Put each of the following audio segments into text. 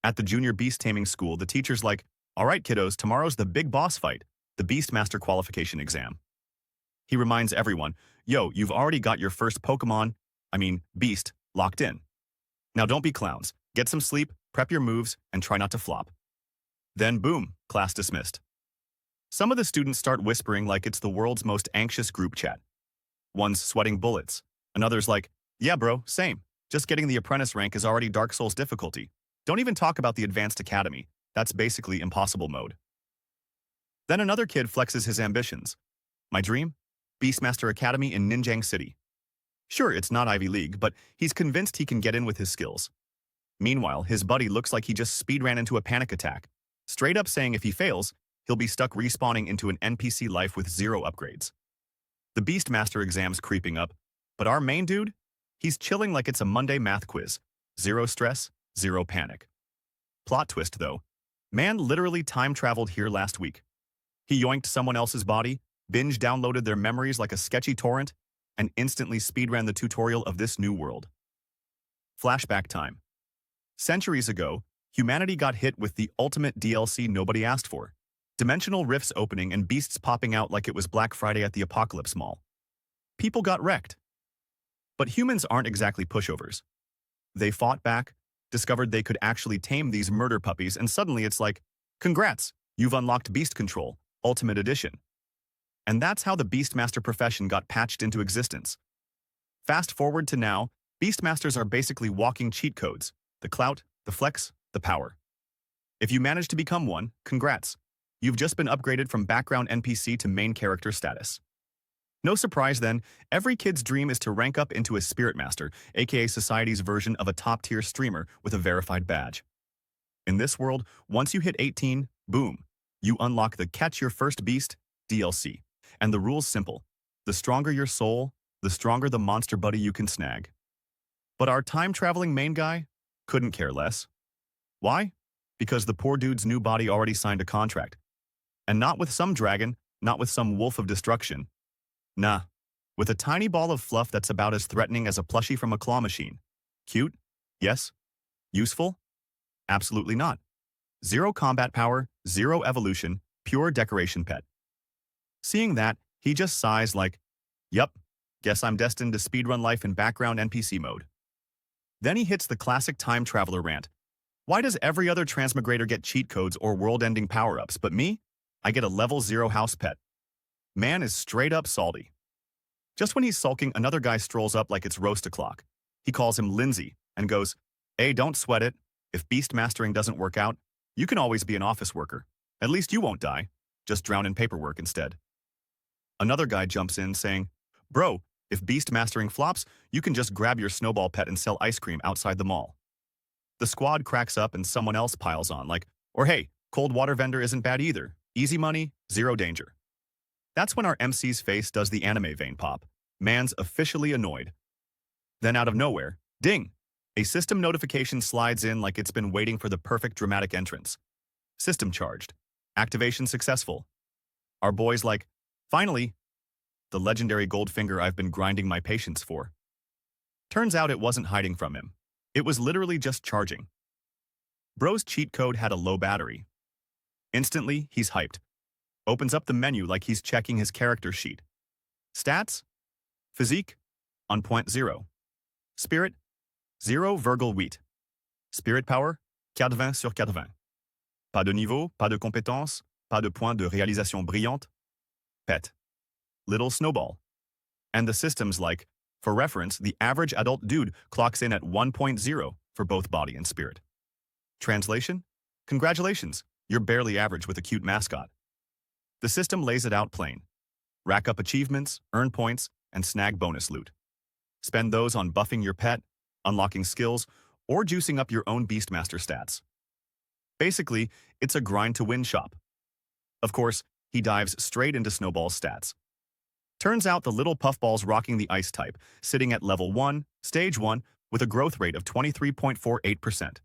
At the junior beast taming school, the teacher's like, all right, kiddos, tomorrow's the big boss fight, the Beastmaster qualification exam. He reminds everyone, yo, you've already got your first beast, locked in. Now don't be clowns. Get some sleep, prep your moves, and try not to flop. Then boom, class dismissed. Some of the students start whispering like it's the world's most anxious group chat. One's sweating bullets. Another's like, yeah bro, same. Just getting the apprentice rank is already Dark Souls difficulty. Don't even talk about the advanced academy. That's basically impossible mode. Then another kid flexes his ambitions. My dream? Beastmaster Academy in Ninjang City. Sure, it's not Ivy League, but he's convinced he can get in with his skills. Meanwhile, his buddy looks like he just speedran into a panic attack, straight up saying if he fails, he'll be stuck respawning into an NPC life with 0 upgrades. The Beastmaster exam's creeping up, but our main dude? He's chilling like it's a Monday math quiz. 0 stress, 0 panic. Plot twist though. Man literally time-traveled here last week. He yoinked someone else's body, binge-downloaded their memories like a sketchy torrent, and instantly speedran the tutorial of this new world. Flashback time. Centuries ago, humanity got hit with the ultimate DLC nobody asked for. Dimensional rifts opening and beasts popping out like it was Black Friday at the Apocalypse Mall. People got wrecked. But humans aren't exactly pushovers. They fought back, discovered they could actually tame these murder puppies, and suddenly it's like, congrats, you've unlocked Beast Control, Ultimate Edition. And that's how the Beastmaster profession got patched into existence. Fast forward to now, Beastmasters are basically walking cheat codes, the clout, the flex, the power. If you manage to become one, congrats. You've just been upgraded from background NPC to main character status. No surprise then, every kid's dream is to rank up into a Spirit Master, aka society's version of a top-tier streamer with a verified badge. In this world, once you hit 18, boom, you unlock the Catch Your First Beast DLC. And the rule's simple. The stronger your soul, the stronger the monster buddy you can snag. But our time-traveling main guy couldn't care less. Why? Because the poor dude's new body already signed a contract. And not with some dragon, not with some wolf of destruction. Nah, with a tiny ball of fluff that's about as threatening as a plushie from a claw machine. Cute? Yes. Useful? Absolutely not. 0 combat power, 0 evolution, pure decoration pet. Seeing that, he just sighs like, yup, guess I'm destined to speedrun life in background NPC mode. Then he hits the classic time traveler rant. Why does every other transmigrator get cheat codes or world-ending power-ups, but me? I get a level 0 house pet. Man is straight up salty. Just when he's sulking, another guy strolls up like it's roast o'clock. He calls him Lindsay and goes, hey, don't sweat it. If beast mastering doesn't work out, you can always be an office worker. At least you won't die. Just drown in paperwork instead. Another guy jumps in saying, bro, if beast mastering flops, you can just grab your Snowball pet and sell ice cream outside the mall. The squad cracks up and someone else piles on like, or hey, cold water vendor isn't bad either. Easy money, 0 danger. That's when our MC's face does the anime vein pop. Man's officially annoyed. Then out of nowhere, ding! A system notification slides in like it's been waiting for the perfect dramatic entrance. System charged. Activation successful. Our boy's like, finally, the legendary Goldfinger I've been grinding my patience for. Turns out it wasn't hiding from him. It was literally just charging. Bro's cheat code had a low battery. Instantly, he's hyped. Opens up the menu like he's checking his character sheet. Stats? Physique? On point 0. Spirit? 0,8. Spirit power? 80 sur 80. Pas de niveau, pas de compétence, pas de point de réalisation brillante. Pet. Little Snowball. And the system's like, for reference, the average adult dude clocks in at 1.0 for both body and spirit. Translation? Congratulations, you're barely average with a cute mascot. The system lays it out plain. Rack up achievements, earn points, and snag bonus loot. Spend those on buffing your pet, unlocking skills, or juicing up your own Beastmaster stats. Basically, it's a grind-to-win shop. Of course, he dives straight into Snowball's stats. Turns out the little puffball's rocking the ice type, sitting at level 1, stage 1, with a growth rate of 23.48%.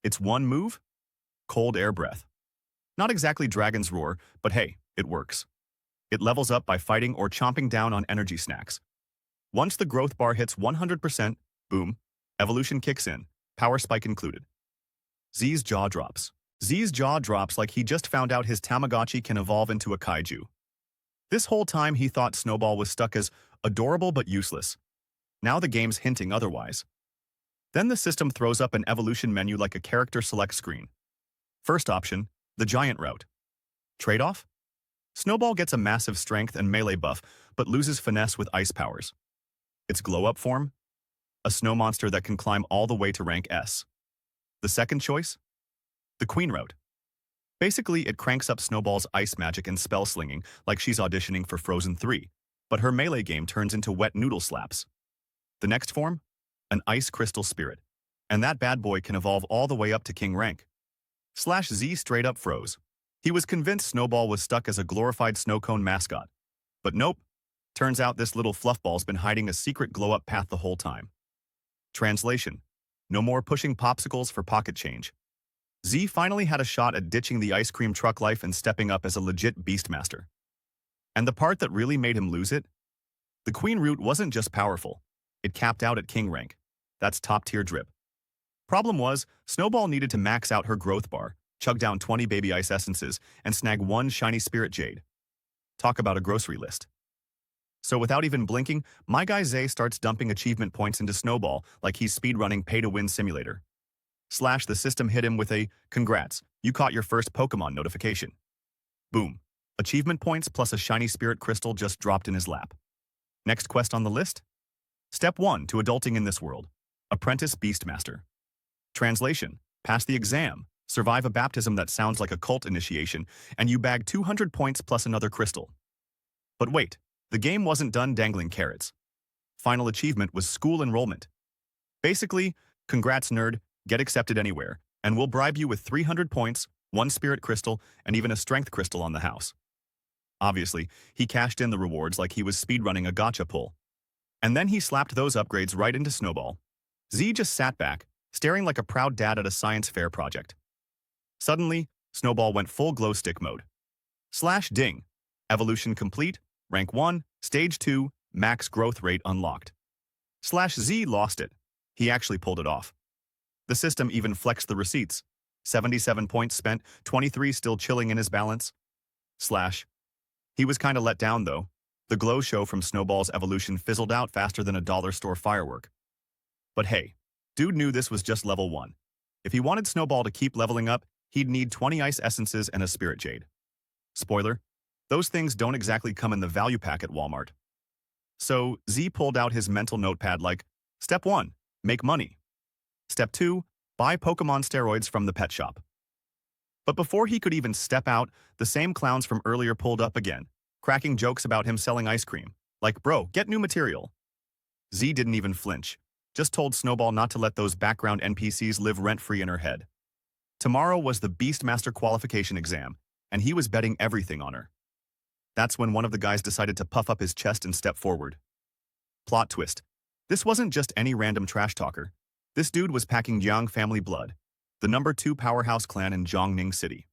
Its one move? Cold Air Breath. Not exactly Dragon's Roar, but hey, it works. It levels up by fighting or chomping down on energy snacks. Once the growth bar hits 100%, boom, evolution kicks in, power spike included. Z's jaw drops. Z's jaw drops like he just found out his Tamagotchi can evolve into a kaiju. This whole time he thought Snowball was stuck as adorable but useless. Now the game's hinting otherwise. Then the system throws up an evolution menu like a character select screen. First option, the giant route. Trade-off? Snowball gets a massive strength and melee buff, but loses finesse with ice powers. Its glow-up form? A snow monster that can climb all the way to rank S. The second choice? The queen route. Basically, it cranks up Snowball's ice magic and spell slinging like she's auditioning for Frozen 3, but her melee game turns into wet noodle slaps. The next form? An ice crystal spirit. And that bad boy can evolve all the way up to king rank. /Z straight up froze. He was convinced Snowball was stuck as a glorified snow cone mascot. But nope. Turns out this little fluffball's been hiding a secret glow-up path the whole time. Translation: no more pushing popsicles for pocket change. Z finally had a shot at ditching the ice cream truck life and stepping up as a legit beastmaster. And the part that really made him lose it? The queen route wasn't just powerful. It capped out at king rank. That's top-tier drip. Problem was, Snowball needed to max out her growth bar, chug down 20 baby ice essences, and snag one shiny spirit jade. Talk about a grocery list. So without even blinking, my guy Zay starts dumping achievement points into Snowball like he's speedrunning pay-to-win simulator. The system hit him with a, "Congrats, you caught your first Pokemon" notification. Boom. Achievement points plus a shiny spirit crystal just dropped in his lap. Next quest on the list? Step 1 to adulting in this world. Apprentice Beastmaster. Translation: pass the exam, survive a baptism that sounds like a cult initiation, and you bag 200 points plus another crystal. But wait, the game wasn't done dangling carrots. Final achievement was school enrollment. Basically, congrats nerd, get accepted anywhere, and we'll bribe you with 300 points, one spirit crystal, and even a strength crystal on the house. Obviously, he cashed in the rewards like he was speedrunning a gacha pull. And then he slapped those upgrades right into Snowball. Z just sat back, staring like a proud dad at a science fair project. Suddenly, Snowball went full glow stick mode. /ding. Evolution complete, rank 1, stage 2, max growth rate unlocked. /Z lost it. He actually pulled it off. The system even flexed the receipts. 77 points spent, 23 still chilling in his balance. He was kinda let down though. The glow show from Snowball's evolution fizzled out faster than a dollar store firework. But hey, dude knew this was just level 1. If he wanted Snowball to keep leveling up, he'd need 20 ice essences and a spirit jade. Spoiler, those things don't exactly come in the value pack at Walmart. So Z pulled out his mental notepad like, Step 1, make money. Step 2, buy Pokemon steroids from the pet shop. But before he could even step out, the same clowns from earlier pulled up again, cracking jokes about him selling ice cream. Like, bro, get new material. Z didn't even flinch, just told Snowball not to let those background NPCs live rent-free in her head. Tomorrow was the Beastmaster qualification exam, and he was betting everything on her. That's when one of the guys decided to puff up his chest and step forward. Plot twist. This wasn't just any random trash talker. This dude was packing Jiang family blood, the #2 powerhouse clan in Jiangning City.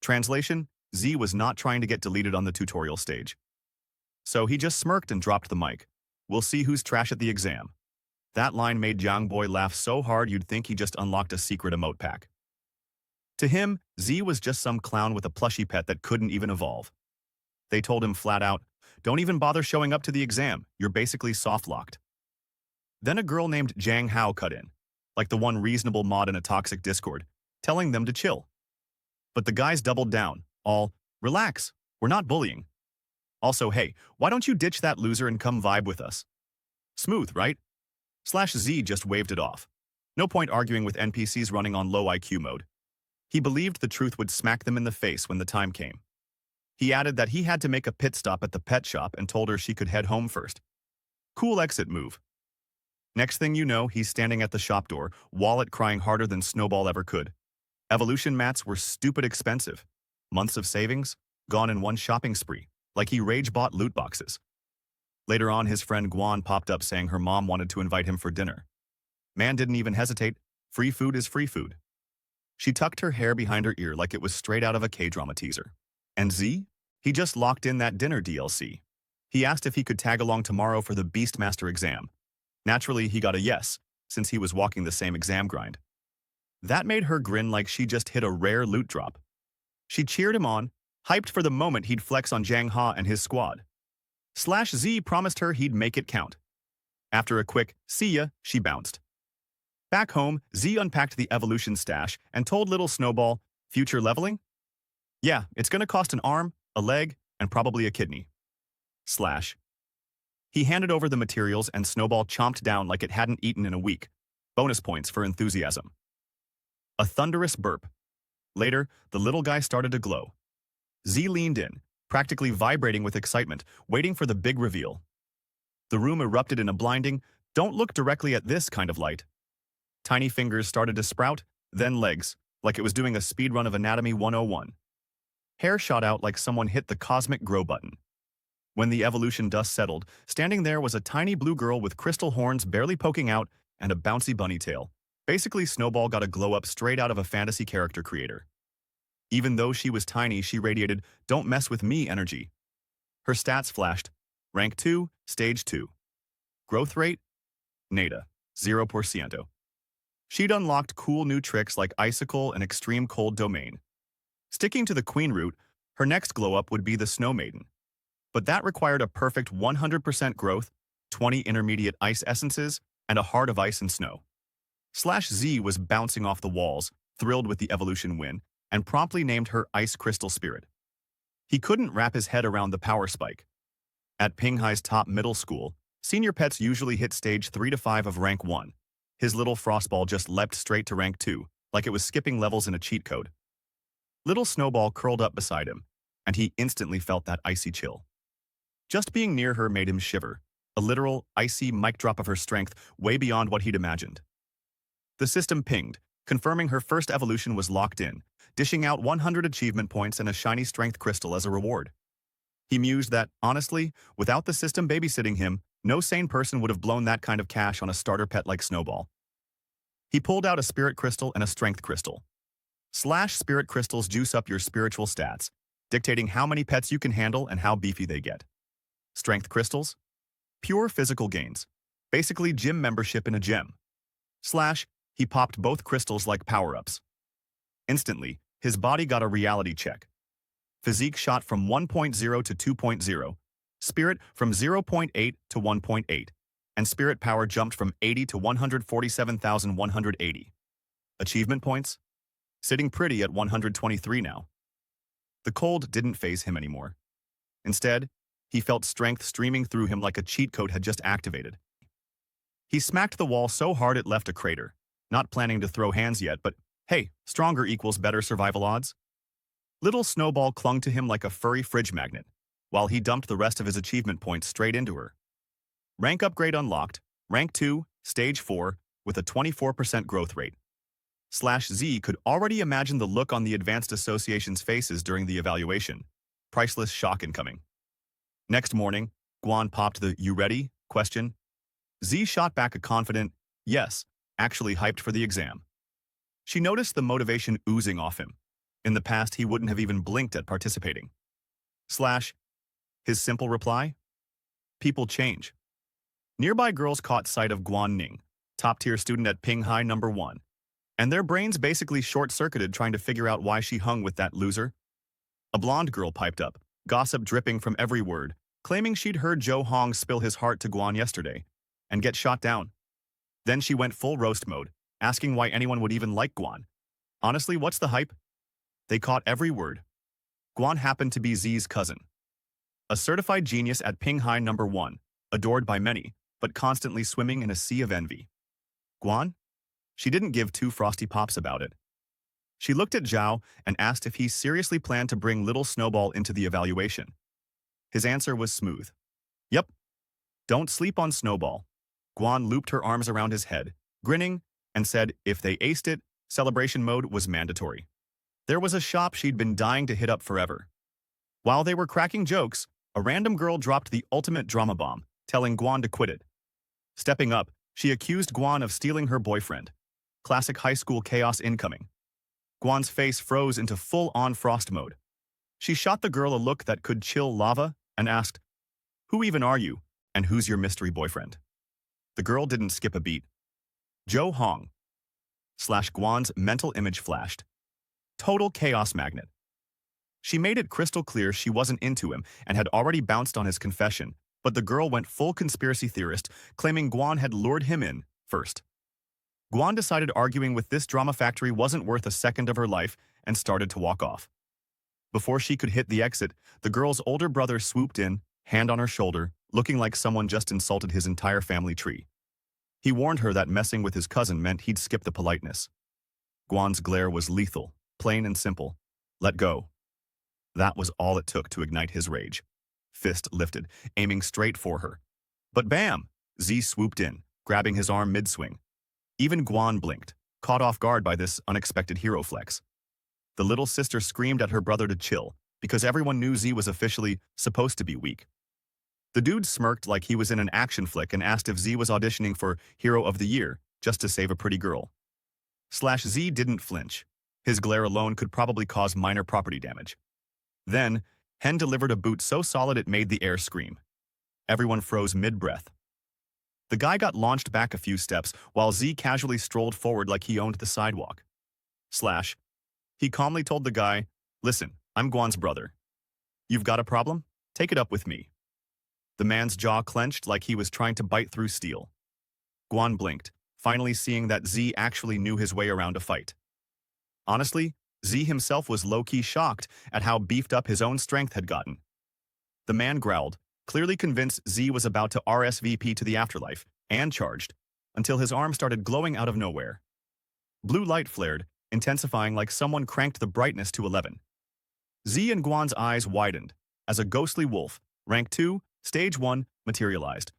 Translation: Z was not trying to get deleted on the tutorial stage. So he just smirked and dropped the mic. We'll see who's trash at the exam. That line made Jiang Boy laugh so hard you'd think he just unlocked a secret emote pack. To him, Z was just some clown with a plushy pet that couldn't even evolve. They told him flat out, don't even bother showing up to the exam, you're basically soft-locked. Then a girl named Jang Hao cut in, like the one reasonable mod in a toxic Discord, telling them to chill. But the guys doubled down, all, relax, we're not bullying. Also, hey, why don't you ditch that loser and come vibe with us? Smooth, right? /Z just waved it off. No point arguing with NPCs running on low IQ mode. He believed the truth would smack them in the face when the time came. He added that he had to make a pit stop at the pet shop and told her she could head home first. Cool exit move. Next thing you know, he's standing at the shop door, wallet crying harder than Snowball ever could. Evolution mats were stupid expensive. Months of savings, gone in one shopping spree, like he rage-bought loot boxes. Later on, his friend Guan popped up saying her mom wanted to invite him for dinner. Man didn't even hesitate. Free food is free food. She tucked her hair behind her ear like it was straight out of a K-drama teaser. And Z? He just locked in that dinner DLC. He asked if he could tag along tomorrow for the Beastmaster exam. Naturally, he got a yes, since he was walking the same exam grind. That made her grin like she just hit a rare loot drop. She cheered him on, hyped for the moment he'd flex on Jang Ha and his squad. /Z promised her he'd make it count. After a quick "see ya," she bounced. Back home, Z unpacked the evolution stash and told little Snowball, "Future leveling? Yeah, it's gonna cost an arm, a leg, and probably a kidney." / He handed over the materials and Snowball chomped down like it hadn't eaten in a week. Bonus points for enthusiasm. A thunderous burp. Later, the little guy started to glow. Z leaned in, practically vibrating with excitement, waiting for the big reveal. The room erupted in a blinding, "Don't look directly at this" kind of light. Tiny fingers started to sprout, then legs, like it was doing a speedrun of Anatomy 101. Hair shot out like someone hit the cosmic grow button. When the evolution dust settled, standing there was a tiny blue girl with crystal horns barely poking out and a bouncy bunny tail. Basically, Snowball got a glow-up straight out of a fantasy character creator. Even though she was tiny, she radiated "don't mess with me" energy. Her stats flashed: Rank 2, Stage 2. Growth rate? Nada. 0%. She'd unlocked cool new tricks like Icicle and Extreme Cold Domain. Sticking to the Queen route, her next glow-up would be the Snow Maiden. But that required a perfect 100% growth, 20 intermediate ice essences, and a heart of ice and snow. /Z was bouncing off the walls, thrilled with the evolution win, and promptly named her Ice Crystal Spirit. He couldn't wrap his head around the power spike. At Pinghai's top middle school, senior pets usually hit stage 3 to 5 of rank 1. His little frostball just leapt straight to rank 2, like it was skipping levels in a cheat code. Little Snowball curled up beside him, and he instantly felt that icy chill. Just being near her made him shiver, a literal, icy mic drop of her strength way beyond what he'd imagined. The system pinged, confirming her first evolution was locked in, dishing out 100 achievement points and a shiny strength crystal as a reward. He mused that, honestly, without the system babysitting him, no sane person would have blown that kind of cash on a starter pet like Snowball. He pulled out a spirit crystal and a strength crystal. Spirit crystals juice up your spiritual stats, dictating how many pets you can handle and how beefy they get. Strength crystals? Pure physical gains. Basically gym membership in a gem. He popped both crystals like power-ups. Instantly, his body got a reality check. Physique shot from 1.0 to 2.0, spirit from 0.8 to 1.8, and spirit power jumped from 80 to 147,180. Achievement points? Sitting pretty at 123 now. The cold didn't faze him anymore. Instead, he felt strength streaming through him like a cheat code had just activated. He smacked the wall so hard it left a crater, not planning to throw hands yet, but hey, stronger equals better survival odds. Little Snowball clung to him like a furry fridge magnet, while he dumped the rest of his achievement points straight into her. Rank upgrade unlocked, Rank 2, Stage 4, with a 24% growth rate. /Z could already imagine the look on the Advanced Association's faces during the evaluation. Priceless shock incoming. Next morning, Guan popped the "you ready?" question. Z shot back a confident yes, actually hyped for the exam. She noticed the motivation oozing off him. In the past, he wouldn't have even blinked at participating. His simple reply? People change. Nearby girls caught sight of Guan Ning, top-tier student at Pinghai No. 1, and their brains basically short-circuited trying to figure out why she hung with that loser. A blonde girl piped up, gossip dripping from every word, claiming she'd heard Joe Hong spill his heart to Guan yesterday, and get shot down. Then she went full roast mode, asking why anyone would even like Guan. Honestly, what's the hype? They caught every word. Guan happened to be Z's cousin. A certified genius at Pinghai No. 1, adored by many, but constantly swimming in a sea of envy. Guan? She didn't give two frosty pops about it. She looked at Zhao and asked if he seriously planned to bring little Snowball into the evaluation. His answer was smooth. Yep. Don't sleep on Snowball. Guan looped her arms around his head, grinning, and said if they aced it, celebration mode was mandatory. There was a shop she'd been dying to hit up forever. While they were cracking jokes, a random girl dropped the ultimate drama bomb, telling Guan to quit it. Stepping up, she accused Guan of stealing her boyfriend. Classic high school chaos incoming. Guan's face froze into full-on frost mode. She shot the girl a look that could chill lava and asked, "Who even are you, and who's your mystery boyfriend?" The girl didn't skip a beat. Joe Hong. Guan's mental image flashed. Total chaos magnet. She made it crystal clear she wasn't into him and had already bounced on his confession, but the girl went full conspiracy theorist, claiming Guan had lured him in first. Guan decided arguing with this drama factory wasn't worth a second of her life and started to walk off. Before she could hit the exit, the girl's older brother swooped in, hand on her shoulder, looking like someone just insulted his entire family tree. He warned her that messing with his cousin meant he'd skip the politeness. Guan's glare was lethal, plain and simple. Let go. That was all it took to ignite his rage. Fist lifted, aiming straight for her. But bam! Z swooped in, grabbing his arm mid-swing. Even Guan blinked, caught off guard by this unexpected hero flex. The little sister screamed at her brother to chill, because everyone knew Z was officially supposed to be weak. The dude smirked like he was in an action flick and asked if Z was auditioning for Hero of the Year just to save a pretty girl. Z didn't flinch. His glare alone could probably cause minor property damage. Then, Hen delivered a boot so solid it made the air scream. Everyone froze mid-breath. The guy got launched back a few steps while Z casually strolled forward like he owned the sidewalk. He calmly told the guy, "Listen, I'm Guan's brother. You've got a problem? Take it up with me." The man's jaw clenched like he was trying to bite through steel. Guan blinked, finally seeing that Z actually knew his way around a fight. Honestly, Z himself was low-key shocked at how beefed up his own strength had gotten. The man growled, clearly convinced Z was about to RSVP to the afterlife, and charged, until his arm started glowing out of nowhere. Blue light flared, intensifying like someone cranked the brightness to 11. Z and Guan's eyes widened, as a ghostly wolf, rank 2, stage 1, materialized.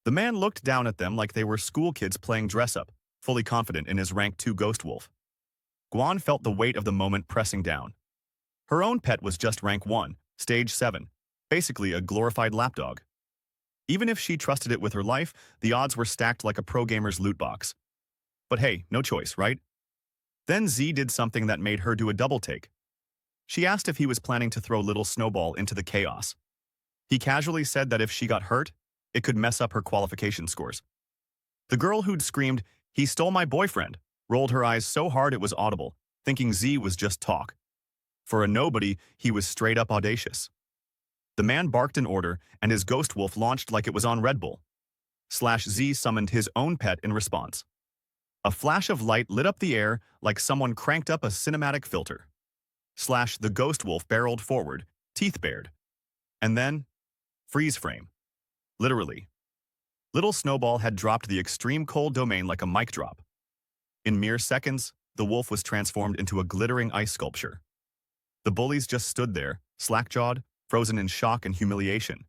The man looked down at them like they were school kids playing dress-up, fully confident in his rank 2 ghost wolf. Guan felt the weight of the moment pressing down. Her own pet was just rank 1, stage 7, basically a glorified lapdog. Even if she trusted it with her life, the odds were stacked like a pro gamer's loot box. But hey, no choice, right? Then Z did something that made her do a double take. She asked if he was planning to throw little Snowball into the chaos. He casually said that if she got hurt, it could mess up her qualification scores. The girl who'd screamed, "He stole my boyfriend," rolled her eyes so hard it was audible, thinking Z was just talk. For a nobody, he was straight up audacious. The man barked an order, and his ghost wolf launched like it was on Red Bull. Z summoned his own pet in response. A flash of light lit up the air like someone cranked up a cinematic filter. The ghost wolf barreled forward, teeth bared. And then, freeze frame. Literally. Little Snowball had dropped the extreme cold domain like a mic drop. In mere seconds, the wolf was transformed into a glittering ice sculpture. The bullies just stood there, slack-jawed, frozen in shock and humiliation.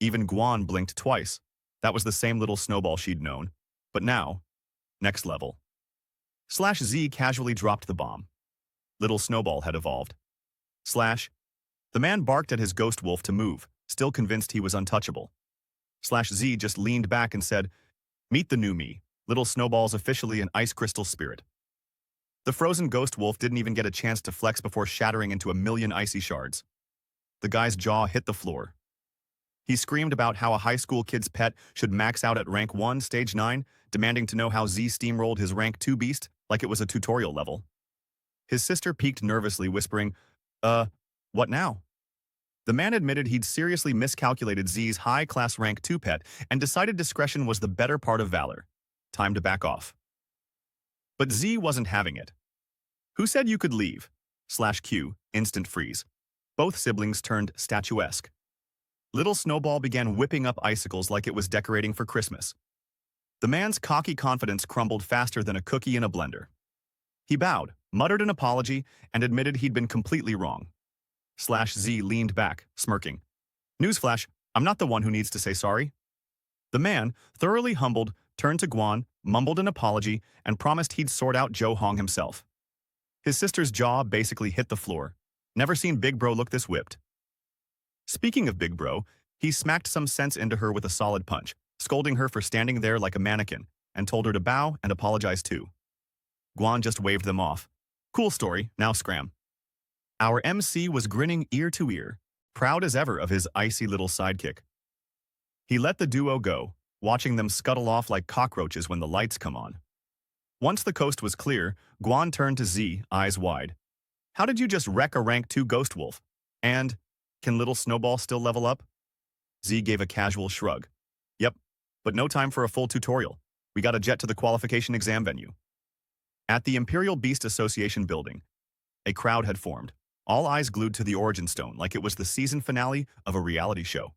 Even Guan blinked twice. That was the same little Snowball she'd known. But now, next level. Z casually dropped the bomb. Little Snowball had evolved. The man barked at his ghost wolf to move, still convinced he was untouchable. Z just leaned back and said, "Meet the new me. Little Snowball's officially an ice crystal spirit." The frozen ghost wolf didn't even get a chance to flex before shattering into a million icy shards. The guy's jaw hit the floor. He screamed about how a high school kid's pet should max out at rank 1, stage 9, demanding to know how Z steamrolled his rank 2 beast like it was a tutorial level. His sister peeked nervously, whispering, what now?" The man admitted he'd seriously miscalculated Z's high-class rank 2 pet and decided discretion was the better part of valor. Time to back off. But Z wasn't having it. "Who said you could leave?" Q, instant freeze. Both siblings turned statuesque. Little Snowball began whipping up icicles like it was decorating for Christmas. The man's cocky confidence crumbled faster than a cookie in a blender. He bowed, muttered an apology, and admitted he'd been completely wrong. Z leaned back, smirking. "Newsflash, I'm not the one who needs to say sorry." The man, thoroughly humbled, turned to Guan, mumbled an apology, and promised he'd sort out Joe Hong himself. His sister's jaw basically hit the floor. Never seen Big Bro look this whipped. Speaking of Big Bro, he smacked some sense into her with a solid punch, scolding her for standing there like a mannequin, and told her to bow and apologize too. Guan just waved them off. "Cool story, now scram." Our MC was grinning ear to ear, proud as ever of his icy little sidekick. He let the duo go, watching them scuttle off like cockroaches when the lights come on. Once the coast was clear, Guan turned to Z, eyes wide. How did you just wreck a rank 2 Ghost Wolf? And, can little Snowball still level up? Z gave a casual shrug. Yep, but no time for a full tutorial. We gotta jet to the qualification exam venue. At the Imperial Beast Association building, a crowd had formed, all eyes glued to the Origin Stone like it was the season finale of a reality show.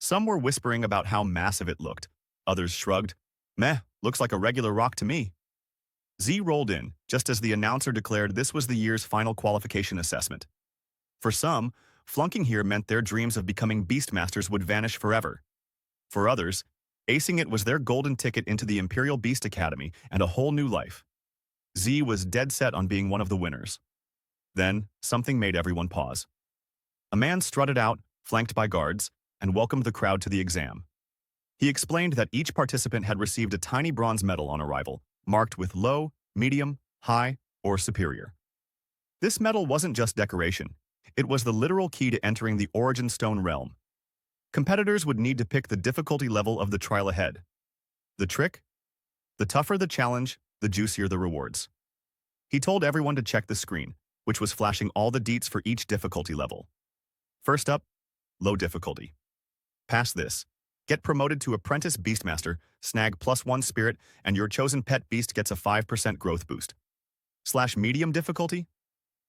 Some were whispering about how massive it looked. Others shrugged. Meh, looks like a regular rock to me. Z rolled in, just as the announcer declared this was the year's final qualification assessment. For some, flunking here meant their dreams of becoming Beastmasters would vanish forever. For others, acing it was their golden ticket into the Imperial Beast Academy and a whole new life. Z was dead set on being one of the winners. Then, something made everyone pause. A man strutted out, flanked by guards, and welcomed the crowd to the exam. He explained that each participant had received a tiny bronze medal on arrival, marked with low, medium, high, or superior. This medal wasn't just decoration. It was the literal key to entering the Origin Stone realm. Competitors would need to pick the difficulty level of the trial ahead. The trick? The tougher the challenge, the juicier the rewards. He told everyone to check the screen, which was flashing all the deets for each difficulty level. First up, low difficulty. Pass this. Get promoted to Apprentice Beastmaster, snag +1 spirit, and your chosen pet beast gets a 5% growth boost. / medium difficulty?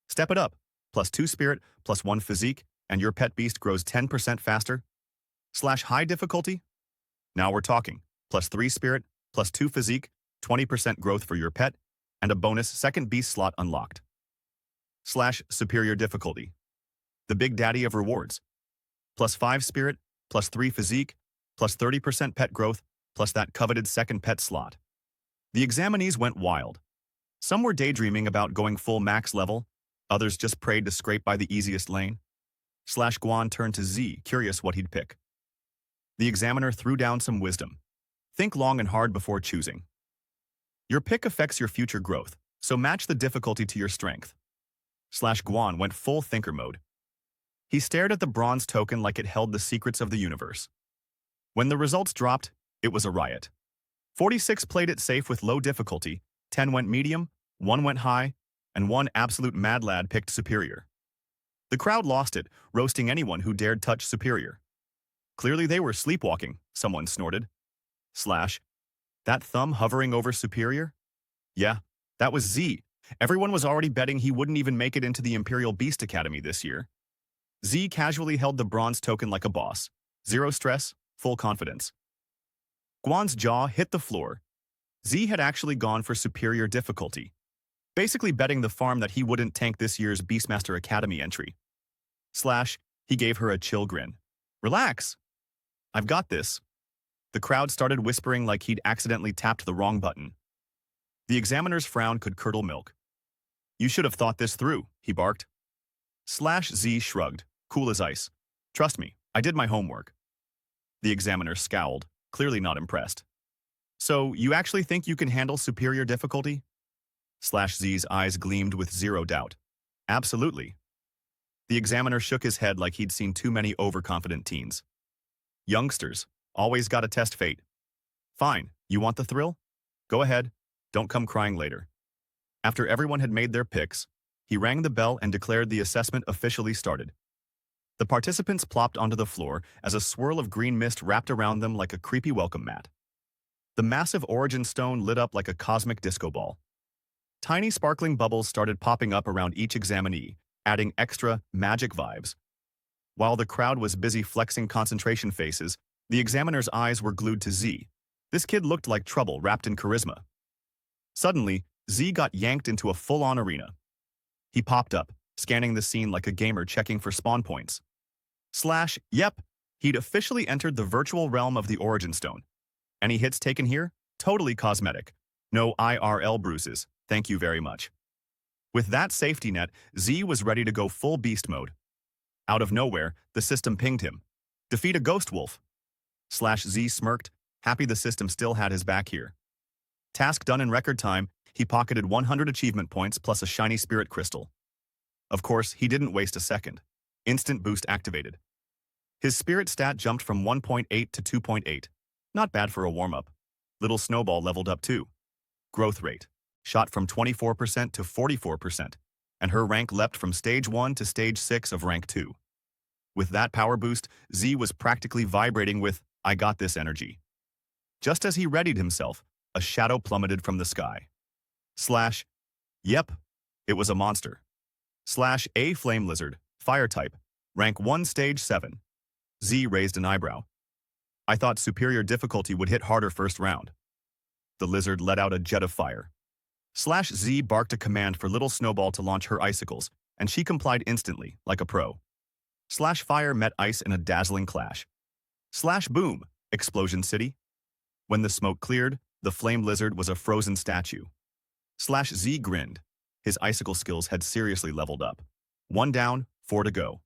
Step it up. +2 spirit, +1 physique, and your pet beast grows 10% faster. / high difficulty? Now we're talking. +3 spirit, +2 physique, 20% growth for your pet, and a bonus second beast slot unlocked. / superior difficulty. The big daddy of rewards. +5 spirit, +3 physique, +30% pet growth, plus that coveted second pet slot. The examinees went wild. Some were daydreaming about going full max level, others just prayed to scrape by the easiest lane. / Guan turned to Z, curious what he'd pick. The examiner threw down some wisdom. Think long and hard before choosing. Your pick affects your future growth, so match the difficulty to your strength. / Guan went full thinker mode. He stared at the bronze token like it held the secrets of the universe. When the results dropped, it was a riot. 46 played it safe with low difficulty, 10 went medium, 1 went high, and 1 absolute mad lad picked superior. The crowd lost it, roasting anyone who dared touch superior. Clearly they were sleepwalking, someone snorted. / that thumb hovering over superior? Yeah, that was Z. Everyone was already betting he wouldn't even make it into the Imperial Beast Academy this year. Z casually held the bronze token like a boss. Zero stress, full confidence. Guan's jaw hit the floor. Z had actually gone for superior difficulty, basically betting the farm that he wouldn't tank this year's Beastmaster Academy entry. / he gave her a chill grin. Relax. I've got this. The crowd started whispering like he'd accidentally tapped the wrong button. The examiner's frown could curdle milk. You should have thought this through, he barked. / Z shrugged, cool as ice. Trust me, I did my homework. The examiner scowled, clearly not impressed. So, you actually think you can handle superior difficulty? / Z's eyes gleamed with zero doubt. Absolutely. The examiner shook his head like he'd seen too many overconfident teens. Youngsters, always gotta test fate. Fine, you want the thrill? Go ahead, don't come crying later. After everyone had made their picks, he rang the bell and declared the assessment officially started. The participants plopped onto the floor as a swirl of green mist wrapped around them like a creepy welcome mat. The massive Origin Stone lit up like a cosmic disco ball. Tiny sparkling bubbles started popping up around each examinee, adding extra magic vibes. While the crowd was busy flexing concentration faces, the examiner's eyes were glued to Z. This kid looked like trouble wrapped in charisma. Suddenly, Z got yanked into a full-on arena. He popped up, scanning the scene like a gamer checking for spawn points. / yep, he'd officially entered the virtual realm of the Origin Stone. Any hits taken here? Totally cosmetic. No IRL bruises, thank you very much. With that safety net, Z was ready to go full beast mode. Out of nowhere, the system pinged him. Defeat a ghost wolf. / Z smirked, happy the system still had his back here. Task done in record time, he pocketed 100 achievement points plus a shiny spirit crystal. Of course, he didn't waste a second. Instant boost activated. His spirit stat jumped from 1.8 to 2.8. Not bad for a warm-up. Little Snowball leveled up too. growth rate, shot from 24% to 44%, and her rank leapt from stage 1 to stage 6 of rank 2. With that power boost, Z was practically vibrating with "I got this" energy. Just as he readied himself, a shadow plummeted from the sky. Slash, yep, it was a monster. Slash A flame lizard, fire type, rank 1 stage 7. Z raised an eyebrow. I thought superior difficulty would hit harder first round. The lizard let out a jet of fire. Slash Z barked a command for little Snowball to launch her icicles, and she complied instantly, like a pro. Slash fire met ice in a dazzling clash. Slash boom, explosion city. When the smoke cleared, the flame lizard was a frozen statue. Slash Z grinned. His icicle skills had seriously leveled up. 1 down, 4 to go.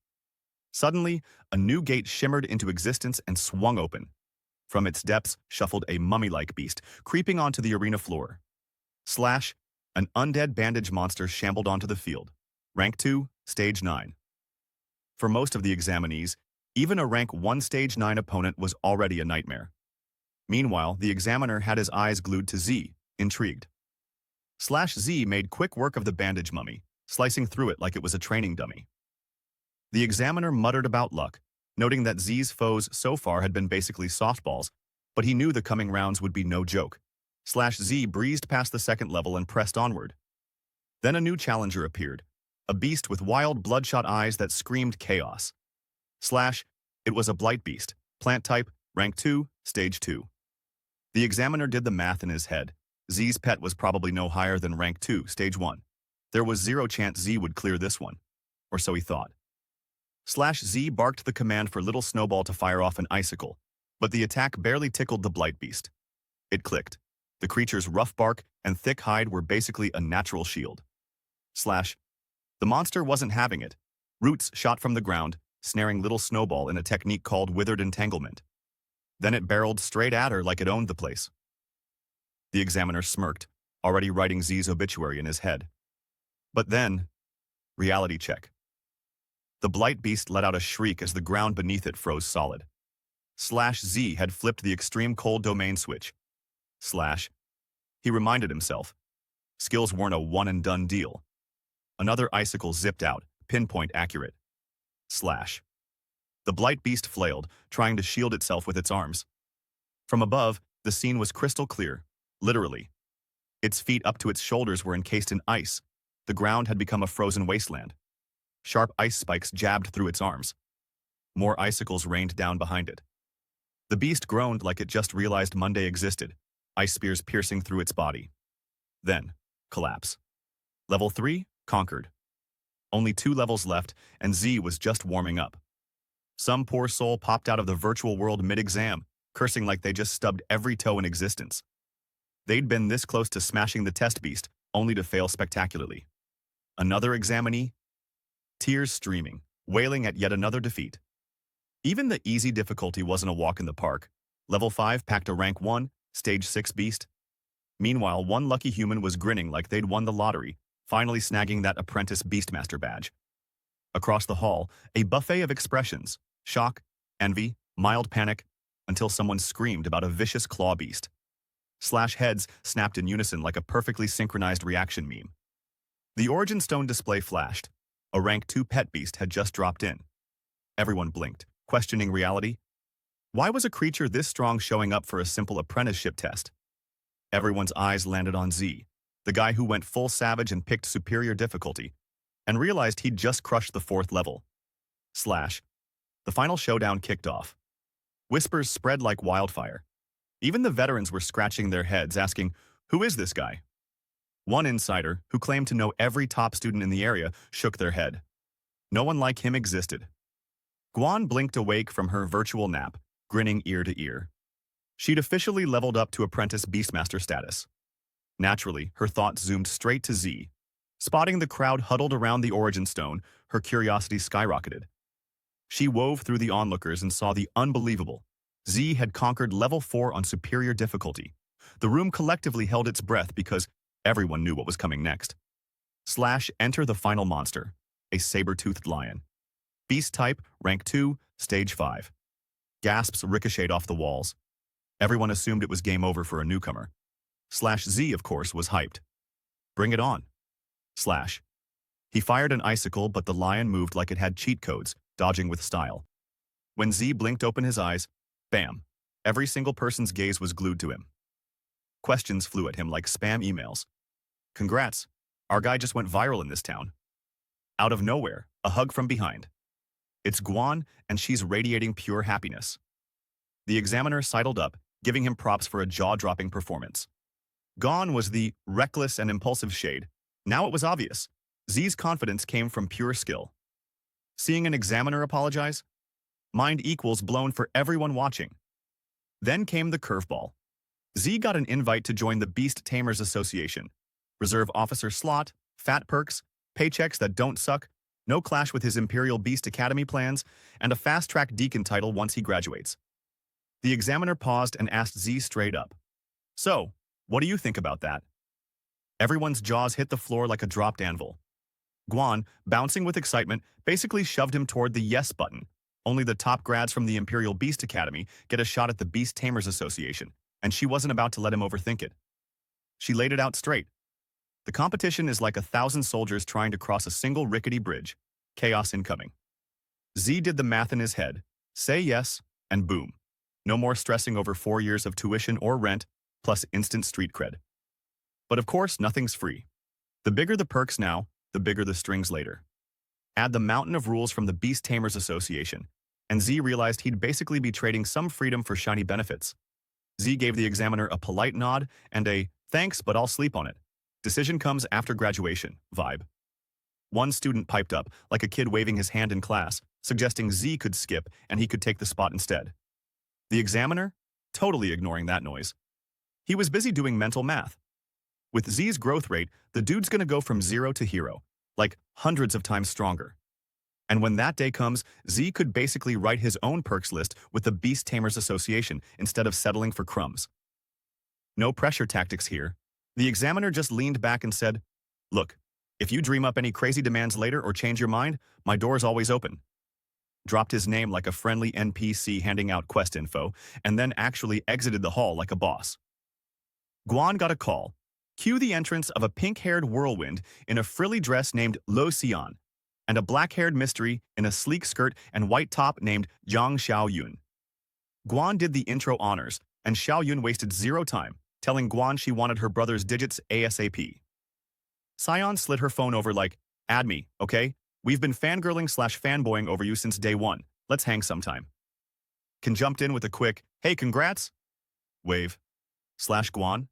Suddenly, a new gate shimmered into existence and swung open. From its depths shuffled a mummy-like beast, creeping onto the arena floor. Slash, an undead bandage monster shambled onto the field. Rank 2, stage 9. For most of the examinees, even a rank 1 stage 9 opponent was already a nightmare. Meanwhile, the examiner had his eyes glued to Z, intrigued. Slash Z made quick work of the bandage mummy, slicing through it like it was a training dummy. The examiner muttered about luck, noting that Z's foes so far had been basically softballs, but he knew the coming rounds would be no joke. Slash Z breezed past the second level and pressed onward. Then a new challenger appeared, a beast with wild bloodshot eyes that screamed chaos. Slash, it was a blight beast, plant type, rank 2, stage 2. The examiner did the math in his head. Z's pet was probably no higher than rank 2, stage 1. There was 0 chance Z would clear this one, or so he thought. Slash Z barked the command for little Snowball to fire off an icicle, but the attack barely tickled the blight beast. It clicked. The creature's rough bark and thick hide were basically a natural shield. Slash, the monster wasn't having it. Roots shot from the ground, snaring little Snowball in a technique called withered entanglement. Then it barreled straight at her like it owned the place. The examiner smirked, already writing Z's obituary in his head. But then, reality check. The blight beast let out a shriek as the ground beneath it froze solid. Slash Z had flipped the extreme cold domain switch. Slash, he reminded himself. Skills weren't a one-and-done deal. Another icicle zipped out, pinpoint accurate. Slash. The blight beast flailed, trying to shield itself with its arms. From above, the scene was crystal clear, literally. Its feet up to its shoulders were encased in ice. The ground had become a frozen wasteland. Sharp ice spikes jabbed through its arms. More icicles rained down behind it. The beast groaned like it just realized Monday existed, ice spears piercing through its body. Then, collapse. Level 3, conquered. Only 2 levels left, and Z was just warming up. Some poor soul popped out of the virtual world mid-exam, cursing like they just stubbed every toe in existence. They'd been this close to smashing the test beast, only to fail spectacularly. Another examinee? Tears streaming, wailing at yet another defeat. Even the easy difficulty wasn't a walk in the park. Level 5 packed a rank 1, stage 6 beast. Meanwhile, one lucky human was grinning like they'd won the lottery, finally snagging that apprentice beastmaster badge. Across the hall, a buffet of expressions, shock, envy, mild panic, until someone screamed about a vicious claw beast. Slash heads snapped in unison like a perfectly synchronized reaction meme. The Origin Stone display flashed. A rank 2 pet beast had just dropped in. Everyone blinked, questioning reality. Why was a creature this strong showing up for a simple apprenticeship test? Everyone's eyes landed on Z, the guy who went full savage and picked superior difficulty, and realized he'd just crushed the 4th level. Slash. The final showdown kicked off. Whispers spread like wildfire. Even the veterans were scratching their heads, asking, who is this guy? One insider, who claimed to know every top student in the area, shook their head. No one like him existed. Guan blinked awake from her virtual nap, grinning ear to ear. She'd officially leveled up to apprentice beastmaster status. Naturally, her thoughts zoomed straight to Z. Spotting the crowd huddled around the Origin Stone, her curiosity skyrocketed. She wove through the onlookers and saw the unbelievable. Z had conquered level 4 on superior difficulty. The room collectively held its breath because everyone knew what was coming next. Slash enter the final monster, a saber-toothed lion. Beast type, rank 2, stage 5. Gasps ricocheted off the walls. Everyone assumed it was game over for a newcomer. Z, of course, was hyped. Bring it on. Slash. He fired an icicle, but the lion moved like it had cheat codes, dodging with style. When Z blinked open his eyes, bam, every single person's gaze was glued to him. Questions flew at him like spam emails. Congrats, our guy just went viral in this town. Out of nowhere, a hug from behind. It's Guan, and she's radiating pure happiness. The examiner sidled up, giving him props for a jaw-dropping performance. Guan was the reckless and impulsive shade. Now it was obvious. Z's confidence came from pure skill. Seeing an examiner apologize? Mind equals blown for everyone watching. Then came the curveball. Z got an invite to join the Beast Tamers Association. Reserve officer slot, fat perks, paychecks that don't suck, no clash with his Imperial Beast Academy plans, and a fast-track deacon title once he graduates. The examiner paused and asked Z straight up. So, what do you think about that? Everyone's jaws hit the floor like a dropped anvil. Guan, bouncing with excitement, basically shoved him toward the yes button. Only the top grads from the Imperial Beast Academy get a shot at the Beast Tamers Association, and she wasn't about to let him overthink it. She laid it out straight. The competition is like 1,000 soldiers trying to cross a single rickety bridge. Chaos incoming. Z did the math in his head. Say yes, and boom. No more stressing over 4 years of tuition or rent, plus instant street cred. But of course, nothing's free. The bigger the perks now, the bigger the strings later. Add the mountain of rules from the Beast Tamers Association, and Z realized he'd basically be trading some freedom for shiny benefits. Z gave the examiner a polite nod and a thanks, but I'll sleep on it. Decision comes after graduation vibe. One student piped up, like a kid waving his hand in class, suggesting Z could skip and he could take the spot instead. The examiner? Totally ignoring that noise. He was busy doing mental math. With Z's growth rate, the dude's gonna go from 0 to hero, like hundreds of times stronger. And when that day comes, Z could basically write his own perks list with the Beast Tamers Association instead of settling for crumbs. No pressure tactics here. The examiner just leaned back and said, "Look, if you dream up any crazy demands later or change your mind, my door's always open." Dropped his name like a friendly NPC handing out quest info, and then actually exited the hall like a boss. Guan got a call. Cue the entrance of a pink-haired whirlwind in a frilly dress named Lo Xian, and a black-haired mystery in a sleek skirt and white top named Zhang Xiaoyun. Guan did the intro honors, and Xiaoyun wasted zero time, telling Guan she wanted her brother's digits ASAP. Sion slid her phone over like, "Add me, okay? We've been fangirling/fanboying over you since day one. Let's hang sometime." Can jumped in with a quick, "Hey, congrats!" wave. Guan,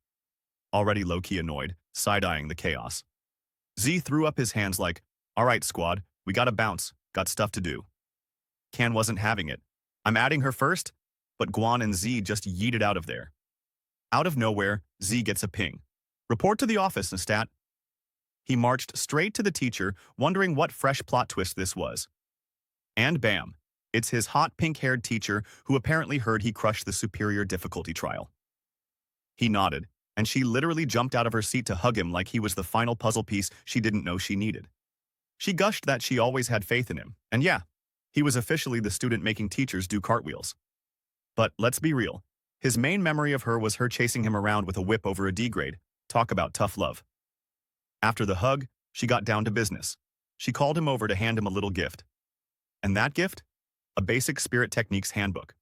already low-key annoyed, side-eyeing the chaos. Z threw up his hands like, "All right, squad, we gotta bounce, got stuff to do." Can wasn't having it. "I'm adding her first," but Guan and Z just yeeted out of there. Out of nowhere, Z gets a ping. "Report to the office, Nestat." He marched straight to the teacher, wondering what fresh plot twist this was. And bam, it's his hot pink-haired teacher who apparently heard he crushed the superior difficulty trial. He nodded, and she literally jumped out of her seat to hug him like he was the final puzzle piece she didn't know she needed. She gushed that she always had faith in him, and yeah, he was officially the student making teachers do cartwheels. But let's be real, his main memory of her was her chasing him around with a whip over a D grade. Talk about tough love. After the hug, she got down to business. She called him over to hand him a little gift. And that gift? A basic spirit techniques handbook.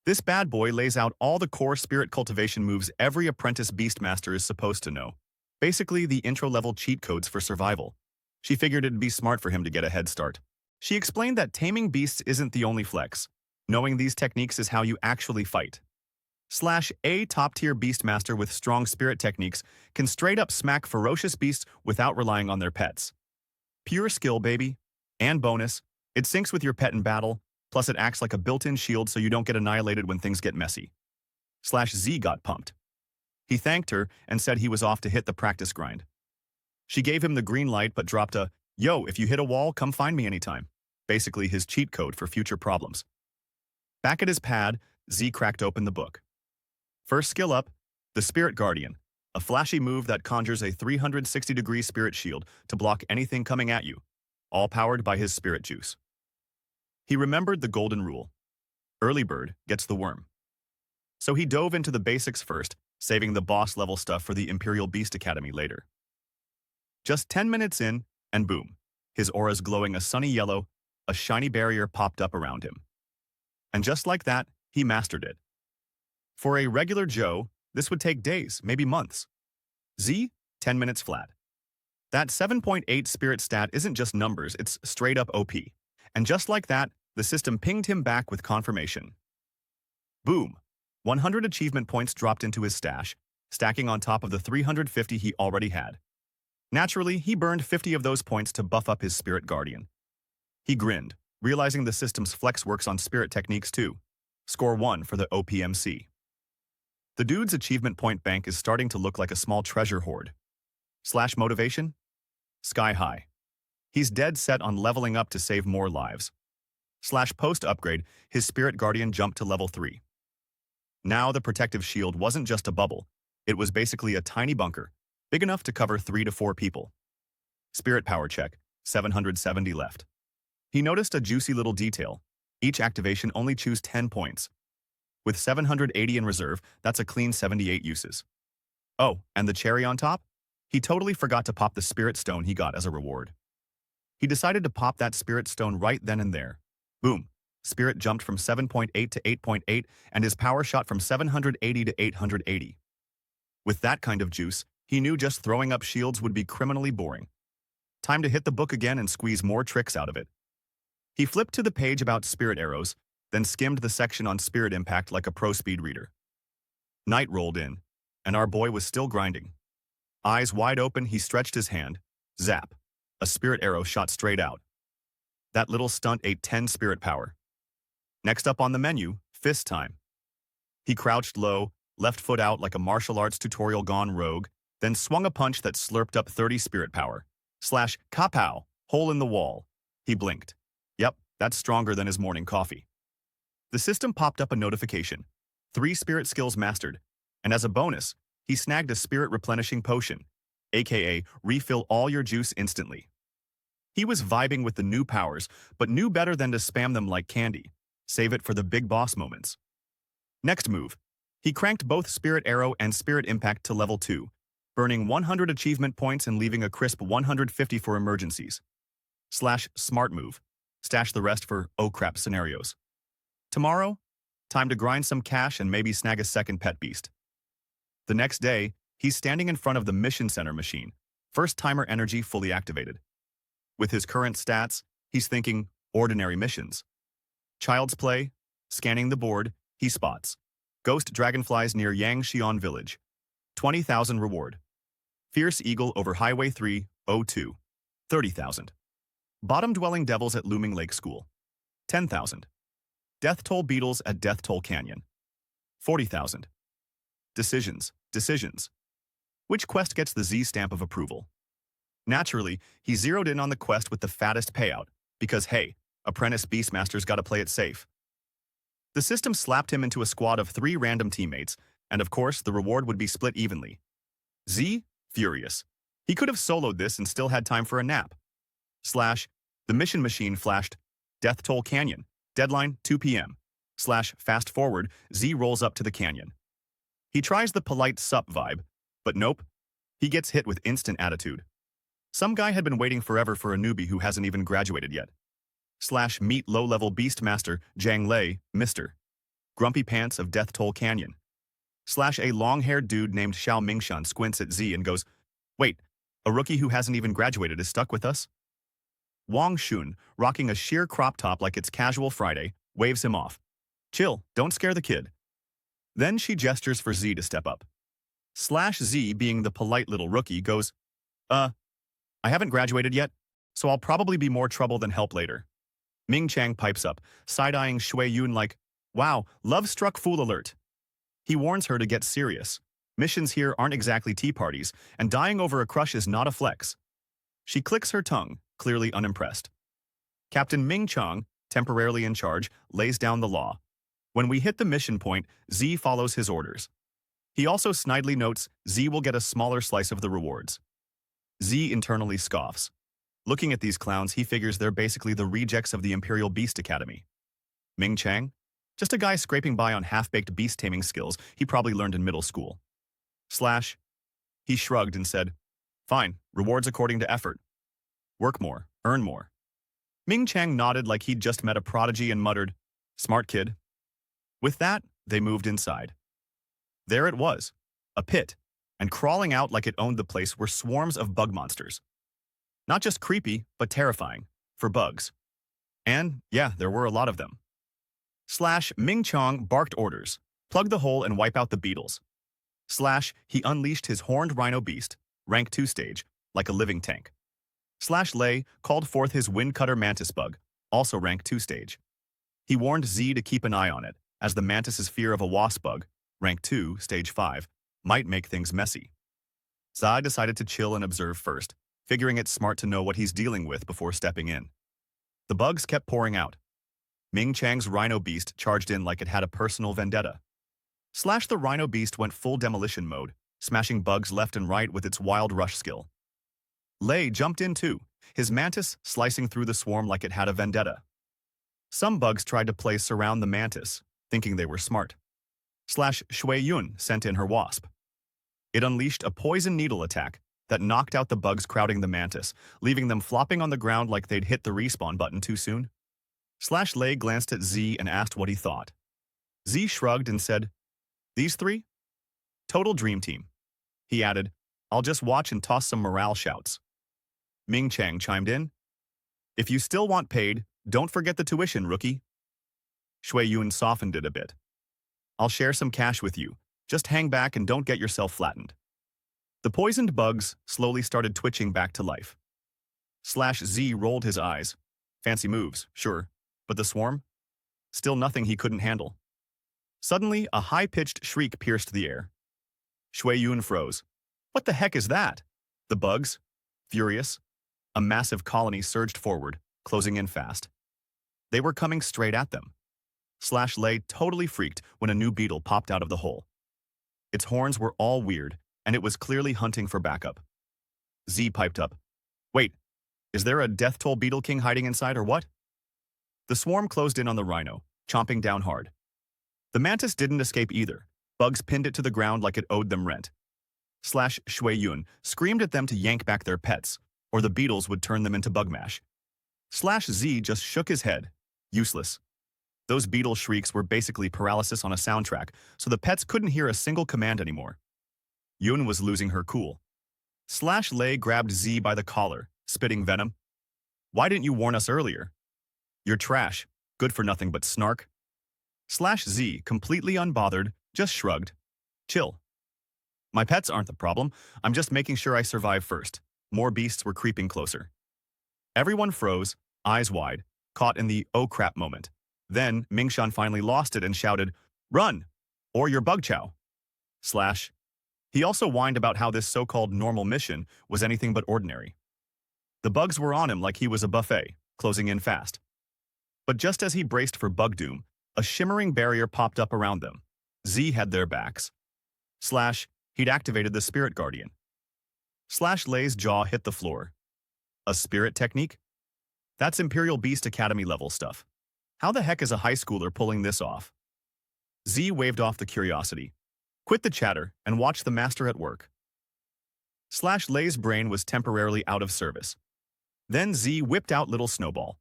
This bad boy lays out all the core spirit cultivation moves every apprentice beastmaster is supposed to know. Basically, the intro-level cheat codes for survival. She figured it'd be smart for him to get a head start. She explained that taming beasts isn't the only flex. Knowing these techniques is how you actually fight. A top-tier beastmaster with strong spirit techniques can straight-up smack ferocious beasts without relying on their pets. Pure skill, baby. And bonus, it syncs with your pet in battle, plus it acts like a built-in shield so you don't get annihilated when things get messy. Z got pumped. He thanked her and said he was off to hit the practice grind. She gave him the green light but dropped a, "Yo, if you hit a wall, come find me anytime." Basically his cheat code for future problems. Back at his pad, Z cracked open the book. First skill up, the Spirit Guardian, a flashy move that conjures a 360-degree spirit shield to block anything coming at you, all powered by his spirit juice. He remembered the golden rule. Early bird gets the worm. So he dove into the basics first, saving the boss-level stuff for the Imperial Beast Academy later. Just 10 minutes in, and boom, his aura's glowing a sunny yellow, a shiny barrier popped up around him. And just like that, he mastered it. For a regular Joe, this would take days, maybe months. Z, 10 minutes flat. That 7.8 spirit stat isn't just numbers, it's straight up OP. And just like that, the system pinged him back with confirmation. Boom! 100 achievement points dropped into his stash, stacking on top of the 350 he already had. Naturally, he burned 50 of those points to buff up his spirit guardian. He grinned, realizing the system's flex works on spirit techniques too. Score 1 for the OPMC. The dude's achievement point bank is starting to look like a small treasure hoard. Slash motivation? Sky high. He's dead set on leveling up to save more lives. Slash post upgrade, his spirit guardian jumped to level 3. Now the protective shield wasn't just a bubble, it was basically a tiny bunker, big enough to cover 3 to 4 people. Spirit power check, 770 left. He noticed a juicy little detail. Each activation only chews 10 points. With 780 in reserve, that's a clean 78 uses. Oh, and the cherry on top? He totally forgot to pop the spirit stone he got as a reward. He decided to pop that spirit stone right then and there. Boom. Spirit jumped from 7.8 to 8.8, and his power shot from 780 to 880. With that kind of juice, he knew just throwing up shields would be criminally boring. Time to hit the book again and squeeze more tricks out of it. He flipped to the page about spirit arrows, then skimmed the section on spirit impact like a pro speed reader. Night rolled in, and our boy was still grinding. Eyes wide open, he stretched his hand. Zap. A spirit arrow shot straight out. That little stunt ate 10 spirit power. Next up on the menu, fist time. He crouched low, left foot out like a martial arts tutorial gone rogue, then swung a punch that slurped up 30 spirit power. Slash, kapow, hole in the wall. He blinked. Yep, that's stronger than his morning coffee. The system popped up a notification. 3 spirit skills mastered, and as a bonus, he snagged a spirit replenishing potion, aka refill all your juice instantly. He was vibing with the new powers, but knew better than to spam them like candy. Save it for the big boss moments. Next move. He cranked both Spirit Arrow and Spirit Impact to level 2, burning 100 achievement points and leaving a crisp 150 for emergencies. Slash smart move. Stash the rest for oh crap scenarios. Tomorrow, time to grind some cash and maybe snag a second pet beast. The next day, he's standing in front of the Mission Center machine, first timer energy fully activated. With his current stats, he's thinking ordinary missions. Child's play, scanning the board, he spots ghost dragonflies near Yangxian village. 20,000 reward. Fierce eagle over Highway 302. 30,000. Bottom-dwelling devils at Looming Lake School. 10,000. Death Toll beetles at Death Toll Canyon. 40,000. Decisions. Which quest gets the Z stamp of approval? Naturally, he zeroed in on the quest with the fattest payout, because hey, apprentice Beastmaster's gotta play it safe. The system slapped him into a squad of 3 random teammates, and of course, the reward would be split evenly. Z, furious. He could have soloed this and still had time for a nap. Slash, the mission machine flashed, Death Toll Canyon, deadline 2 p.m. Slash, fast forward, Z rolls up to the canyon. He tries the polite sup vibe, but nope, he gets hit with instant attitude. Some guy had been waiting forever for a newbie who hasn't even graduated yet. Slash meet low-level Beastmaster Zhang Lei, Mr. Grumpy Pants of Death Toll Canyon. Slash a long-haired dude named Xiao Mingshan squints at Z and goes, wait, a rookie who hasn't even graduated is stuck with us? Wang Xun, rocking a sheer crop top like it's casual Friday, waves him off. Chill, don't scare the kid. Then she gestures for Z to step up. Slash Z, being the polite little rookie, goes, I haven't graduated yet, so I'll probably be more trouble than help later. Ming Chang pipes up, side-eyeing Shui Yun like, wow, love-struck fool alert. He warns her to get serious. Missions here aren't exactly tea parties, and dying over a crush is not a flex. She clicks her tongue, clearly unimpressed. Captain Ming Chang, temporarily in charge, lays down the law. When we hit the mission point, Z follows his orders. He also snidely notes Z will get a smaller slice of the rewards. Z internally scoffs. Looking at these clowns, he figures they're basically the rejects of the Imperial Beast Academy. Ming Chang? Just a guy scraping by on half-baked beast-taming skills he probably learned in middle school. Slash, he shrugged and said, fine, rewards according to effort. Work more, earn more. Ming Chang nodded like he'd just met a prodigy and muttered, smart kid. With that, they moved inside. There it was, a pit, and crawling out like it owned the place were swarms of bug monsters. Not just creepy, but terrifying, for bugs. And, yeah, there were a lot of them. Slash, Ming Chang barked orders, plug the hole and wipe out the beetles. Slash, he unleashed his horned rhino beast, rank 2 stage, like a living tank. Slash Lei called forth his windcutter mantis bug, also rank 2 stage. He warned Z to keep an eye on it, as the mantis's fear of a wasp bug, rank 2, stage 5, might make things messy. Zai decided to chill and observe first, figuring it smart to know what he's dealing with before stepping in. The bugs kept pouring out. Ming Chang's rhino beast charged in like it had a personal vendetta. Slash the rhino beast went full demolition mode, smashing bugs left and right with its wild rush skill. Lei jumped in too, his mantis slicing through the swarm like it had a vendetta. Some bugs tried to play surround the mantis, thinking they were smart. Slash Shui Yun sent in her wasp. It unleashed a poison needle attack that knocked out the bugs crowding the mantis, leaving them flopping on the ground like they'd hit the respawn button too soon. Slash Lei glanced at Z and asked what he thought. Z shrugged and said, these three? Total dream team. He added, I'll just watch and toss some morale shouts. Ming Chang chimed in, if you still want paid, don't forget the tuition, rookie. Shui Yun softened it a bit. I'll share some cash with you. Just hang back and don't get yourself flattened. The poisoned bugs slowly started twitching back to life. Slash Z rolled his eyes. Fancy moves, sure, but the swarm? Still nothing he couldn't handle. Suddenly, a high-pitched shriek pierced the air. Shui Yun froze. What the heck is that? The bugs, furious, a massive colony surged forward, closing in fast. They were coming straight at them. Slash Lei totally freaked when a new beetle popped out of the hole. Its horns were all weird, and it was clearly hunting for backup. Z piped up. Wait, is there a death toll beetle king hiding inside or what? The swarm closed in on the rhino, chomping down hard. The mantis didn't escape either. Bugs pinned it to the ground like it owed them rent. Slash Shui Yun screamed at them to yank back their pets, or the beetles would turn them into bug mash. Slash Z just shook his head. Useless. Those beetle shrieks were basically paralysis on a soundtrack, so the pets couldn't hear a single command anymore. Yun was losing her cool. Slash Lei grabbed Z by the collar, spitting venom. Why didn't you warn us earlier? You're trash, good for nothing but snark. Slash Z, completely unbothered, just shrugged. Chill. My pets aren't the problem, I'm just making sure I survive first. More beasts were creeping closer. Everyone froze, eyes wide, caught in the oh crap moment. Then, Mingshan finally lost it and shouted, run! Or your bug chow. Slash. He also whined about how this so-called normal mission was anything but ordinary. The bugs were on him like he was a buffet, closing in fast. But just as he braced for bug doom, a shimmering barrier popped up around them. Z had their backs. Slash, he'd activated the Spirit Guardian. Slash Lei's jaw hit the floor. A spirit technique? That's Imperial Beast Academy level stuff. How the heck is a high schooler pulling this off? Z waved off the curiosity. Quit the chatter and watch the master at work. Slash Lei's brain was temporarily out of service. Then Z whipped out little Snowball.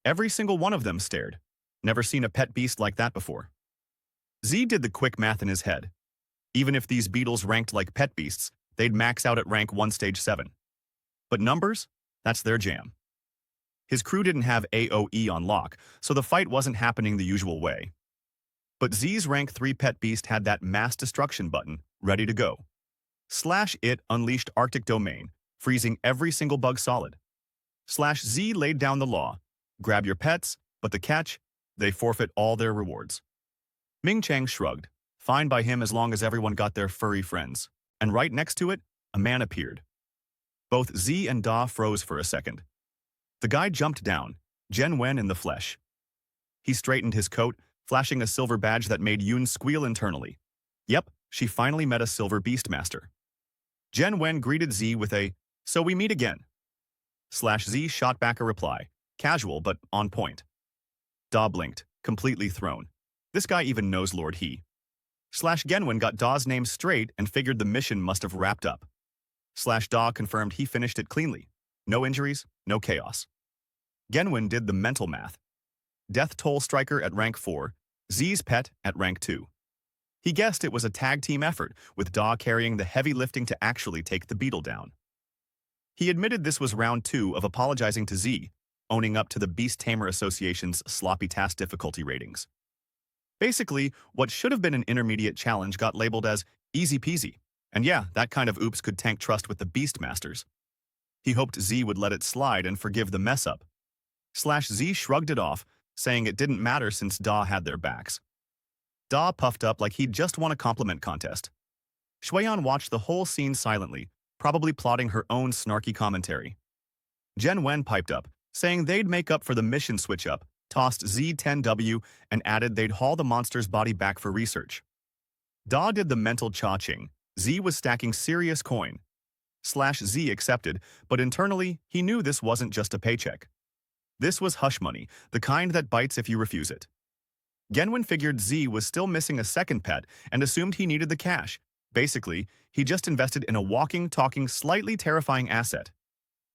Every single one of them stared. Never seen a pet beast like that before. Z did the quick math in his head. Even if these beetles ranked like pet beasts, they'd max out at rank 1 stage 7. But numbers? That's their jam. His crew didn't have AoE on lock, so the fight wasn't happening the usual way. But Z's rank 3 pet beast had that mass destruction button, ready to go. Slash it unleashed Arctic Domain, freezing every single bug solid. Slash Z laid down the law. Grab your pets, but the catch? They forfeit all their rewards. Ming Chang shrugged, fine by him as long as everyone got their furry friends. And right next to it, a man appeared. Both Z and Da froze for a second. The guy jumped down, Jen Wen in the flesh. He straightened his coat, flashing a silver badge that made Yun squeal internally. Yep, she finally met a silver beastmaster. Jen Wen greeted Z with a, so we meet again. Slash Z shot back a reply, casual but on point. Da blinked, completely thrown. This guy even knows Lord He. Genwin got Da's name straight and figured the mission must have wrapped up. Da confirmed he finished it cleanly. No injuries, no chaos. Genwin did the mental math. Death Toll Striker at rank 4, Z's pet at rank 2. He guessed it was a tag team effort, with Da carrying the heavy lifting to actually take the beetle down. He admitted this was round 2 of apologizing to Z, owning up to the Beast Tamer Association's sloppy task difficulty ratings. Basically, what should have been an intermediate challenge got labeled as easy peasy, and yeah, that kind of oops could tank trust with the Beast Masters. He hoped Z would let it slide and forgive the mess-up. Z shrugged it off, saying it didn't matter since Da had their backs. Da puffed up like he'd just won a compliment contest. Shueyan watched the whole scene silently, probably plotting her own snarky commentary. Jen Wen piped up, saying they'd make up for the mission switch-up, tossed Z10W, and added they'd haul the monster's body back for research. Da did the mental cha-ching. Z was stacking serious coin. Z accepted, but internally, he knew this wasn't just a paycheck. This was hush money, the kind that bites if you refuse it. Genwin figured Z was still missing a second pet and assumed he needed the cash. Basically, he just invested in a walking, talking, slightly terrifying asset.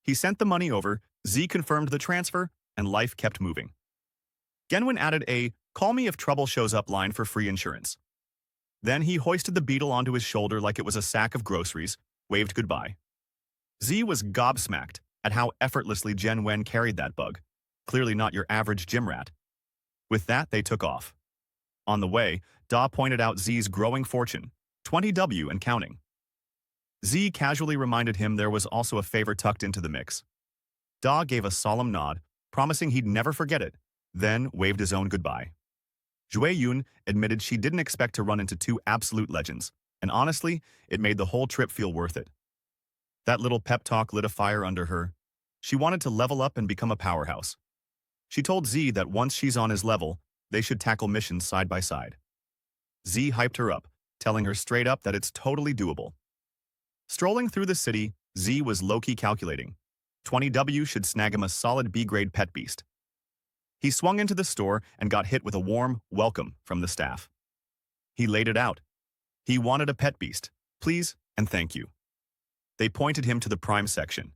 He sent the money over, Z confirmed the transfer, and life kept moving. Genwin added a "call me if trouble shows up" line for free insurance. Then he hoisted the beetle onto his shoulder like it was a sack of groceries, waved goodbye. Z was gobsmacked at how effortlessly Jen Wen carried that bug. Clearly not your average gym rat. With that, they took off. On the way, Da pointed out Z's growing fortune, 20W and counting. Z casually reminded him there was also a favor tucked into the mix. Da gave a solemn nod, promising he'd never forget it, then waved his own goodbye. Jue Yun admitted she didn't expect to run into two absolute legends, and honestly, it made the whole trip feel worth it. That little pep talk lit a fire under her. She wanted to level up and become a powerhouse. She told Z that once she's on his level, they should tackle missions side by side. Z hyped her up, telling her straight up that it's totally doable. Strolling through the city, Z was low-key calculating. 20W should snag him a solid B-grade pet beast. He swung into the store and got hit with a warm welcome from the staff. He laid it out. He wanted a pet beast, please and thank you. They pointed him to the prime section.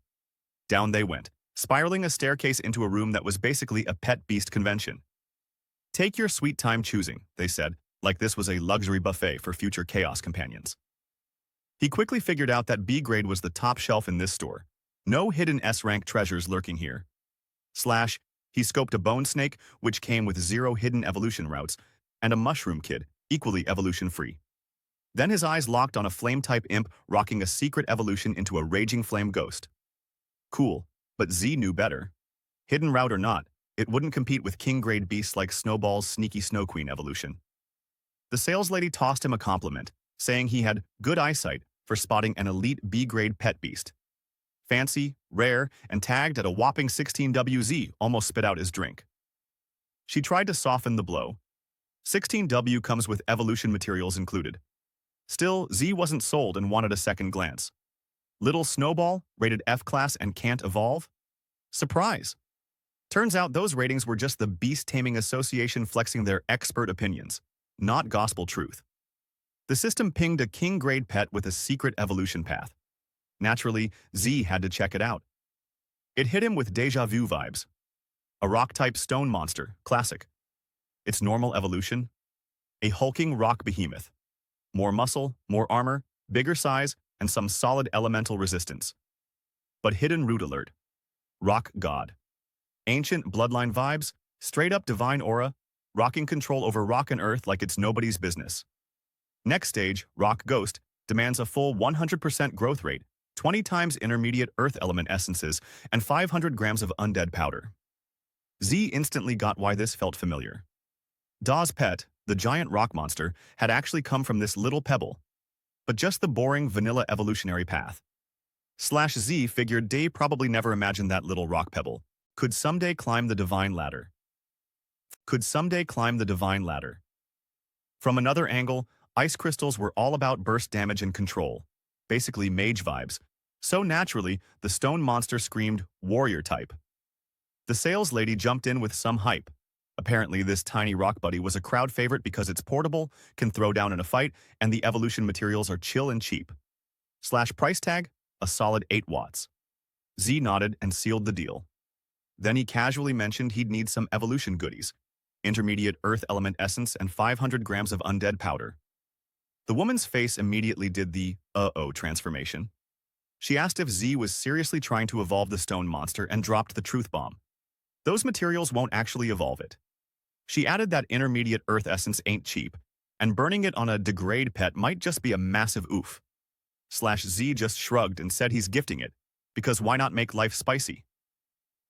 Down they went, spiraling a staircase into a room that was basically a pet beast convention. Take your sweet time choosing, they said, like this was a luxury buffet for future chaos companions. He quickly figured out that B-grade was the top shelf in this store. No hidden S-rank treasures lurking here. He scoped a bone snake, which came with 0 hidden evolution routes, and a mushroom kid, equally evolution-free. Then his eyes locked on a flame-type imp rocking a secret evolution into a raging flame ghost. Cool, but Z knew better. Hidden route or not, it wouldn't compete with king-grade beasts like Snowball's sneaky Snow Queen evolution. The saleslady tossed him a compliment, saying he had good eyesight for spotting an elite B-grade pet beast. Fancy, rare, and tagged at a whopping 16WZ almost spit out his drink. She tried to soften the blow. 16W comes with evolution materials included. Still, Z wasn't sold and wanted a second glance. Little Snowball, rated F-class and can't evolve? Surprise! Turns out those ratings were just the Beast Taming Association flexing their expert opinions, not gospel truth. The system pinged a king-grade pet with a secret evolution path. Naturally, Z had to check it out. It hit him with deja vu vibes. A rock-type stone monster, classic. Its normal evolution? A hulking rock behemoth. More muscle, more armor, bigger size, and some solid elemental resistance. But hidden root alert. Rock god. Ancient bloodline vibes, straight-up divine aura, rocking control over rock and earth like it's nobody's business. Next stage, rock ghost, demands a full 100% growth rate, 20 times intermediate earth element essences, and 500 grams of undead powder. Z instantly got why this felt familiar. Da's pet, the giant rock monster, had actually come from this little pebble, but just the boring vanilla evolutionary path. Z figured Da probably never imagined that little rock pebble could someday climb the divine ladder. From another angle, ice crystals were all about burst damage and control, basically mage vibes. So naturally, the stone monster screamed warrior type. The sales lady jumped in with some hype. Apparently, this tiny rock buddy was a crowd favorite because it's portable, can throw down in a fight, and the evolution materials are chill and cheap. Slash price tag, a solid 8 watts. Z nodded and sealed the deal. Then he casually mentioned he'd need some evolution goodies, intermediate earth element essence and 500 grams of undead powder. The woman's face immediately did the uh-oh transformation. She asked if Z was seriously trying to evolve the stone monster and dropped the truth bomb. Those materials won't actually evolve it. She added that intermediate earth essence ain't cheap, and burning it on a degrade pet might just be a massive oof. Slash Z just shrugged and said he's gifting it, because why not make life spicy?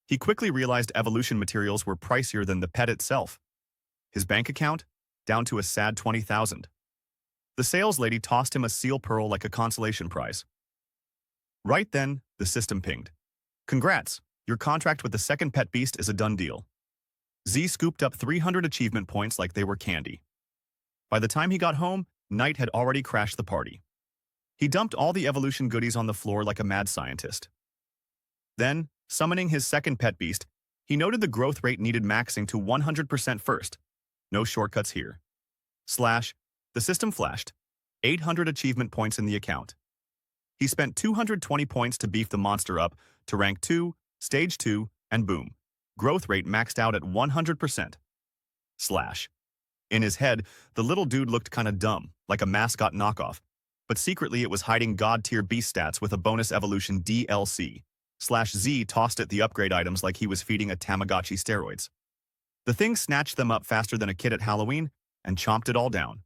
He quickly realized evolution materials were pricier than the pet itself. His bank account? Down to a sad 20,000. The sales lady tossed him a seal pearl like a consolation prize. Right then, the system pinged. Congrats, your contract with the second pet beast is a done deal. Z scooped up 300 achievement points like they were candy. By the time he got home, Night had already crashed the party. He dumped all the evolution goodies on the floor like a mad scientist. Then, summoning his second pet beast, he noted the growth rate needed maxing to 100% first. No shortcuts here. Slash, the system flashed. 800 achievement points in the account. He spent 220 points to beef the monster up to rank 2, stage 2, and boom. Growth rate maxed out at 100%. Slash. In his head, the little dude looked kinda dumb, like a mascot knockoff, but secretly it was hiding god-tier beast stats with a bonus evolution DLC. Slash Z tossed it the upgrade items like he was feeding a Tamagotchi steroids. The thing snatched them up faster than a kid at Halloween and chomped it all down.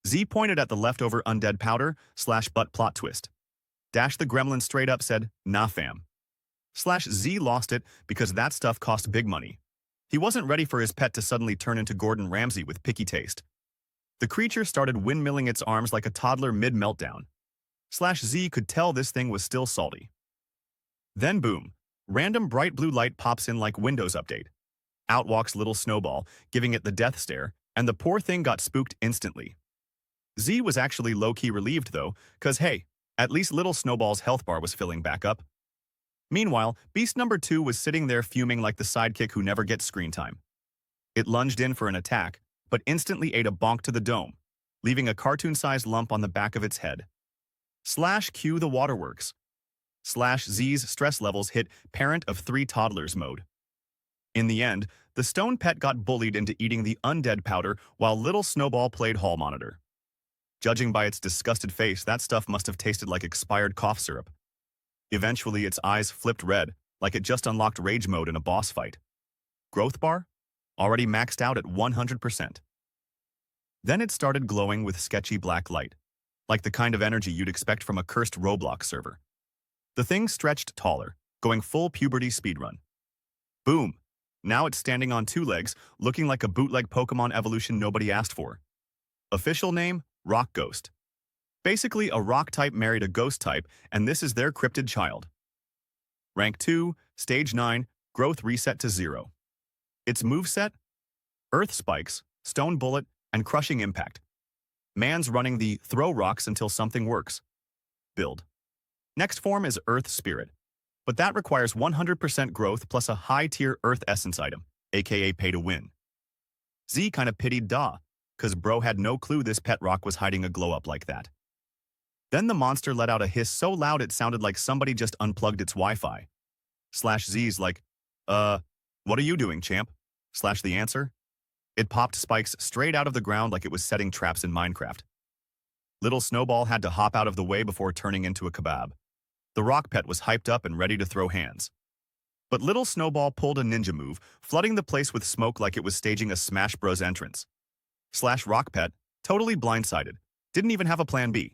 Z pointed at the leftover undead powder, slash butt plot twist. Dash the gremlin straight up said, nah fam. Slash Z lost it because that stuff cost big money. He wasn't ready for his pet to suddenly turn into Gordon Ramsay with picky taste. The creature started windmilling its arms like a toddler mid-meltdown. Slash Z could tell this thing was still salty. Then boom, random bright blue light pops in like Windows Update. Out walks little Snowball, giving it the death stare, and the poor thing got spooked instantly. Z was actually low-key relieved though, cause hey, at least little Snowball's health bar was filling back up. Meanwhile, Beast number 2 was sitting there fuming like the sidekick who never gets screen time. It lunged in for an attack, but instantly ate a bonk to the dome, leaving a cartoon-sized lump on the back of its head. Slash Q the waterworks. Slash Z's stress levels hit parent of 3 toddlers mode. In the end, the stone pet got bullied into eating the undead powder while little Snowball played hall monitor. Judging by its disgusted face, that stuff must have tasted like expired cough syrup. Eventually, its eyes flipped red, like it just unlocked rage mode in a boss fight. Growth bar? Already maxed out at 100%. Then it started glowing with sketchy black light, like the kind of energy you'd expect from a cursed Roblox server. The thing stretched taller, going full puberty speedrun. Boom! Now it's standing on 2 legs, looking like a bootleg Pokemon evolution nobody asked for. Official name? Rock Ghost. Basically, a rock type married a ghost type, and this is their cryptid child. Rank 2, Stage 9, growth reset to 0. Its moveset? Earth Spikes, Stone Bullet, and Crushing Impact. Man's running the throw rocks until something works build. Next form is Earth Spirit, but that requires 100% growth plus a high-tier Earth Essence item, aka pay to win. Z kinda pitied Da, cause bro had no clue this pet rock was hiding a glow-up like that. Then the monster let out a hiss so loud it sounded like somebody just unplugged its Wi-Fi. Slash Z's like, what are you doing, champ? Slash the answer? It popped spikes straight out of the ground like it was setting traps in Minecraft. Little Snowball had to hop out of the way before turning into a kebab. The rock pet was hyped up and ready to throw hands. But little Snowball pulled a ninja move, flooding the place with smoke like it was staging a Smash Bros. Entrance. Slash rock pet, totally blindsided, didn't even have a plan B.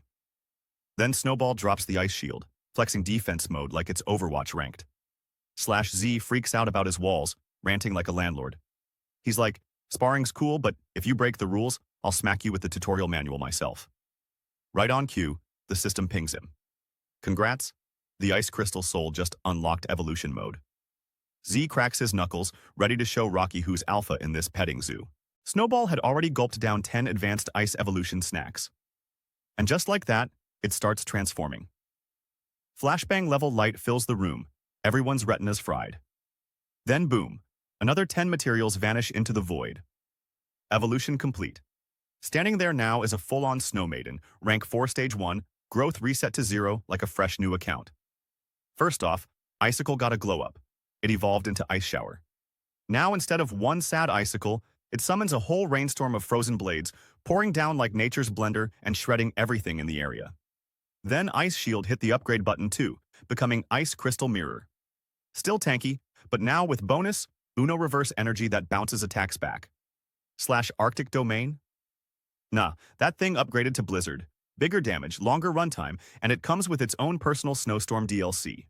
Then Snowball drops the ice shield, flexing defense mode like it's Overwatch ranked. Slash Z freaks out about his walls, ranting like a landlord. He's like, sparring's cool, but if you break the rules, I'll smack you with the tutorial manual myself. Right on cue, the system pings him. Congrats, the Ice Crystal Soul just unlocked evolution mode. Z cracks his knuckles, ready to show Rocky who's alpha in this petting zoo. Snowball had already gulped down 10 advanced ice evolution snacks. And just like that, it starts transforming. Flashbang level light fills the room, everyone's retinas fried. Then boom, Another 10 materials vanish into the void. Evolution complete. Standing there now is a full-on snow maiden, rank 4 stage 1, growth reset to 0 like a fresh new account. First off, Icicle got a glow-up. It evolved into Ice Shower. Now instead of one sad icicle, it summons a whole rainstorm of frozen blades, pouring down like nature's blender and shredding everything in the area. Then Ice Shield hit the upgrade button too, becoming Ice Crystal Mirror. Still tanky, but now with bonus, Uno Reverse Energy that bounces attacks back. / Arctic Domain? Nah, that thing upgraded to Blizzard. Bigger damage, longer runtime, and it comes with its own personal Snowstorm DLC.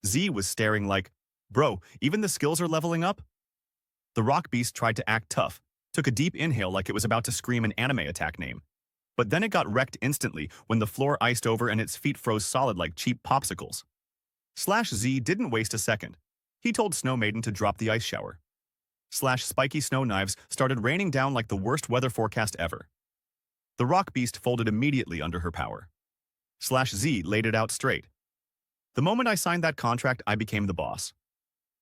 Z was staring like, bro, even the skills are leveling up? The rock beast tried to act tough, took a deep inhale like it was about to scream an anime attack name. But then it got wrecked instantly when the floor iced over and its feet froze solid like cheap popsicles. /Z didn't waste a second. He told Snow Maiden to drop the ice shower. Spiky snow knives started raining down like the worst weather forecast ever. The rock beast folded immediately under her power. /Z laid it out straight. The moment I signed that contract, I became the boss.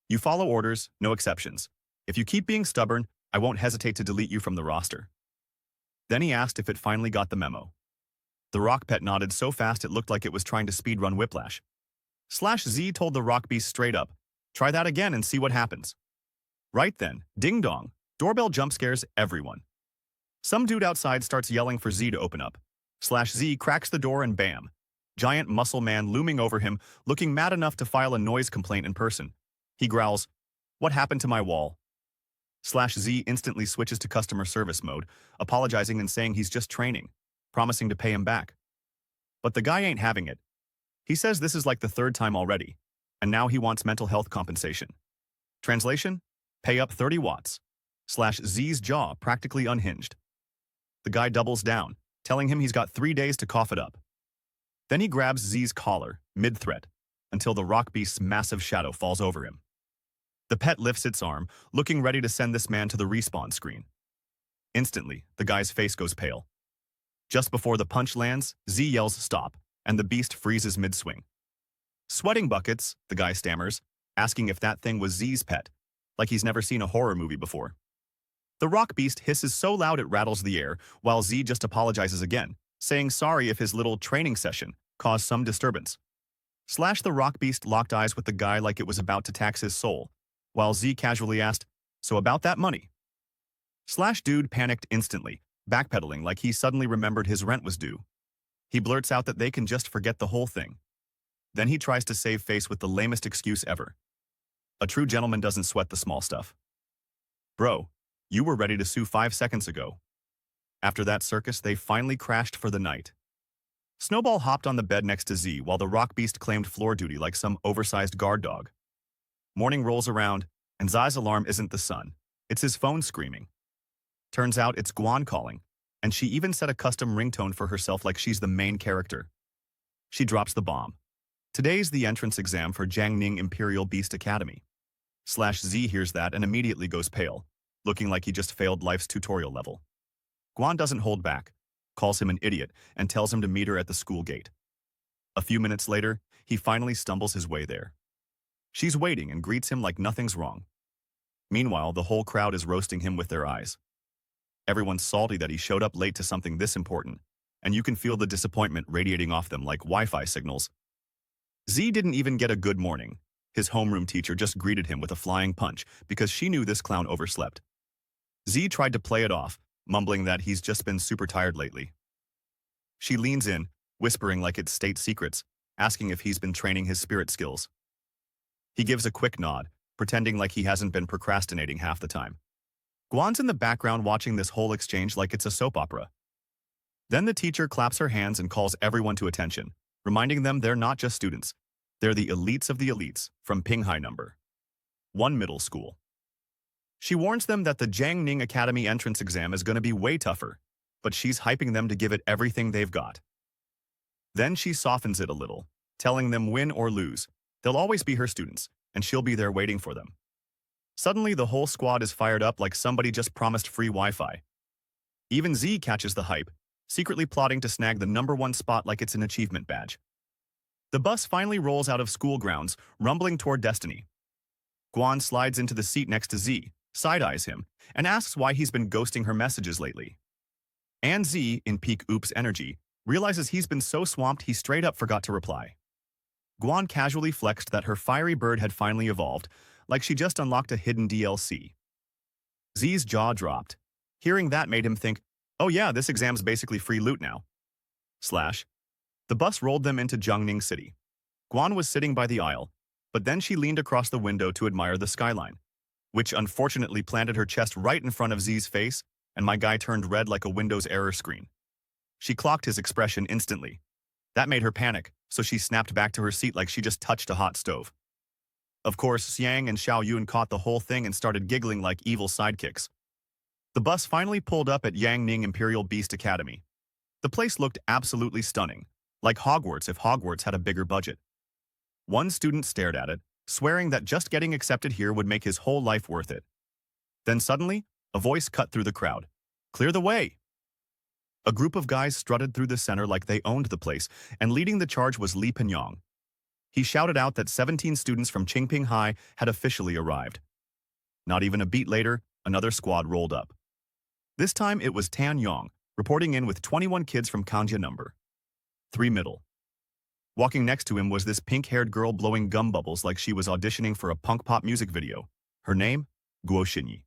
You follow orders, no exceptions. If you keep being stubborn, I won't hesitate to delete you from the roster. Then he asked if it finally got the memo. The rock pet nodded so fast it looked like it was trying to speedrun Whiplash. /Z told the rock beast straight up, try that again and see what happens. Right then, ding dong, doorbell jump scares everyone. Some dude outside starts yelling for Z to open up. /Z cracks the door and bam. Giant muscle man looming over him, looking mad enough to file a noise complaint in person. He growls, what happened to my wall? /Z instantly switches to customer service mode, apologizing and saying he's just training, promising to pay him back. But the guy ain't having it. He says this is like the 3rd time already, and now he wants mental health compensation. Translation? Pay up 30 watts. /Z's jaw practically unhinged. The guy doubles down, telling him he's got 3 days to cough it up. Then he grabs Z's collar, mid-threat, until the rock beast's massive shadow falls over him. The pet lifts its arm, looking ready to send this man to the respawn screen. Instantly, the guy's face goes pale. Just before the punch lands, Z yells stop, and the beast freezes mid-swing. Sweating buckets, the guy stammers, asking if that thing was Z's pet, like he's never seen a horror movie before. The rock beast hisses so loud it rattles the air, while Z just apologizes again, saying sorry if his little training session caused some disturbance. The rock beast locked eyes with the guy like it was about to tax his soul, while Z casually asked, so about that money? Dude panicked instantly, backpedaling like he suddenly remembered his rent was due. He blurts out that they can just forget the whole thing. Then he tries to save face with the lamest excuse ever. A true gentleman doesn't sweat the small stuff. Bro, you were ready to sue 5 seconds ago. After that circus, they finally crashed for the night. Snowball hopped on the bed next to Z while the rock beast claimed floor duty like some oversized guard dog. Morning rolls around, and Zai's alarm isn't the sun. It's his phone screaming. Turns out it's Guan calling, and she even set a custom ringtone for herself like she's the main character. She drops the bomb. Today's the entrance exam for Jiangning Imperial Beast Academy. /Z hears that and immediately goes pale, looking like he just failed life's tutorial level. Guan doesn't hold back, calls him an idiot, and tells him to meet her at the school gate. A few minutes later, he finally stumbles his way there. She's waiting and greets him like nothing's wrong. Meanwhile, the whole crowd is roasting him with their eyes. Everyone's salty that he showed up late to something this important, and you can feel the disappointment radiating off them like Wi-Fi signals. Z didn't even get a good morning. His homeroom teacher just greeted him with a flying punch because she knew this clown overslept. Z tried to play it off, mumbling that he's just been super tired lately. She leans in, whispering like it's state secrets, asking if he's been training his spirit skills. He gives a quick nod, pretending like he hasn't been procrastinating half the time. Guan's in the background watching this whole exchange like it's a soap opera. Then the teacher claps her hands and calls everyone to attention, reminding them they're not just students. They're the elites of the elites, from Pinghai number 1 middle school. She warns them that the Jiangning Academy entrance exam is going to be way tougher, but she's hyping them to give it everything they've got. Then she softens it a little, telling them win or lose, they'll always be her students, and she'll be there waiting for them. Suddenly, the whole squad is fired up like somebody just promised free Wi-Fi. Even Z catches the hype, secretly plotting to snag the #1 spot like it's an achievement badge. The bus finally rolls out of school grounds, rumbling toward destiny. Guan slides into the seat next to Z, side-eyes him, and asks why he's been ghosting her messages lately. And Z, in peak oops energy, realizes he's been so swamped he straight up forgot to reply. Guan casually flexed that her fiery bird had finally evolved, like she just unlocked a hidden DLC. Z's jaw dropped. Hearing that made him think, oh yeah, this exam's basically free loot now. The bus rolled them into Jiangning City. Guan was sitting by the aisle, but then she leaned across the window to admire the skyline, which unfortunately planted her chest right in front of Z's face, and my guy turned red like a Windows error screen. She clocked his expression instantly. That made her panic, so she snapped back to her seat like she just touched a hot stove. Of course, Xiang and Xiao Yun caught the whole thing and started giggling like evil sidekicks. The bus finally pulled up at Yangning Imperial Beast Academy. The place looked absolutely stunning, like Hogwarts if Hogwarts had a bigger budget. One student stared at it, swearing that just getting accepted here would make his whole life worth it. Then suddenly, a voice cut through the crowd. Clear the way! A group of guys strutted through the center like they owned the place, and leading the charge was Li Penyong. He shouted out that 17 students from Qingping High had officially arrived. Not even a beat later, another squad rolled up. This time it was Tan Yong, reporting in with 21 kids from Kanjia number 3 middle. Walking next to him was this pink-haired girl blowing gum bubbles like she was auditioning for a punk pop music video. Her name? Guo Xinyi.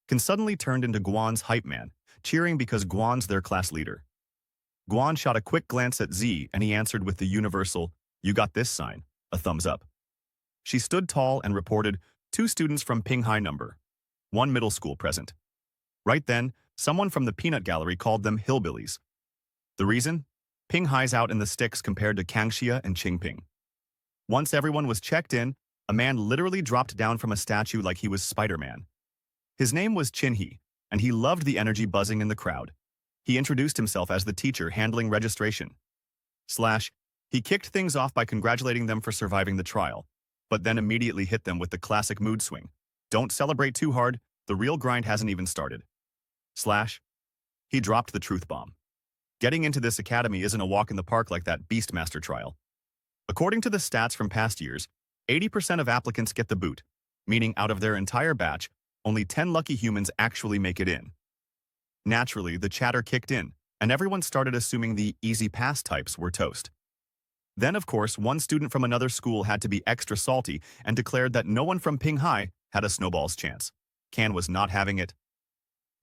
Can suddenly turned into Guan's hype man, cheering because Guan's their class leader. Guan shot a quick glance at Z and he answered with the universal, "You got this" sign, a thumbs up. She stood tall and reported, 2 students from Ping High number 1 middle school present. Right then, someone from the peanut gallery called them hillbillies. The reason? Ping High's out in the sticks compared to Kangxia and Qingping. Once everyone was checked in, a man literally dropped down from a statue like he was Spider-Man. His name was Qinhe, and he loved the energy buzzing in the crowd. He introduced himself as the teacher handling registration. He kicked things off by congratulating them for surviving the trial, but then immediately hit them with the classic mood swing. Don't celebrate too hard, the real grind hasn't even started. He dropped the truth bomb. Getting into this academy isn't a walk in the park like that Beastmaster trial. According to the stats from past years, 80% of applicants get the boot, meaning out of their entire batch, only 10 lucky humans actually make it in. Naturally, the chatter kicked in, and everyone started assuming the easy pass types were toast. Then, of course, one student from another school had to be extra salty and declared that no one from Ping High had a snowball's chance. Can was not having it.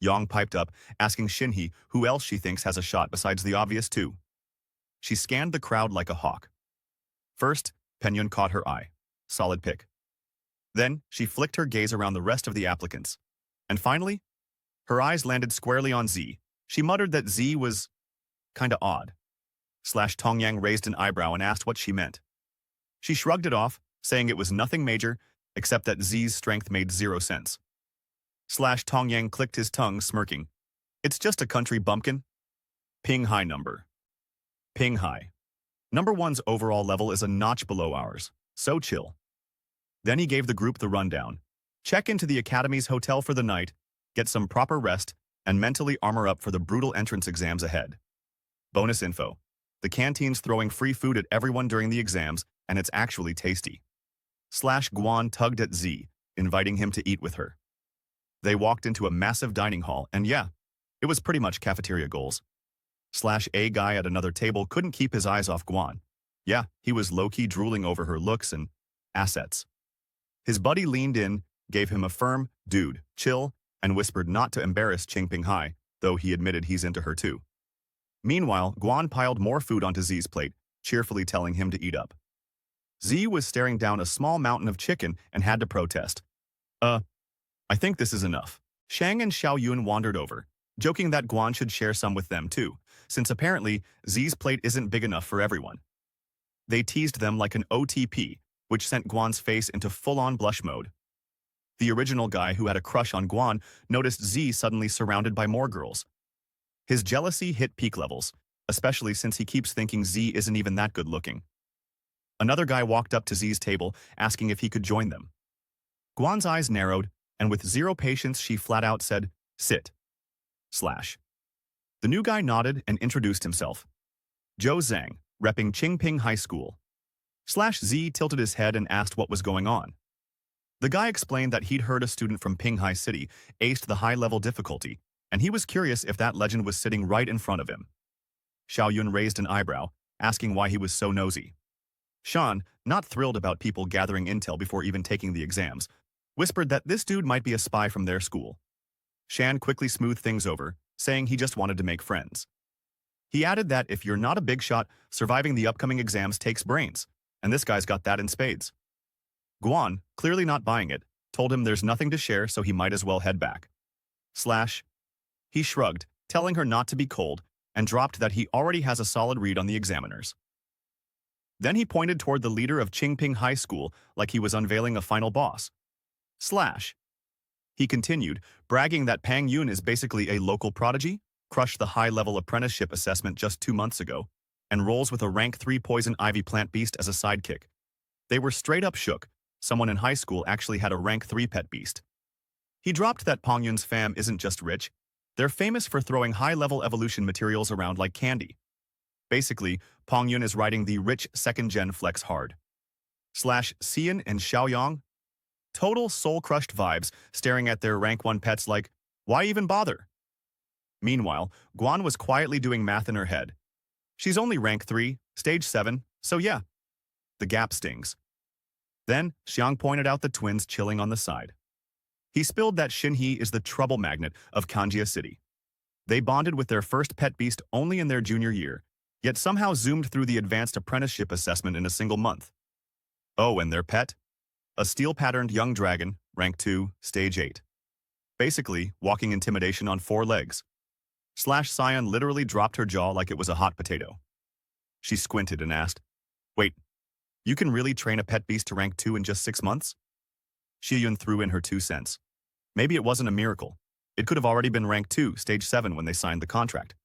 Yang piped up, asking Xinhe who else she thinks has a shot besides the obvious 2. She scanned the crowd like a hawk. First, Penyun caught her eye. Solid pick. Then, she flicked her gaze around the rest of the applicants. And finally, her eyes landed squarely on Z. She muttered that Z was kinda odd. Tongyang raised an eyebrow and asked what she meant. She shrugged it off, saying it was nothing major, except that Z's strength made 0 sense. Tongyang clicked his tongue, smirking. It's just a country bumpkin. Ping High number. Ping High. Number 1's overall level is a notch below ours, so chill. Then he gave the group the rundown. Check into the academy's hotel for the night, get some proper rest, and mentally armor up for the brutal entrance exams ahead. Bonus info. The canteen's throwing free food at everyone during the exams, and it's actually tasty. Guan tugged at Z, inviting him to eat with her. They walked into a massive dining hall, and yeah, it was pretty much cafeteria goals. A guy at another table couldn't keep his eyes off Guan. Yeah, he was low-key drooling over her looks and assets. His buddy leaned in, gave him a firm, dude, chill, and whispered not to embarrass Qingping High, though he admitted he's into her too. Meanwhile, Guan piled more food onto Z's plate, cheerfully telling him to eat up. Z was staring down a small mountain of chicken and had to protest. I think this is enough. Shang and Xiao Yun wandered over, joking that Guan should share some with them too, since apparently Z's plate isn't big enough for everyone. They teased them like an OTP, which sent Guan's face into full-on blush mode. The original guy who had a crush on Guan noticed Z suddenly surrounded by more girls. His jealousy hit peak levels, especially since he keeps thinking Z isn't even that good looking. Another guy walked up to Z's table, asking if he could join them. Guan's eyes narrowed, and with 0 patience she flat out said, "Sit." The new guy nodded and introduced himself. Zhou Zhang, repping Qingping High School. Z tilted his head and asked what was going on. The guy explained that he'd heard a student from Pinghai City aced the high-level difficulty, and he was curious if that legend was sitting right in front of him. Xiao Yun raised an eyebrow, asking why he was so nosy. Shan, not thrilled about people gathering intel before even taking the exams, whispered that this dude might be a spy from their school. Shan quickly smoothed things over, saying he just wanted to make friends. He added that if you're not a big shot, surviving the upcoming exams takes brains, and this guy's got that in spades. Guan, clearly not buying it, told him there's nothing to share, so he might as well head back. He shrugged, telling her not to be cold, and dropped that he already has a solid read on the examiners. Then he pointed toward the leader of Qingping High School like he was unveiling a final boss. He continued, bragging that Pang Yun is basically a local prodigy, crushed the high-level apprenticeship assessment just 2 months ago, and rolls with a rank 3 poison ivy plant beast as a sidekick. They were straight up shook. Someone in high school actually had a rank 3 pet beast. He dropped that Pang Yun's fam isn't just rich, they're famous for throwing high-level evolution materials around like candy. Basically, Pang Yun is riding the rich second-gen flex hard. Xian and Xiaoyang? Total soul-crushed vibes, staring at their rank 1 pets like, why even bother? Meanwhile, Guan was quietly doing math in her head. She's only rank 3, stage 7, so yeah. The gap stings. Then, Xiang pointed out the twins chilling on the side. He spilled that Xinhe is the trouble magnet of Kanjia City. They bonded with their first pet beast only in their junior year, yet somehow zoomed through the advanced apprenticeship assessment in a single month. Oh, and their pet? A steel-patterned young dragon, rank 2, stage 8. Basically, walking intimidation on 4 legs. Sion literally dropped her jaw like it was a hot potato. She squinted and asked, wait, you can really train a pet beast to rank 2 in just 6 months? Shiyun threw in her 2 cents. Maybe it wasn't a miracle. It could have already been rank 2, stage 7 when they signed the contract.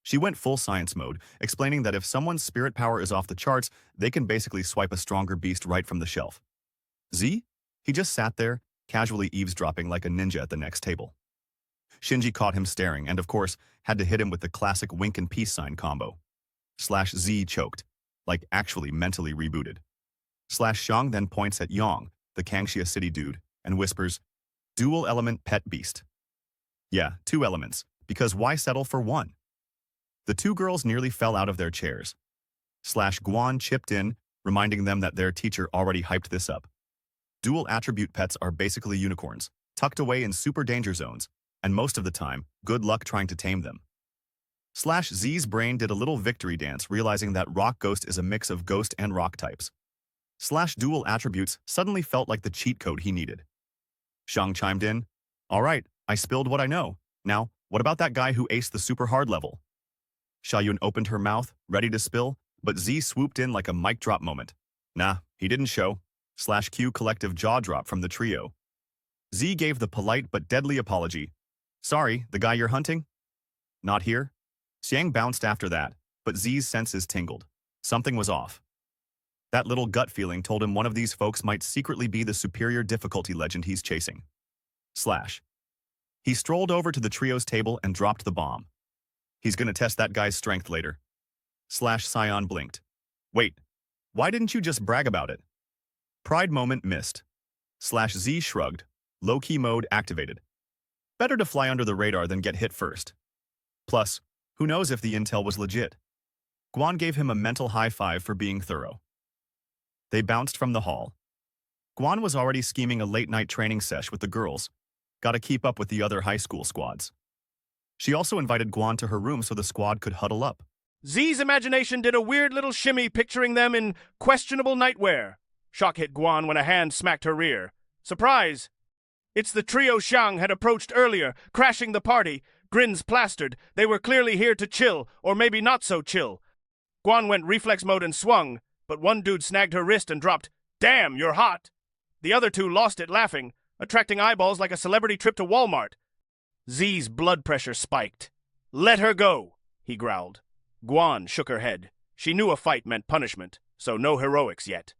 She went full science mode, explaining that if someone's spirit power is off the charts, they can basically swipe a stronger beast right from the shelf. Z? He just sat there, casually eavesdropping like a ninja at the next table. Shinji caught him staring and, of course, had to hit him with the classic wink and peace sign combo. Z choked, like actually mentally rebooted. Xiang then points at Yang, the Kangxia City dude, and whispers, dual element pet beast. Yeah, 2 elements, because why settle for 1? The 2 girls nearly fell out of their chairs. Guan chipped in, reminding them that their teacher already hyped this up. Dual attribute pets are basically unicorns, tucked away in super danger zones, and most of the time, good luck trying to tame them. Z's brain did a little victory dance, realizing that Rock Ghost is a mix of ghost and rock types. Dual attributes suddenly felt like the cheat code he needed. Xiang chimed in, all right, I spilled what I know. Now, what about that guy who aced the super hard level? Xiaoyun opened her mouth, ready to spill, but Z swooped in like a mic drop moment. Nah, he didn't show. Q collective jaw drop from the trio. Z gave the polite but deadly apology. Sorry, the guy you're hunting? Not here? Xiang bounced after that, but Z's senses tingled. Something was off. That little gut feeling told him one of these folks might secretly be the superior difficulty legend he's chasing. He strolled over to the trio's table and dropped the bomb. He's gonna test that guy's strength later. Sion blinked. Wait, why didn't you just brag about it? Pride moment missed. Z shrugged. Low-key mode activated. Better to fly under the radar than get hit first. Plus, who knows if the intel was legit? Guan gave him a mental high five for being thorough. They bounced from the hall. Guan was already scheming a late-night training sesh with the girls. Gotta keep up with the other high school squads. She also invited Guan to her room so the squad could huddle up. Z's imagination did a weird little shimmy picturing them in questionable nightwear. Shock hit Guan when a hand smacked her rear. Surprise! It's the trio Xiang had approached earlier, crashing the party, grins plastered. They were clearly here to chill, or maybe not so chill. Guan went reflex mode and swung, but one dude snagged her wrist and dropped, "Damn, you're hot!" The other 2 lost it laughing, attracting eyeballs like a celebrity trip to Walmart. Z's blood pressure spiked. "Let her go," he growled. Guan shook her head. She knew a fight meant punishment, so no heroics yet.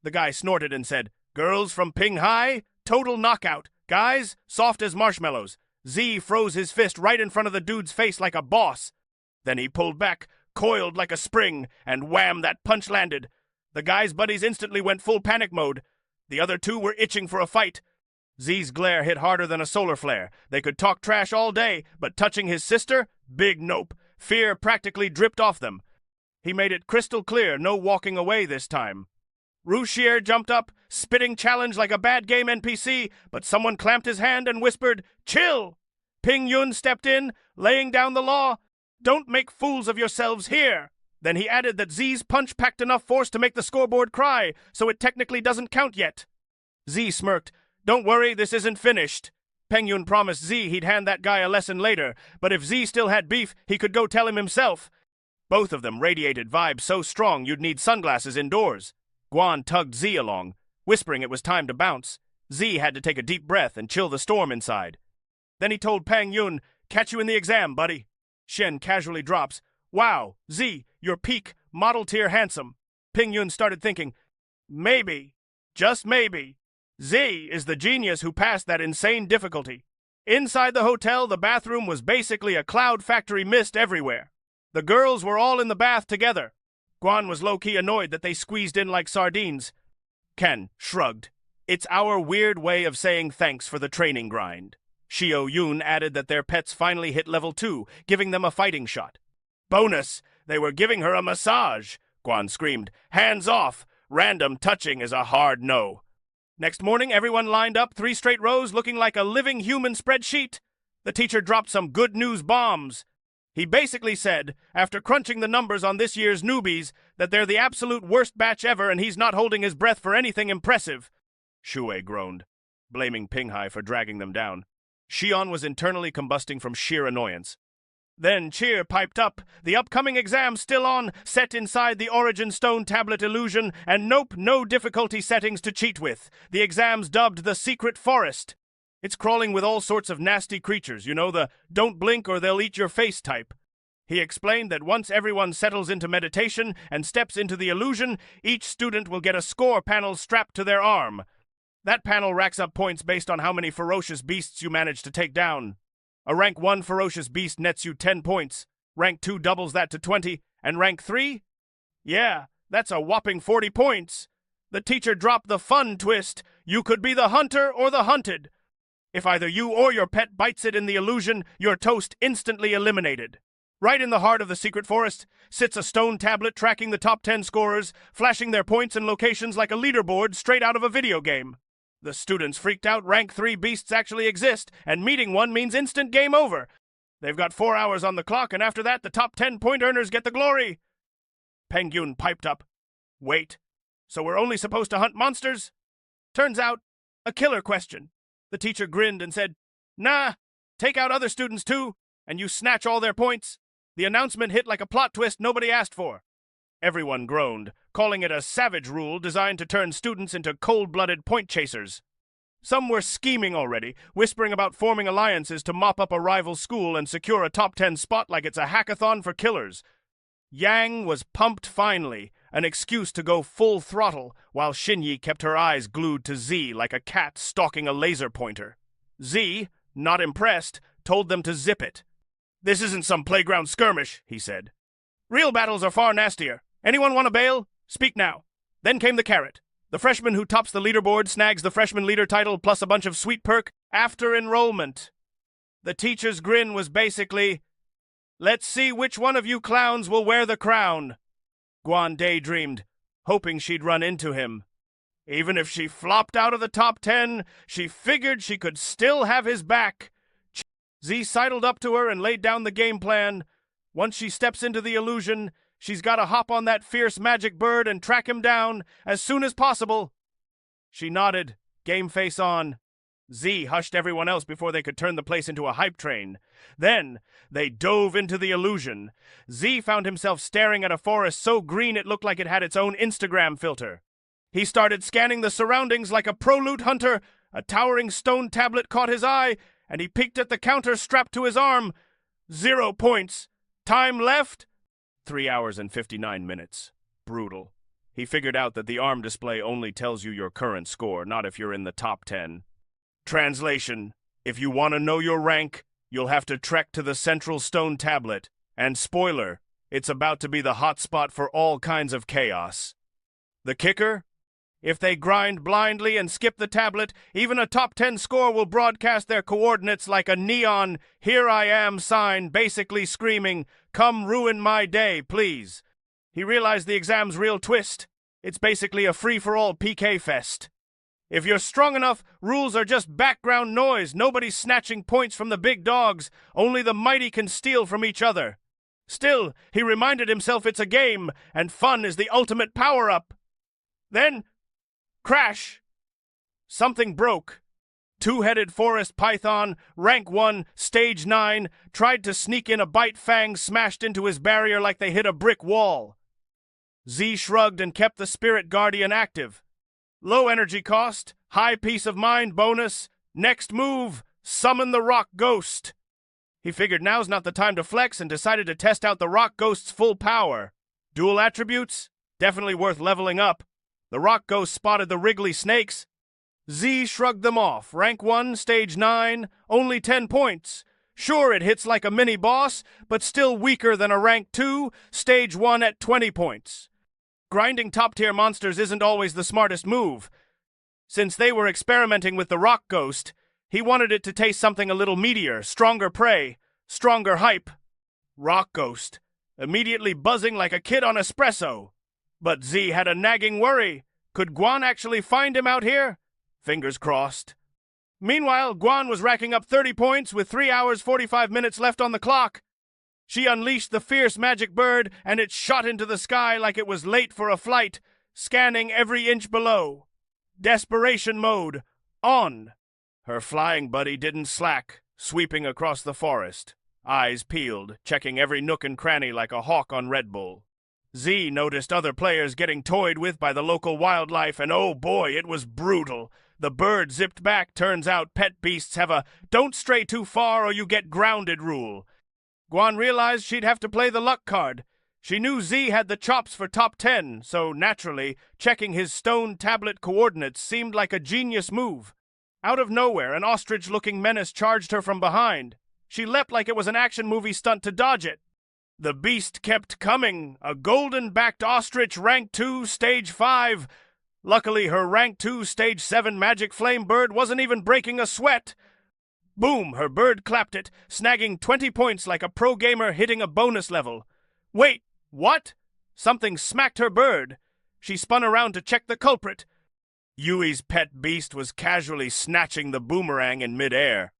The guy snorted and said, "Girls from Pinghai, total knockout. Guys, soft as marshmallows." Z froze his fist right in front of the dude's face like a boss. Then he pulled back, coiled like a spring, and wham, that punch landed. The guy's buddies instantly went full panic mode. The other two were itching for a fight. Z's glare hit harder than a solar flare. They could talk trash all day, but touching his sister? Big nope. Fear practically dripped off them. He made it crystal clear, no walking away this time. Rushier jumped up, spitting challenge like a bad game NPC, but someone clamped his hand and whispered, "Chill!" Ping Yun stepped in, laying down the law. "Don't make fools of yourselves here." Then he added that Z's punch packed enough force to make the scoreboard cry, so it technically doesn't count yet. Z smirked. "Don't worry, this isn't finished." Peng Yun promised Z he'd hand that guy a lesson later, but if Z still had beef, he could go tell him himself. Both of them radiated vibes so strong you'd need sunglasses indoors. Guan tugged Z along, whispering it was time to bounce. Z had to take a deep breath and chill the storm inside. Then he told Peng Yun, "Catch you in the exam, buddy." Shen casually drops, "Wow, Z, you're peak, model tier handsome." Peng Yun started thinking, maybe, just maybe, Z is the genius who passed that insane difficulty. Inside the hotel, the bathroom was basically a cloud factory mist everywhere. The girls were all in the bath together. Guan was low-key annoyed that they squeezed in like sardines. Ken shrugged. "It's our weird way of saying thanks for the training grind." Shio Yun added that their pets finally hit level 2, giving them a fighting shot. "Bonus! They were giving her a massage!" Guan screamed. "Hands off! Random touching is a hard no." Next morning, everyone lined up 3 straight rows looking like a living human spreadsheet. The teacher dropped some good news bombs. He basically said, after crunching the numbers on this year's newbies, that they're the absolute worst batch ever and he's not holding his breath for anything impressive. Shuei groaned, blaming Pinghai for dragging them down. Xion was internally combusting from sheer annoyance. Then Cheer piped up, "The upcoming exam's still on, set inside the Origin Stone Tablet illusion, and nope, no difficulty settings to cheat with. The exam's dubbed the Secret Forest. It's crawling with all sorts of nasty creatures, you know, the don't blink or they'll eat your face type." He explained that once everyone settles into meditation and steps into the illusion, each student will get a score panel strapped to their arm. That panel racks up points based on how many ferocious beasts you manage to take down. A rank 1 ferocious beast nets you 10 points, rank 2 doubles that to 20, and rank 3? Yeah, that's a whopping 40 points. The teacher dropped the fun twist. You could be the hunter or the hunted. If either you or your pet bites it in the illusion, you're toast instantly eliminated. Right in the heart of the secret forest sits a stone tablet tracking the top 10 scorers, flashing their points and locations like a leaderboard straight out of a video game. The students freaked out. Rank 3 beasts actually exist, and meeting one means instant game over. They've got 4 hours on the clock, and after that, the top 10 point earners get the glory. Peng Yun piped up. "Wait, so we're only supposed to hunt monsters?" Turns out, a killer question. The teacher grinned and said, "Nah, take out other students too, and you snatch all their points." The announcement hit like a plot twist nobody asked for. Everyone groaned, calling it a savage rule designed to turn students into cold-blooded point chasers. Some were scheming already, whispering about forming alliances to mop up a rival school and secure a top 10 spot like it's a hackathon for killers. Yang was pumped finally, an excuse to go full throttle, while Xinyi kept her eyes glued to Z like a cat stalking a laser pointer. Z, not impressed, told them to zip it. "This isn't some playground skirmish," he said. "Real battles are far nastier. Anyone want to bail? Speak now." Then came the carrot. The freshman who tops the leaderboard snags the freshman leader title plus a bunch of sweet perk after enrollment. The teacher's grin was basically, "Let's see which one of you clowns will wear the crown." Guan daydreamed, hoping she'd run into him. Even if she flopped out of the top 10, she figured she could still have his back. Z sidled up to her and laid down the game plan. Once she steps into the illusion, she's got to hop on that fierce magic bird and track him down as soon as possible. She nodded, game face on. Z hushed everyone else before they could turn the place into a hype train. Then they dove into the illusion. Z found himself staring at a forest so green it looked like it had its own Instagram filter. He started scanning the surroundings like a pro-loot hunter. A towering stone tablet caught his eye, and he peeked at the counter strapped to his arm. 0 points. Time left? 3 hours and 59 minutes. Brutal. He figured out that the arm display only tells you your current score, not if you're in the top 10. Translation: if you want to know your rank, you'll have to trek to the central stone tablet. And spoiler, it's about to be the hotspot for all kinds of chaos. The kicker? If they grind blindly and skip the tablet, even a top 10 score will broadcast their coordinates like a neon "Here I am" sign, basically screaming, "Come ruin my day, please." He realized the exam's real twist. It's basically a free-for-all PK fest. If you're strong enough, rules are just background noise. Nobody's snatching points from the big dogs. Only the mighty can steal from each other. Still, he reminded himself it's a game, and fun is the ultimate power-up. Then, crash! Something broke. Two-headed forest python, rank 1, stage 9, tried to sneak in. A bite fang smashed into his barrier like they hit a brick wall. Z shrugged and kept the spirit guardian active. Low energy cost, high peace of mind bonus, next move, summon the rock ghost. He figured now's not the time to flex and decided to test out the rock ghost's full power. Dual attributes? Definitely worth leveling up. The rock ghost spotted the wriggly snakes. Z shrugged them off. Rank 1, stage 9, only 10 points. Sure, it hits like a mini-boss, but still weaker than a rank 2, stage 1 at 20 points. Grinding top-tier monsters isn't always the smartest move. Since they were experimenting with the rock ghost, he wanted it to taste something a little meatier, stronger prey, stronger hype. Rock ghost, immediately buzzing like a kid on espresso. But Z had a nagging worry. Could Guan actually find him out here? Fingers crossed. Meanwhile, Guan was racking up 30 points with 3 hours 45 minutes left on the clock. She unleashed the fierce magic bird, and it shot into the sky like it was late for a flight, scanning every inch below. Desperation mode, on. Her flying buddy didn't slack, sweeping across the forest, eyes peeled, checking every nook and cranny like a hawk on Red Bull. Z noticed other players getting toyed with by the local wildlife, and oh boy, it was brutal. The bird zipped back. Turns out pet beasts have a "don't stray too far or you get grounded" rule. Guan realized she'd have to play the luck card. She knew Z had the chops for top 10, so naturally, checking his stone tablet coordinates seemed like a genius move. Out of nowhere, an ostrich-looking menace charged her from behind. She leapt like it was an action movie stunt to dodge it. The beast kept coming, a golden-backed ostrich rank 2, stage 5. Luckily, her rank 2, stage 7 magic flame bird wasn't even breaking a sweat. Boom, her bird clapped it, snagging 20 points like a pro gamer hitting a bonus level. Wait, what? Something smacked her bird. She spun around to check the culprit. Yui's pet beast was casually snatching the boomerang in midair.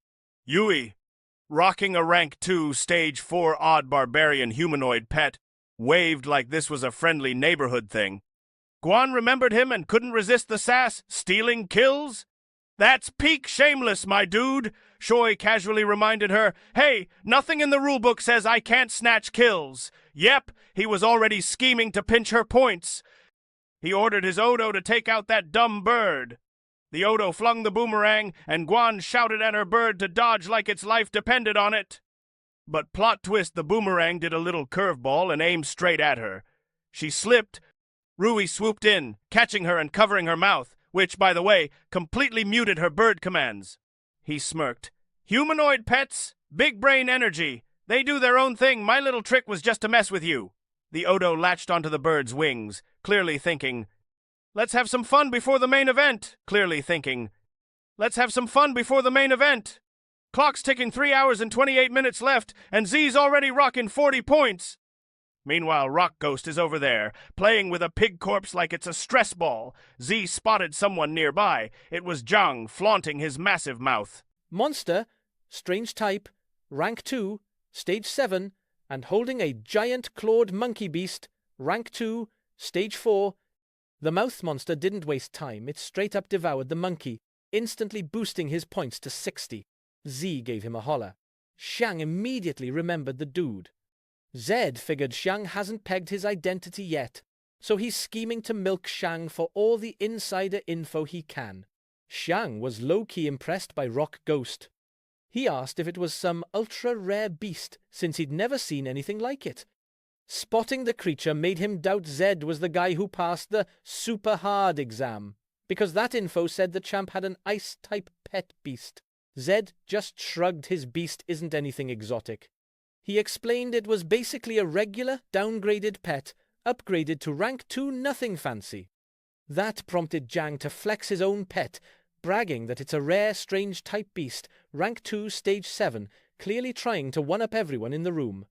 Yui, rocking a rank 2, stage 4 odd barbarian humanoid pet, waved like this was a friendly neighborhood thing. Guan remembered him and couldn't resist the sass. Stealing kills? That's peak shameless, my dude. Shoy casually reminded her, hey, nothing in the rulebook says I can't snatch kills. Yep, he was already scheming to pinch her points. He ordered his Odo to take out that dumb bird. The Odo flung the boomerang, and Guan shouted at her bird to dodge like its life depended on it. But plot twist, the boomerang did a little curveball and aimed straight at her. She slipped. Rui swooped in, catching her and covering her mouth, which, by the way, completely muted her bird commands. He smirked. Humanoid pets? Big brain energy. They do their own thing. My little trick was just to mess with you. The Odo latched onto the bird's wings, clearly thinking, let's have some fun before the main event. Clearly thinking, let's have some fun before the main event. Clock's ticking, 3 hours and 28 minutes left, and Z's already rocking 40 points. Meanwhile, Rock Ghost is over there, playing with a pig corpse like it's a stress ball. Z spotted someone nearby. It was Zhang, flaunting his massive mouth. Monster, strange type, rank 2, stage 7, and holding a giant clawed monkey beast, rank 2, stage 4. The mouth monster didn't waste time. It straight up devoured the monkey, instantly boosting his points to 60. Z gave him a holler. Xiang immediately remembered the dude. Zed figured Xiang hasn't pegged his identity yet, so he's scheming to milk Xiang for all the insider info he can. Xiang was low-key impressed by Rock Ghost. He asked if it was some ultra-rare beast, since he'd never seen anything like it. Spotting the creature made him doubt Zed was the guy who passed the super hard exam, because that info said the champ had an ice-type pet beast. Zed just shrugged. His beast isn't anything exotic. He explained it was basically a regular, downgraded pet, upgraded to rank 2 nothing fancy. That prompted Jiang to flex his own pet, bragging that it's a rare, strange type beast, rank 2, stage 7, clearly trying to one-up everyone in the room.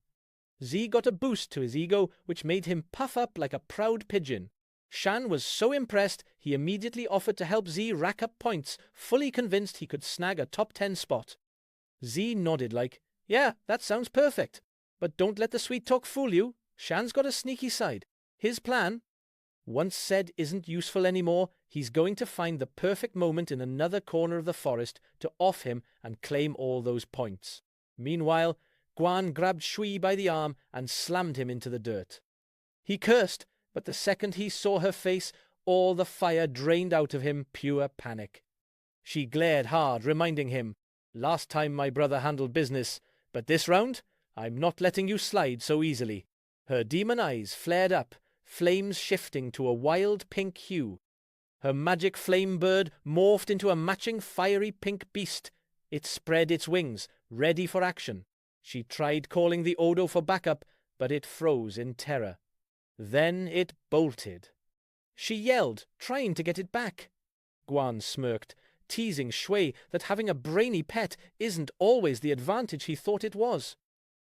Z got a boost to his ego, which made him puff up like a proud pigeon. Shan was so impressed, he immediately offered to help Z rack up points, fully convinced he could snag a top 10 spot. Z nodded like, "Yeah, that sounds perfect. But don't let the sweet talk fool you. Shan's got a sneaky side. His plan, once said, isn't useful anymore. He's going to find the perfect moment in another corner of the forest to off him and claim all those points." Meanwhile, Guan grabbed Shui by the arm and slammed him into the dirt. He cursed, but the second he saw her face, all the fire drained out of him, pure panic. She glared hard, reminding him, "Last time my brother handled business, but this round, I'm not letting you slide so easily." Her demon eyes flared up, flames shifting to a wild pink hue. Her magic flame bird morphed into a matching fiery pink beast. It spread its wings, ready for action. She tried calling the Odo for backup, but it froze in terror. Then it bolted. She yelled, trying to get it back. Guan smirked, teasing Shui that having a brainy pet isn't always the advantage he thought it was.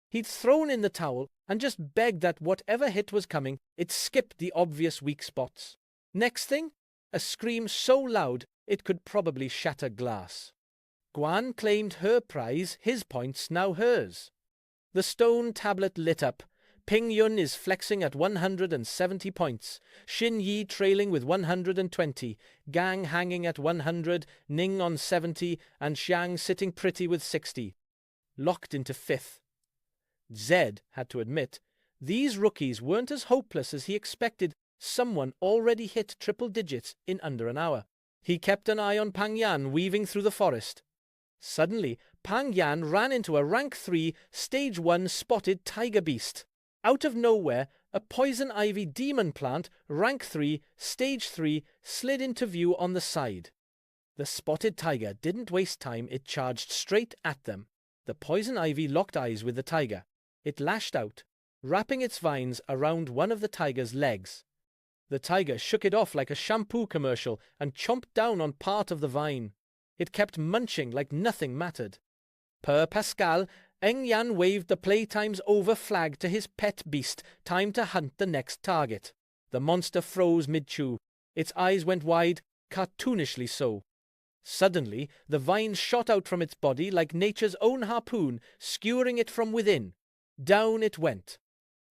He'd thrown in the towel and just begged that whatever hit was coming, it skipped the obvious weak spots. Next thing, a scream so loud it could probably shatter glass. Guan claimed her prize, his points now hers. The stone tablet lit up. Ping Yun is flexing at 170 points, Xin Yi trailing with 120, Gang hanging at 100, Ning on 70, and Xiang sitting pretty with 60. Locked into 5th. Zed had to admit, these rookies weren't as hopeless as he expected. Someone already hit triple digits in under an hour. He kept an eye on Pang Yan weaving through the forest. Suddenly, Pang Yan ran into a rank 3, stage 1 spotted tiger beast. Out of nowhere, a poison ivy demon plant, rank 3, stage 3, slid into view on the side. The spotted tiger didn't waste time, it charged straight at them. The poison ivy locked eyes with the tiger. It lashed out, wrapping its vines around one of the tiger's legs. The tiger shook it off like a shampoo commercial and chomped down on part of the vine. It kept munching like nothing mattered. Per Pascal, Eng Yan waved the playtime's over flag to his pet beast, time to hunt the next target. The monster froze mid-chew. Its eyes went wide, cartoonishly so. Suddenly, the vine shot out from its body like nature's own harpoon, skewering it from within. Down it went.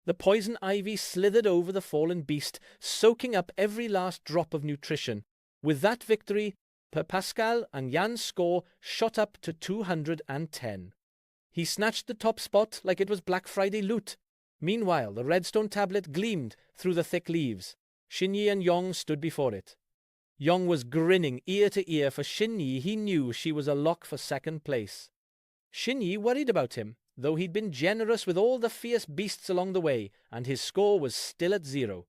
The poison ivy slithered over the fallen beast, soaking up every last drop of nutrition. With that victory, Per Pascal and Yan's score shot up to 210. He snatched the top spot like it was Black Friday loot. Meanwhile, the redstone tablet gleamed through the thick leaves. Xinyi and Yong stood before it. Yong was grinning ear to ear. For Xinyi, he knew she was a lock for second place. Xinyi worried about him, though he'd been generous with all the fierce beasts along the way, and his score was still at 0.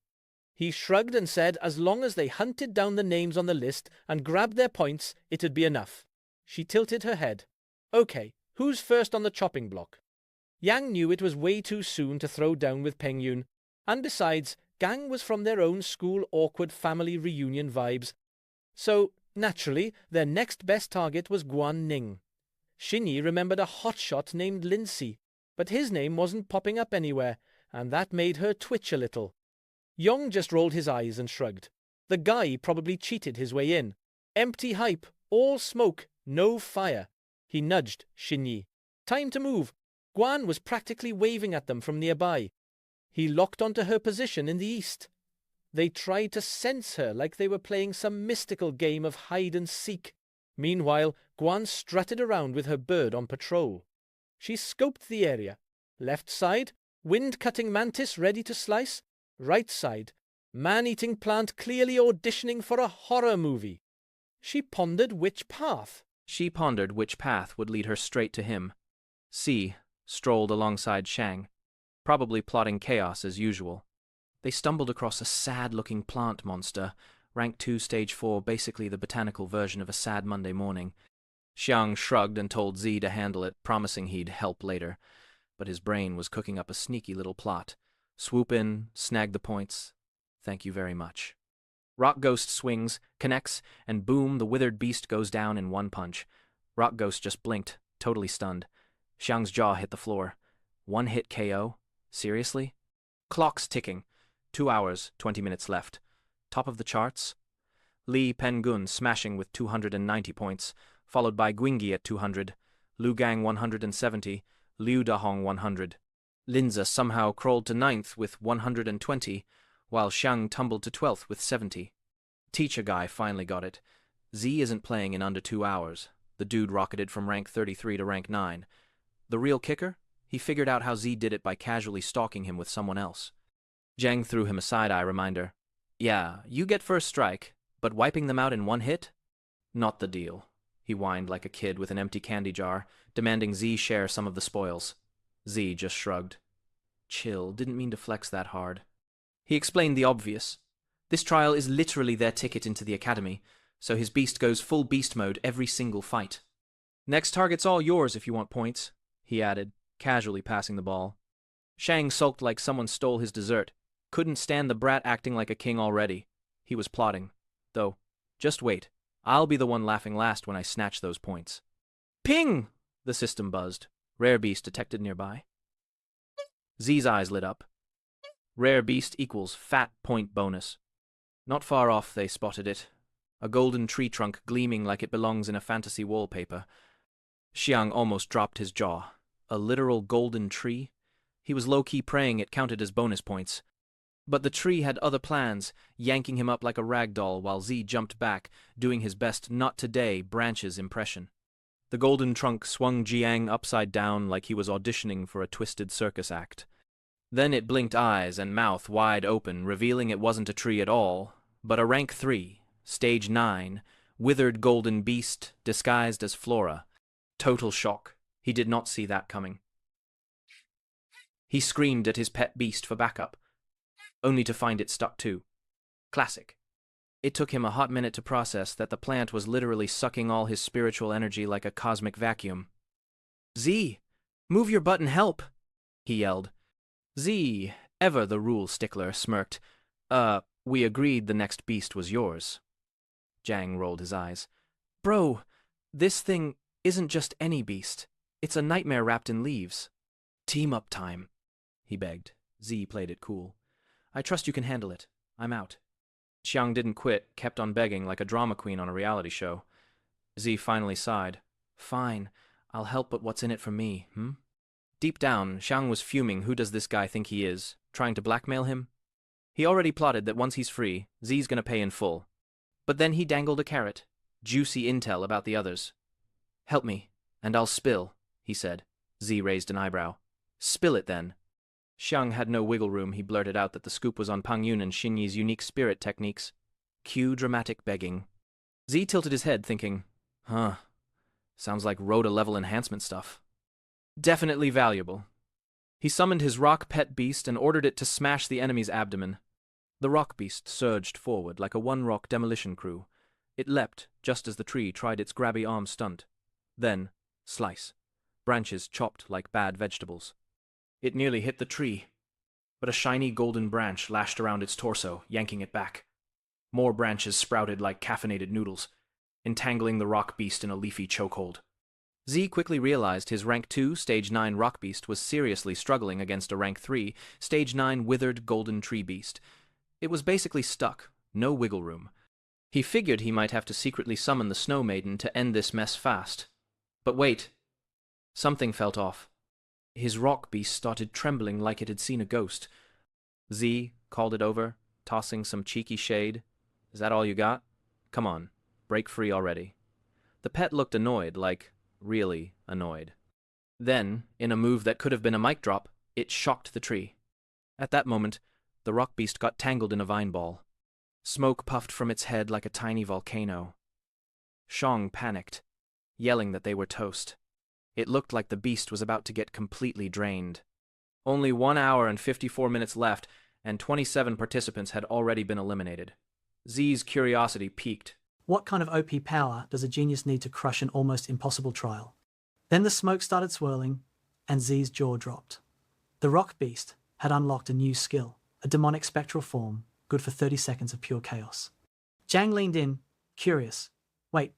He shrugged and said as long as they hunted down the names on the list and grabbed their points, it'd be enough. She tilted her head. Okay, who's first on the chopping block? Yang knew it was way too soon to throw down with Peng Yun, and besides, Gang was from their own school awkward family reunion vibes. So, naturally, their next best target was Guan Ning. Xinyi remembered a hotshot named Lindsay, but his name wasn't popping up anywhere, and that made her twitch a little. Yong just rolled his eyes and shrugged. The guy probably cheated his way in. Empty hype, all smoke, no fire. He nudged Xinyi. Time to move. Guan was practically waving at them from nearby. He locked onto her position in the east. They tried to sense her like they were playing some mystical game of hide and seek. Meanwhile, Guan strutted around with her bird on patrol. She scoped the area. Left side, wind-cutting mantis ready to slice. Right side, man-eating plant clearly auditioning for a horror movie. She pondered which path. Would lead her straight to him. C strolled alongside Shang, probably plotting chaos as usual. They stumbled across a sad-looking plant monster, rank 2 stage 4, basically the botanical version of a sad Monday morning. Xiang shrugged and told Z to handle it, promising he'd help later, but his brain was cooking up a sneaky little plot. Swoop in, snag the points. Thank you very much. Rock Ghost swings, connects, and boom, the withered beast goes down in one punch. Rock Ghost just blinked, totally stunned. Xiang's jaw hit the floor. One hit KO? Seriously? Clock's ticking. 2 hours, 20 minutes left. Top of the charts? Li Pengun smashing with 290 points, followed by Guingyi at 200, Lu Gang 170, Liu Dahong 100. Linza somehow crawled to 9th with 120, while Xiang tumbled to 12th with 70. Teacher guy finally got it. Z isn't playing in under 2 hours. The dude rocketed from rank 33 to rank 9. The real kicker? He figured out how Z did it by casually stalking him with someone else. Zhang threw him a side-eye reminder. Yeah, you get first strike, but wiping them out in one hit? Not the deal. He whined like a kid with an empty candy jar, demanding Z share some of the spoils. Z just shrugged. Chill, didn't mean to flex that hard. He explained the obvious. This trial is literally their ticket into the academy, so his beast goes full beast mode every single fight. Next target's all yours if you want points, he added, casually passing the ball. Shang sulked like someone stole his dessert. Couldn't stand the brat acting like a king already. He was plotting. Though, just wait. I'll be the one laughing last when I snatch those points. Ping! The system buzzed. Rare beast detected nearby. Z's eyes lit up. Rare beast equals fat point bonus. Not far off they spotted it. A golden tree trunk gleaming like it belongs in a fantasy wallpaper. Xiang almost dropped his jaw. A literal golden tree? He was low-key praying it counted as bonus points. But the tree had other plans, yanking him up like a rag doll while Z jumped back, doing his best not today branches impression. The golden trunk swung Jiang upside down like he was auditioning for a twisted circus act. Then it blinked eyes and mouth wide open, revealing it wasn't a tree at all, but a rank 3, stage 9, withered golden beast disguised as Flora. Total shock. He did not see that coming. He screamed at his pet beast for backup, only to find it stuck too. Classic. It took him a hot minute to process that the plant was literally sucking all his spiritual energy like a cosmic vacuum. Z, move your butt and help, he yelled. Z, ever the rule stickler, smirked. We agreed the next beast was yours. Zhang rolled his eyes. Bro, this thing isn't just any beast. It's a nightmare wrapped in leaves. Team up time, he begged. Z played it cool. I trust you can handle it. I'm out. Xiang didn't quit, kept on begging like a drama queen on a reality show. Z finally sighed. Fine, I'll help, but what's in it for me, Deep down, Xiang was fuming. Who does this guy think he is? Trying to blackmail him? He already plotted that once he's free, Z's gonna pay in full. But then he dangled a carrot. Juicy intel about the others. Help me, and I'll spill, he said. Z raised an eyebrow. Spill it then. Xiang had no wiggle room. He blurted out that the scoop was on Pang Yun and Xinyi's unique spirit techniques. Cue dramatic begging. Z tilted his head, thinking, sounds like Rhoda-level enhancement stuff. Definitely valuable. He summoned his rock pet beast and ordered it to smash the enemy's abdomen. The rock beast surged forward like a one-rock demolition crew. It leapt just as the tree tried its grabby arm stunt. Then, slice. Branches chopped like bad vegetables. It nearly hit the tree, but a shiny golden branch lashed around its torso, yanking it back. More branches sprouted like caffeinated noodles, entangling the rock beast in a leafy chokehold. Z quickly realized his rank 2, stage 9 rock beast was seriously struggling against a rank 3, stage 9 withered golden tree beast. It was basically stuck, no wiggle room. He figured he might have to secretly summon the Snow Maiden to end this mess fast. But wait. Something felt off. His rock beast started trembling like it had seen a ghost. Z called it over, tossing some cheeky shade. Is that all you got? Come on, break free already. The pet looked annoyed, like really annoyed. Then, in a move that could have been a mic drop, it shocked the tree. At that moment, the rock beast got tangled in a vine ball. Smoke puffed from its head like a tiny volcano. Xiang panicked, yelling that they were toast. It looked like the beast was about to get completely drained. Only 1 hour and 54 minutes left, and 27 participants had already been eliminated. Z's curiosity piqued. What kind of OP power does a genius need to crush an almost impossible trial? Then the smoke started swirling, and Z's jaw dropped. The rock beast had unlocked a new skill, a demonic spectral form, good for 30 seconds of pure chaos. Zhang leaned in, curious. Wait,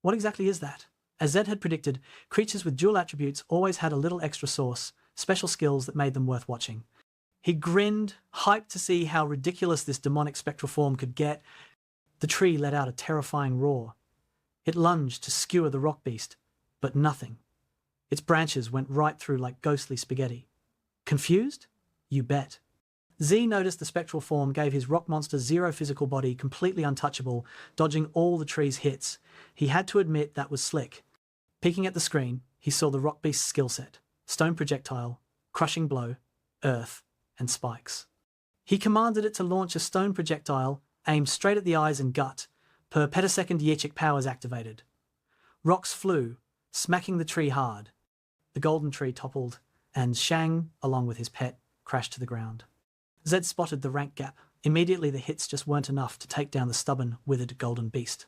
what exactly is that? As Zed had predicted, creatures with dual attributes always had a little extra sauce, special skills that made them worth watching. He grinned, hyped to see how ridiculous this demonic spectral form could get. The tree let out a terrifying roar. It lunged to skewer the rock beast, but nothing. Its branches went right through like ghostly spaghetti. Confused? You bet. Z noticed the spectral form gave his rock monster zero physical body completely untouchable, dodging all the tree's hits. He had to admit that was slick. Peeking at the screen, he saw the rock beast's skill set: stone projectile, crushing blow, earth, and spikes. He commanded it to launch a stone projectile aimed straight at the eyes and gut. Per petosecond Yichik powers activated. Rocks flew, smacking the tree hard. The golden tree toppled, and Shang, along with his pet, crashed to the ground. Zed spotted the rank gap. Immediately the hits just weren't enough to take down the stubborn, withered golden beast.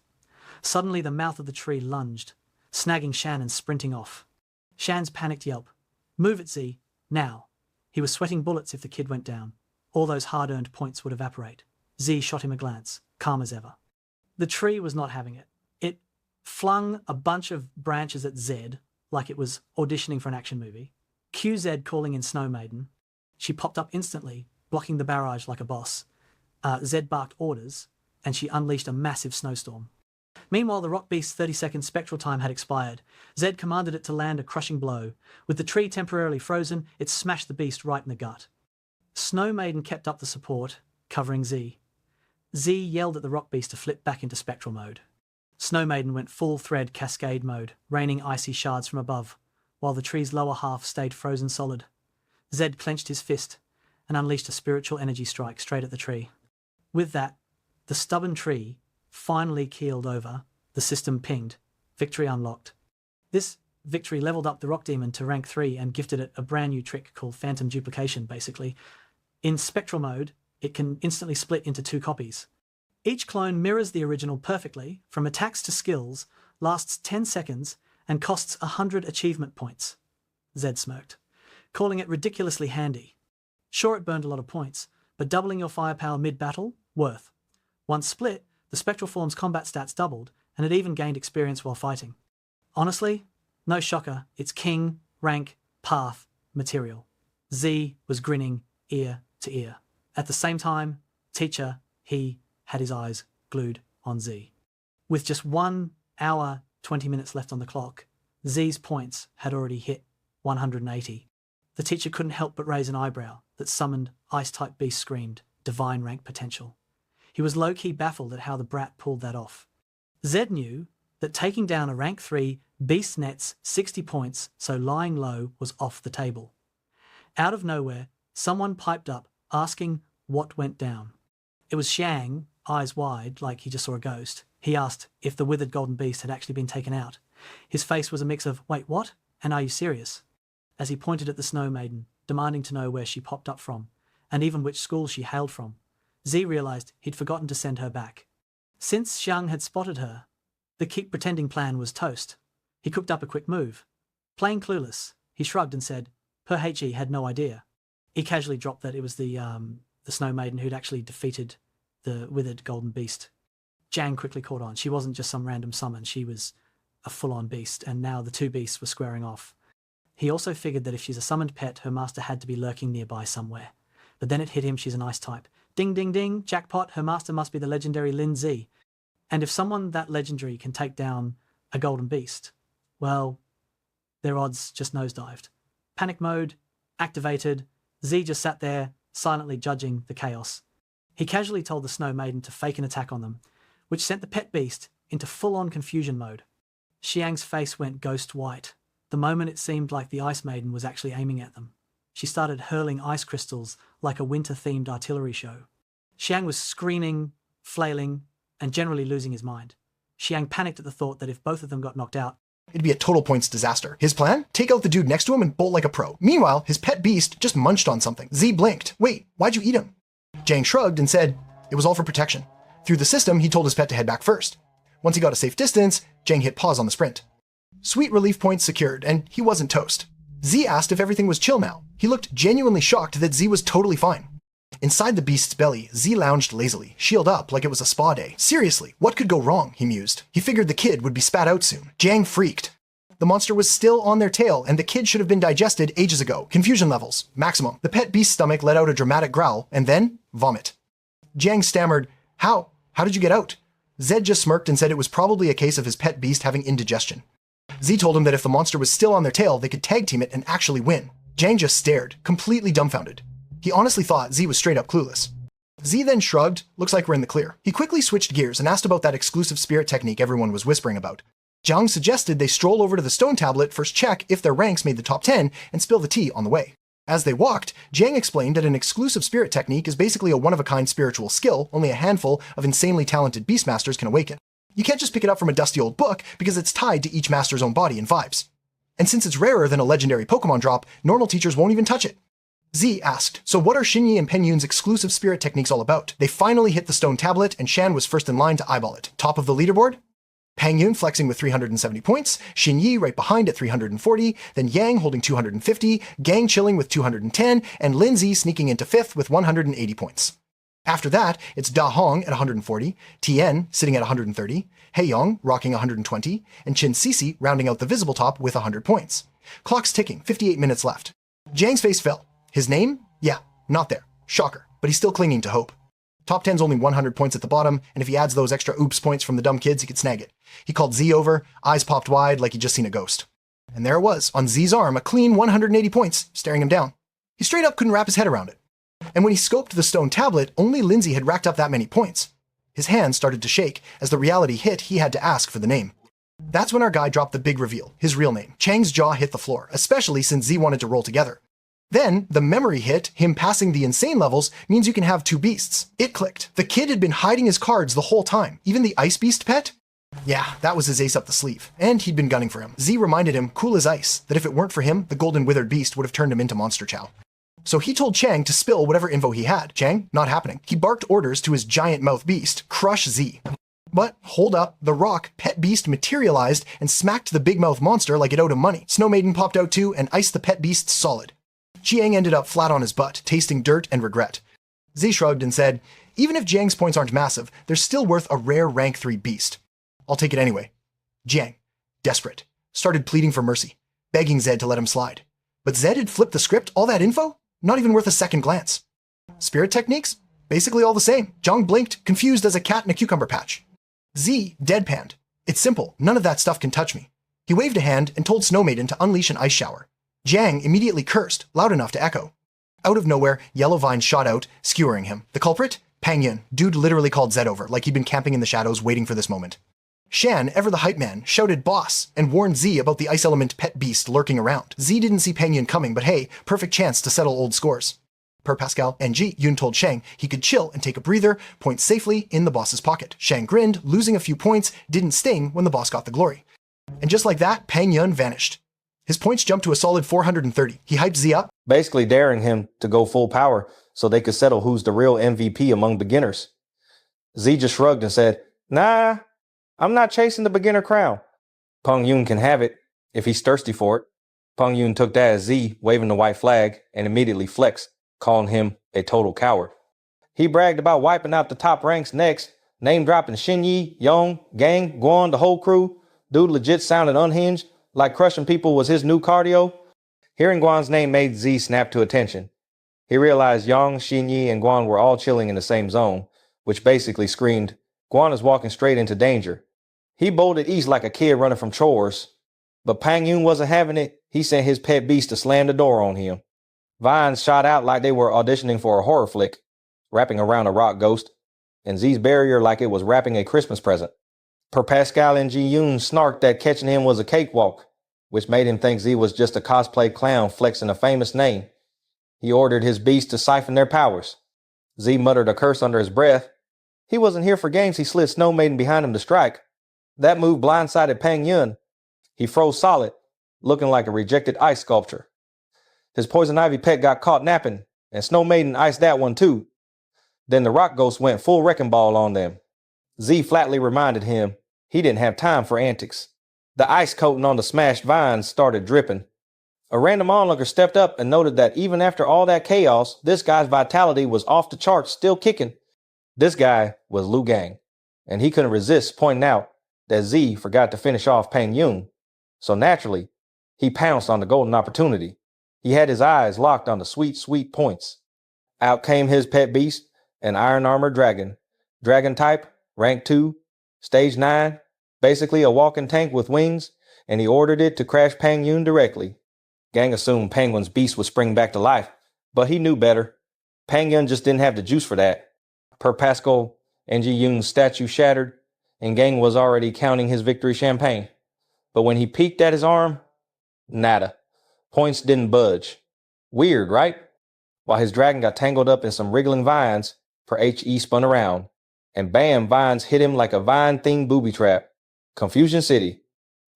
Suddenly the mouth of the tree lunged, snagging Shan and sprinting off. Shan's panicked yelp. Move it, Z, now. He was sweating bullets if the kid went down. All those hard-earned points would evaporate. Z shot him a glance, calm as ever. The tree was not having it. It flung a bunch of branches at Zed, like it was auditioning for an action movie. QZ calling in Snow Maiden. She popped up instantly, blocking the barrage like a boss. Zed barked orders, and she unleashed a massive snowstorm. Meanwhile, the rock beast's 30-second spectral time had expired. Zed commanded it to land a crushing blow. With the tree temporarily frozen, it smashed the beast right in the gut. Snow Maiden kept up the support, covering Z. Z yelled at the rock beast to flip back into spectral mode. Snow Maiden went full-thread cascade mode, raining icy shards from above, while the tree's lower half stayed frozen solid. Zed clenched his fist and unleashed a spiritual energy strike straight at the tree. With that, the stubborn tree finally keeled over. The system pinged. Victory unlocked. This victory leveled up the rock demon to rank 3 and gifted it a brand new trick called phantom duplication, basically. In spectral mode, it can instantly split into 2 copies. Each clone mirrors the original perfectly, from attacks to skills, lasts 10 seconds, and costs 100 achievement points. Zed smirked, calling it ridiculously handy. Sure, it burned a lot of points, but doubling your firepower mid-battle? Worth. Once split, the spectral form's combat stats doubled, and it even gained experience while fighting. Honestly, no shocker, it's king, rank, path, material. Z was grinning ear to ear. At the same time, teacher, he had his eyes glued on Z. With just 1 hour, 20 minutes left on the clock, Z's points had already hit 180. The teacher couldn't help but raise an eyebrow that summoned Ice-type Beast screamed, divine rank potential. He was low-key baffled at how the brat pulled that off. Zed knew that taking down a rank 3 Beast nets 60 points, so lying low was off the table. Out of nowhere, someone piped up, asking what went down. It was Shang, eyes wide, like he just saw a ghost. He asked if the withered golden beast had actually been taken out. His face was a mix of, wait, what? And are you serious? As he pointed at the Snow Maiden, demanding to know where she popped up from, and even which school she hailed from. Z realized he'd forgotten to send her back. Since Xiang had spotted her, the keep pretending plan was toast. He cooked up a quick move. Plain clueless, he shrugged and said, her HE had no idea. He casually dropped that it was the Snow Maiden who'd actually defeated the withered golden beast. Zhang quickly caught on. She wasn't just some random summon, she was a full-on beast, and now the 2 beasts were squaring off. He also figured that if she's a summoned pet, her master had to be lurking nearby somewhere. But then it hit him, she's an ice type. Ding, ding, ding, jackpot, her master must be the legendary Lin Z. And if someone that legendary can take down a golden beast, well, their odds just nosedived. Panic mode, activated, Z just sat there, silently judging the chaos. He casually told the Snow Maiden to fake an attack on them, which sent the pet beast into full-on confusion mode. Xiang's face went ghost white. The moment it seemed like the Ice Maiden was actually aiming at them. She started hurling ice crystals like a winter-themed artillery show. Xiang was screaming, flailing, and generally losing his mind. Xiang panicked at the thought that if both of them got knocked out, it'd be a total points disaster. His plan? Take out the dude next to him and bolt like a pro. Meanwhile, his pet beast just munched on something. Z blinked. Wait, why'd you eat him? Zhang shrugged and said, it was all for protection. Through the system, he told his pet to head back first. Once he got a safe distance, Zhang hit pause on the sprint. Sweet relief points secured, and he wasn't toast. Z asked if everything was chill now. He looked genuinely shocked that Z was totally fine. Inside the beast's belly, Z lounged lazily, shield up like it was a spa day. Seriously, what could go wrong, he mused. He figured the kid would be spat out soon. Jang freaked. The monster was still on their tail, and the kid should have been digested ages ago. Confusion levels, maximum. The pet beast's stomach let out a dramatic growl, and then vomit. Jang stammered, How? How did you get out? Zed just smirked and said it was probably a case of his pet beast having indigestion. Z told him that if the monster was still on their tail, they could tag team it and actually win. Jang just stared, completely dumbfounded. He honestly thought Z was straight up clueless. Z then shrugged, looks like we're in the clear. He quickly switched gears and asked about that exclusive spirit technique everyone was whispering about. Zhang suggested they stroll over to the stone tablet, first check if their ranks made the top 10, and spill the tea on the way. As they walked, Jiang explained that an exclusive spirit technique is basically a one-of-a-kind spiritual skill only a handful of insanely talented beastmasters can awaken. You can't just pick it up from a dusty old book because it's tied to each master's own body and vibes. And since it's rarer than a legendary Pokemon drop, normal teachers won't even touch it. Z asked, so what are Xinyi and Penyun's exclusive spirit techniques all about? They finally hit the stone tablet, and Shan was first in line to eyeball it. Top of the leaderboard? Pangyun flexing with 370 points, Xinyi right behind at 340, then Yang holding 250, Gang chilling with 210, and Lindsay sneaking into 5th with 180 points. After that, it's Da Hong at 140, Tien sitting at 130, Heiyong rocking 120, and Qin Sisi rounding out the visible top with 100 points. Clock's ticking, 58 minutes left. Jang's face fell. His name? Yeah, not there. Shocker, but he's still clinging to hope. Top 10's only 100 points at the bottom, and if he adds those extra oops points from the dumb kids, he could snag it. He called Z over, eyes popped wide like he'd just seen a ghost. And there it was, on Z's arm, a clean 180 points, staring him down. He straight up couldn't wrap his head around it. And when he scoped the stone tablet, only Lindsay had racked up that many points. His hand started to shake. As the reality hit, he had to ask for the name. That's when our guy dropped the big reveal, his real name. Chang's jaw hit the floor, especially since Z wanted to roll together. Then, the memory hit, him passing the insane levels, means you can have two beasts. It clicked. The kid had been hiding his cards the whole time. Even the ice beast pet? Yeah, that was his ace up the sleeve. And he'd been gunning for him. Z reminded him, cool as ice, that if it weren't for him, the golden withered beast would have turned him into Monster Chow. So he told Chang to spill whatever info he had. Chang, not happening. He barked orders to his giant mouth beast, crush Z. But, hold up, the rock, pet beast materialized and smacked the big mouth monster like it owed him money. Snow Maiden popped out too and iced the pet beast solid. Jiang ended up flat on his butt, tasting dirt and regret. Z shrugged and said, even if Jiang's points aren't massive, they're still worth a rare rank 3 beast. I'll take it anyway. Jiang, desperate, started pleading for mercy, begging Zed to let him slide. But Zed had flipped the script, all that info? Not even worth a second glance. Spirit techniques? Basically all the same. Zhang blinked, confused as a cat in a cucumber patch. Z deadpanned. It's simple, none of that stuff can touch me. He waved a hand and told Snow Maiden to unleash an ice shower. Jiang immediately cursed, loud enough to echo. Out of nowhere, yellow vines shot out, skewering him. The culprit? Pangyun. Dude literally called Zed over, like he'd been camping in the shadows waiting for this moment. Shan, ever the hype man, shouted boss and warned Z about the ice element pet beast lurking around. Z didn't see Pangyun coming, but hey, perfect chance to settle old scores. Per Pascal and G, Yun told Shang he could chill and take a breather, point safely in the boss's pocket. Shang grinned, losing a few points didn't sting when the boss got the glory. And just like that, Pangyun vanished. His points jumped to a solid 430. He hyped Z up, basically daring him to go full power so they could settle who's the real MVP among beginners. Z just shrugged and said, nah, I'm not chasing the beginner crown. Peng Yun can have it if he's thirsty for it. Peng Yun took that as Z waving the white flag and immediately flexed, calling him a total coward. He bragged about wiping out the top ranks next, name-dropping Xinyi, Yong, Gang, Guan, the whole crew. Dude legit sounded unhinged, like crushing people was his new cardio. Hearing Guan's name made Z snap to attention. He realized Yang, Xinyi, and Guan were all chilling in the same zone, which basically screamed, Guan is walking straight into danger. He bolted east like a kid running from chores, but Pang Yun wasn't having it. He sent his pet beast to slam the door on him. Vines shot out like they were auditioning for a horror flick, wrapping around a rock ghost, and Z's barrier like it was wrapping a Christmas present. Per Pascal and Ji Yoon snarked that catching him was a cakewalk, which made him think Z was just a cosplay clown flexing a famous name. He ordered his beast to siphon their powers. Z muttered a curse under his breath. He wasn't here for games. He slid Snow Maiden behind him to strike. That move blindsided Pang Yun. He froze solid, looking like a rejected ice sculpture. His poison ivy pet got caught napping, and Snow Maiden iced that one too. Then the rock ghost went full wrecking ball on them. Z flatly reminded him he didn't have time for antics. The ice coating on the smashed vines started dripping. A random onlooker stepped up and noted that even after all that chaos, this guy's vitality was off the charts, still kicking. This guy was Lu Gang, and he couldn't resist pointing out that Z forgot to finish off Pang Yun. So naturally, he pounced on the golden opportunity. He had his eyes locked on the sweet, sweet points. Out came his pet beast, an iron armored dragon. Dragon type, rank 2, stage 9, basically a walking tank with wings, and he ordered it to crash Pang Yun directly. Gang assumed Penguin's beast would spring back to life, but he knew better. Pang Yun just didn't have the juice for that. Per Pascal, NG Yun's statue shattered, and Gang was already counting his victory champagne. But when he peeked at his arm, nada. Points didn't budge. Weird, right? While his dragon got tangled up in some wriggling vines, per HE spun around, and bam, vines hit him like a vine-themed booby trap. Confusion City.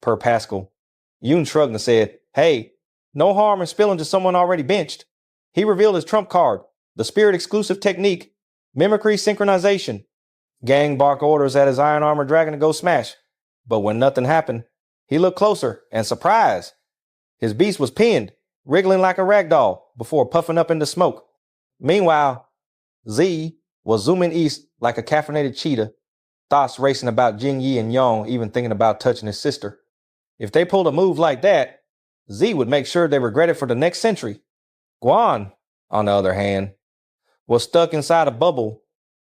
Per Pascal. Yun shrugged and said, "Hey, no harm in spilling to someone already benched." He revealed his trump card, the spirit-exclusive technique, mimicry synchronization. Gang barked orders at his iron armor dragon to go smash. But when nothing happened, he looked closer and surprised. His beast was pinned, wriggling like a rag doll before puffing up into smoke. Meanwhile, Z was zooming east like a caffeinated cheetah, thoughts racing about Jin Yi and Yong, even thinking about touching his sister. If they pulled a move like that, Z would make sure they regret it for the next century. Guan, on the other hand, was stuck inside a bubble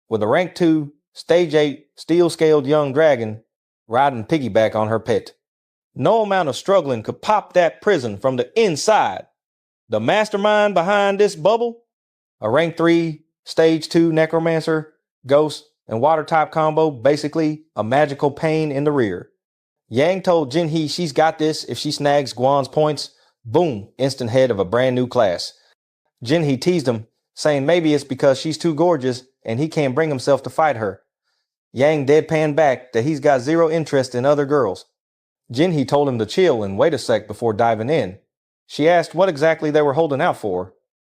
with a rank 2, stage 8, steel-scaled young dragon riding piggyback on her pet. No amount of struggling could pop that prison from the inside. The mastermind behind this bubble, a rank 3, stage 2 necromancer, ghost, and water-type combo, basically a magical pain in the rear. Yang told Jinhee she's got this if she snags Guan's points. Boom, instant head of a brand new class. Jinhee teased him, saying maybe it's because she's too gorgeous and he can't bring himself to fight her. Yang deadpanned back that he's got zero interest in other girls. Jinhee told him to chill and wait a sec before diving in. She asked what exactly they were holding out for.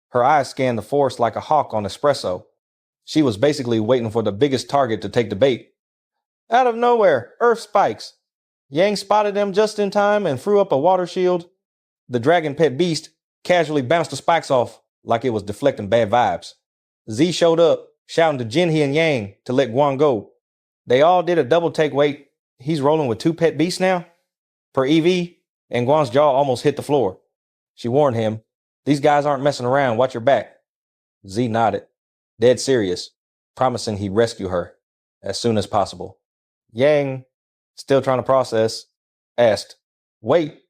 Her eyes scanned the forest like a hawk on espresso. She was basically waiting for the biggest target to take the bait. Out of nowhere, earth spikes. Yang spotted them just in time and threw up a water shield. The dragon pet beast casually bounced the spikes off like it was deflecting bad vibes. Z showed up, shouting to Jinhee and Yang to let Guan go. They all did a double take. Wait, he's rolling with 2 pet beasts now? Per EV, and Guan's jaw almost hit the floor. She warned him, "These guys aren't messing around, watch your back." Z nodded, dead serious, promising he'd rescue her as soon as possible. Yang, still trying to process, asked, "Wait,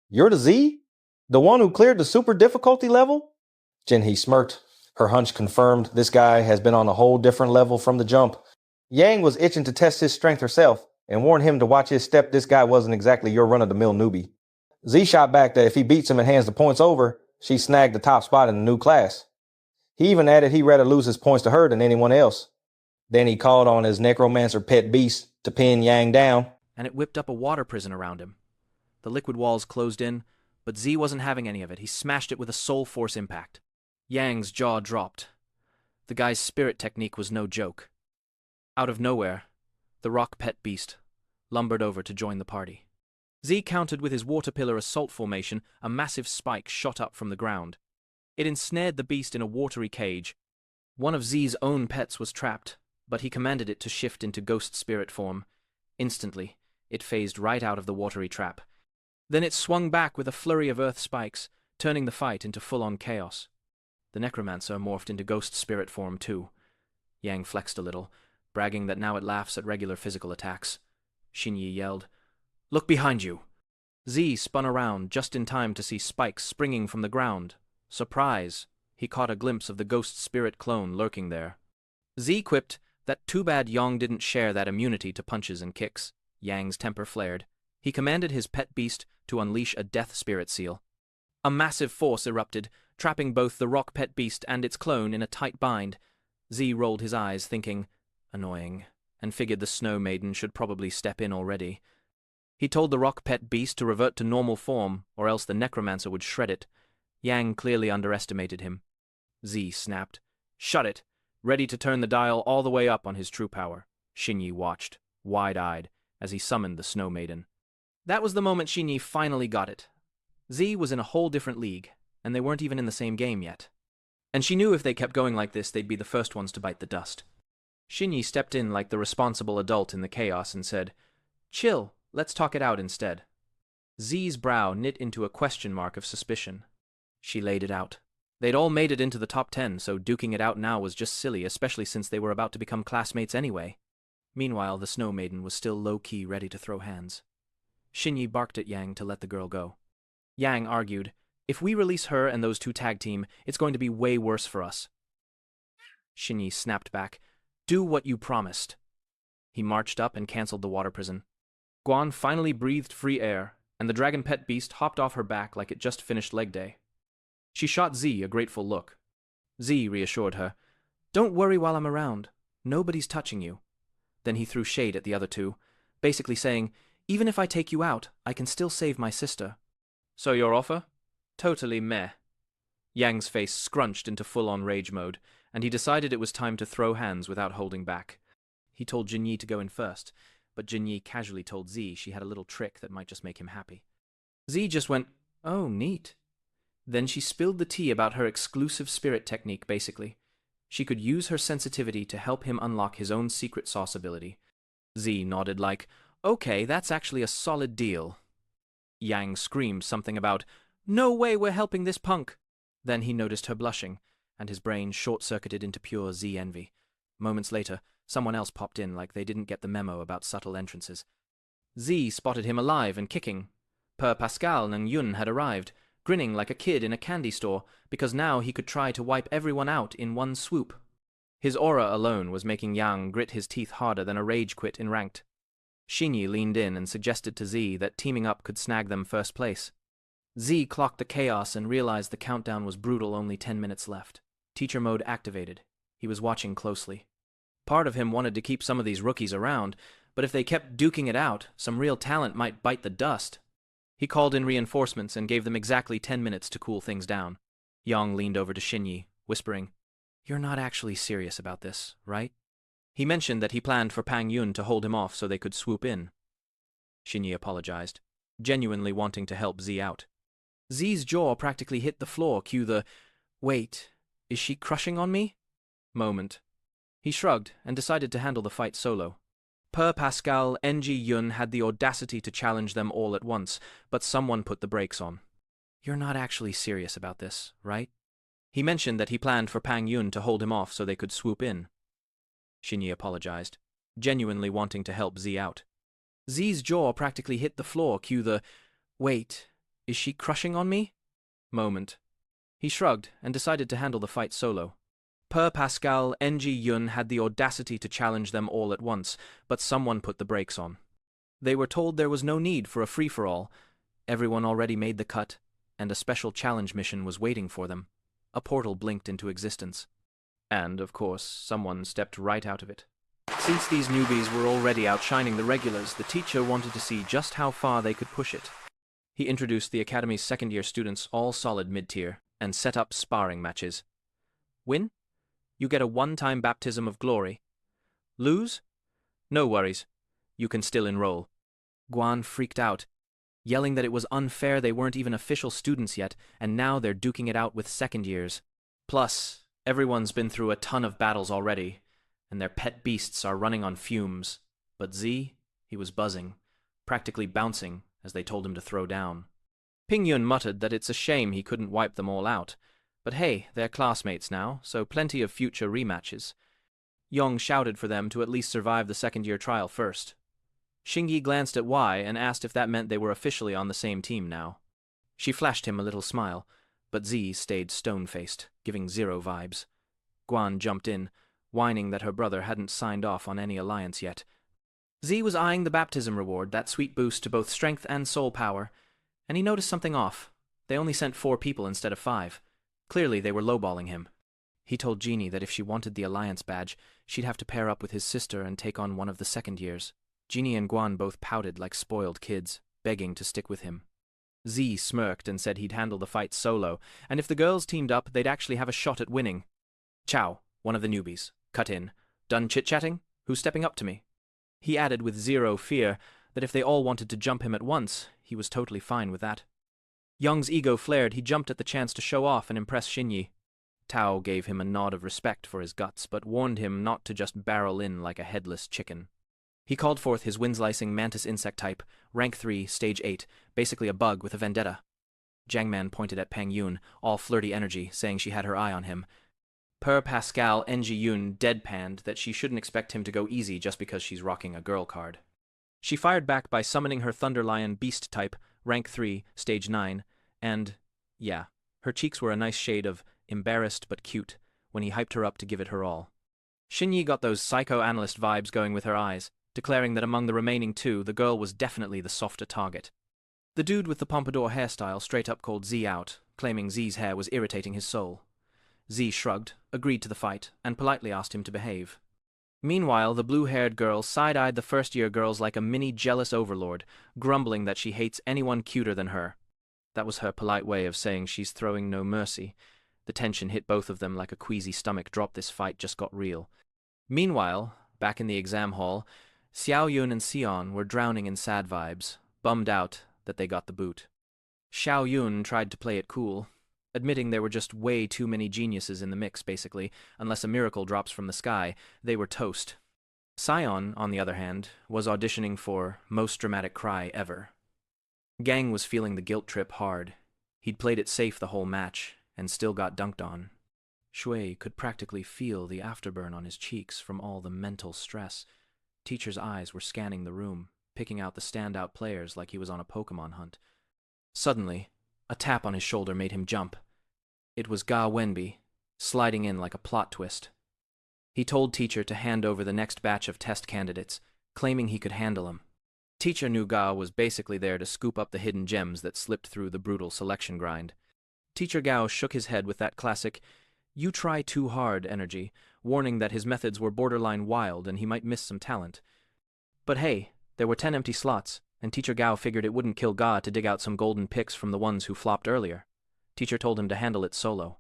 you're the Z? The one who cleared the super difficulty level?" Jinhee smirked. Her hunch confirmed this guy has been on a whole different level from the jump. Yang was itching to test his strength herself and warned him to watch his step. This guy wasn't exactly your run-of-the-mill newbie. Z shot back that if he beats him and hands the points over, she snagged the top spot in the new class. He even added he'd rather lose his points to her than anyone else. Then he called on his necromancer pet beast to pin Yang down. And it whipped up a water prison around him. The liquid walls closed in, but Z wasn't having any of it. He smashed it with a soul force impact. Yang's jaw dropped. The guy's spirit technique was no joke. Out of nowhere, the rock pet beast lumbered over to join the party. Z countered with his water pillar assault formation. A massive spike shot up from the ground. It ensnared the beast in a watery cage. One of Z's own pets was trapped, but he commanded it to shift into ghost spirit form. Instantly, it phased right out of the watery trap. Then it swung back with a flurry of earth spikes, turning the fight into full-on chaos. The necromancer morphed into ghost spirit form too. Yang flexed a little, bragging that now it laughs at regular physical attacks. Xinyi yelled, "Look behind you!" Z spun around just in time to see spikes springing from the ground. Surprise! He caught a glimpse of the ghost spirit clone lurking there. Z quipped that too bad Yang didn't share that immunity to punches and kicks. Yang's temper flared. He commanded his pet beast to unleash a death spirit seal. A massive force erupted, trapping both the rock pet beast and its clone in a tight bind. Z rolled his eyes, thinking, annoying, and figured the snow maiden should probably step in already. He told the rock pet beast to revert to normal form, or else the necromancer would shred it. Yang clearly underestimated him. Z snapped, "Shut it!" ready to turn the dial all the way up on his true power. Xinyi watched, wide-eyed, as he summoned the snow maiden. That was the moment Xinyi finally got it. Z was in a whole different league, and they weren't even in the same game yet. And she knew if they kept going like this, they'd be the first ones to bite the dust. Shinyi stepped in like the responsible adult in the chaos and said, "Chill, let's talk it out instead." Z's brow knit into a question mark of suspicion. She laid it out. They'd all made it into the top 10, so duking it out now was just silly, especially since they were about to become classmates anyway. Meanwhile, the Snow Maiden was still low-key ready to throw hands. Shinyi barked at Yang to let the girl go. Yang argued, "If we release her and those two tag team, it's going to be way worse for us." Shinyi snapped back, "Do what you promised." He marched up and cancelled the water prison. Guan finally breathed free air, and the dragon pet beast hopped off her back like it just finished leg day. She shot Z a grateful look. Z reassured her, "Don't worry while I'm around. Nobody's touching you." Then he threw shade at the other two, basically saying, "Even if I take you out, I can still save my sister." "So your offer?" "Totally meh." Yang's face scrunched into full-on rage mode, and he decided it was time to throw hands without holding back. He told Jinyi to go in first, but Jinyi casually told Z she had a little trick that might just make him happy. Z just went, "Oh, neat." Then she spilled the tea about her exclusive spirit technique, basically. She could use her sensitivity to help him unlock his own secret sauce ability. Z nodded like, "Okay, that's actually a solid deal." Yang screamed something about, "No way we're helping this punk." Then he noticed her blushing, and his brain short-circuited into pure Z envy. Moments later, someone else popped in like they didn't get the memo about subtle entrances. Z spotted him alive and kicking. Per Pascal and Yun had arrived, grinning like a kid in a candy store, because now he could try to wipe everyone out in one swoop. His aura alone was making Yang grit his teeth harder than a rage quit in ranked. Shinyi leaned in and suggested to Z that teaming up could snag them first place. Z clocked the chaos and realized the countdown was brutal, only 10 minutes left. Teacher mode activated. He was watching closely. Part of him wanted to keep some of these rookies around, but if they kept duking it out, some real talent might bite the dust. He called in reinforcements and gave them exactly 10 minutes to cool things down. Yang leaned over to Shinyi, whispering, "You're not actually serious about this, right?" He mentioned that he planned for Pang Yun to hold him off so they could swoop in. Shinyi apologized, genuinely wanting to help Z out. Z's jaw practically hit the floor, cue the, "Wait, is she crushing on me?" moment. He shrugged and decided to handle the fight solo. Per Pascal, NG Yun had the audacity to challenge them all at once, but someone put the brakes on. "You're not actually serious about this, right?" He mentioned that he planned for Pang Yun to hold him off so they could swoop in. Shinyi apologized, genuinely wanting to help Z out. Z's jaw practically hit the floor, cue the, "Wait, is she crushing on me?" moment. He shrugged and decided to handle the fight solo. Per Pascal, NG Yun had the audacity to challenge them all at once, but someone put the brakes on. They were told there was no need for a free-for-all. Everyone already made the cut, and a special challenge mission was waiting for them. A portal blinked into existence. And, of course, someone stepped right out of it. Since these newbies were already outshining the regulars, the teacher wanted to see just how far they could push it. He introduced the Academy's second-year students, all solid mid-tier, and set up sparring matches. Win? You get a one-time baptism of glory. Lose? No worries. You can still enroll. Guan freaked out, yelling that it was unfair they weren't even official students yet, and now they're duking it out with second years. Plus, everyone's been through a ton of battles already, and their pet beasts are running on fumes. But Z, he was buzzing, practically bouncing as they told him to throw down. Ping Yun muttered that it's a shame he couldn't wipe them all out. But hey, they're classmates now, so plenty of future rematches. Yong shouted for them to at least survive the second-year trial first. Shingi glanced at Y and asked if that meant they were officially on the same team now. She flashed him a little smile, but Z stayed stone-faced, giving zero vibes. Guan jumped in, whining that her brother hadn't signed off on any alliance yet. Z was eyeing the baptism reward, that sweet boost to both strength and soul power, and he noticed something off. They only sent 4 people instead of 5. Clearly, they were lowballing him. He told Jeannie that if she wanted the alliance badge, she'd have to pair up with his sister and take on one of the second years. Jeannie and Guan both pouted like spoiled kids, begging to stick with him. Z smirked and said he'd handle the fight solo, and if the girls teamed up, they'd actually have a shot at winning. Chow, one of the newbies, cut in. Done chit-chatting? Who's stepping up to me? He added with zero fear that if they all wanted to jump him at once, he was totally fine with that. Young's ego flared. He jumped at the chance to show off and impress Xinyi. Tao gave him a nod of respect for his guts, but warned him not to just barrel in like a headless chicken. He called forth his wind-slicing mantis insect type, rank 3, stage 8, basically a bug with a vendetta. Jiangman pointed at Pang Yun, all flirty energy, saying she had her eye on him. Per Pascal, NG Yun deadpanned that she shouldn't expect him to go easy just because she's rocking a girl card. She fired back by summoning her Thunder Lion beast type, rank 3, stage 9, and, yeah, her cheeks were a nice shade of embarrassed but cute when he hyped her up to give it her all. Xinyi got those psychoanalyst vibes going with her eyes, declaring that among the remaining two, the girl was definitely the softer target. The dude with the pompadour hairstyle straight up called Z out, claiming Z's hair was irritating his soul. Z shrugged, agreed to the fight, and politely asked him to behave. Meanwhile, the blue-haired girl side-eyed the first-year girls like a mini-jealous overlord, grumbling that she hates anyone cuter than her. That was her polite way of saying she's throwing no mercy. The tension hit both of them like a queasy stomach drop. This fight just got real. Meanwhile, back in the exam hall, Xiao Yun and Xion were drowning in sad vibes, bummed out that they got the boot. Xiao Yun tried to play it cool, admitting there were just way too many geniuses in the mix, basically. Unless a miracle drops from the sky, they were toast. Xion, on the other hand, was auditioning for Most Dramatic Cry Ever. Gang was feeling the guilt trip hard. He'd played it safe the whole match, and still got dunked on. Shui could practically feel the afterburn on his cheeks from all the mental stress. Teacher's eyes were scanning the room, picking out the standout players like he was on a Pokemon hunt. Suddenly, a tap on his shoulder made him jump. It was Ga Wenbi, sliding in like a plot twist. He told Teacher to hand over the next batch of test candidates, claiming he could handle them. Teacher knew Ga was basically there to scoop up the hidden gems that slipped through the brutal selection grind. Teacher Gao shook his head with that classic, "You try too hard" energy, warning that his methods were borderline wild and he might miss some talent. But hey, there were 10 empty slots, and Teacher Gao figured it wouldn't kill Ga to dig out some golden picks from the ones who flopped earlier. Teacher told him to handle it solo.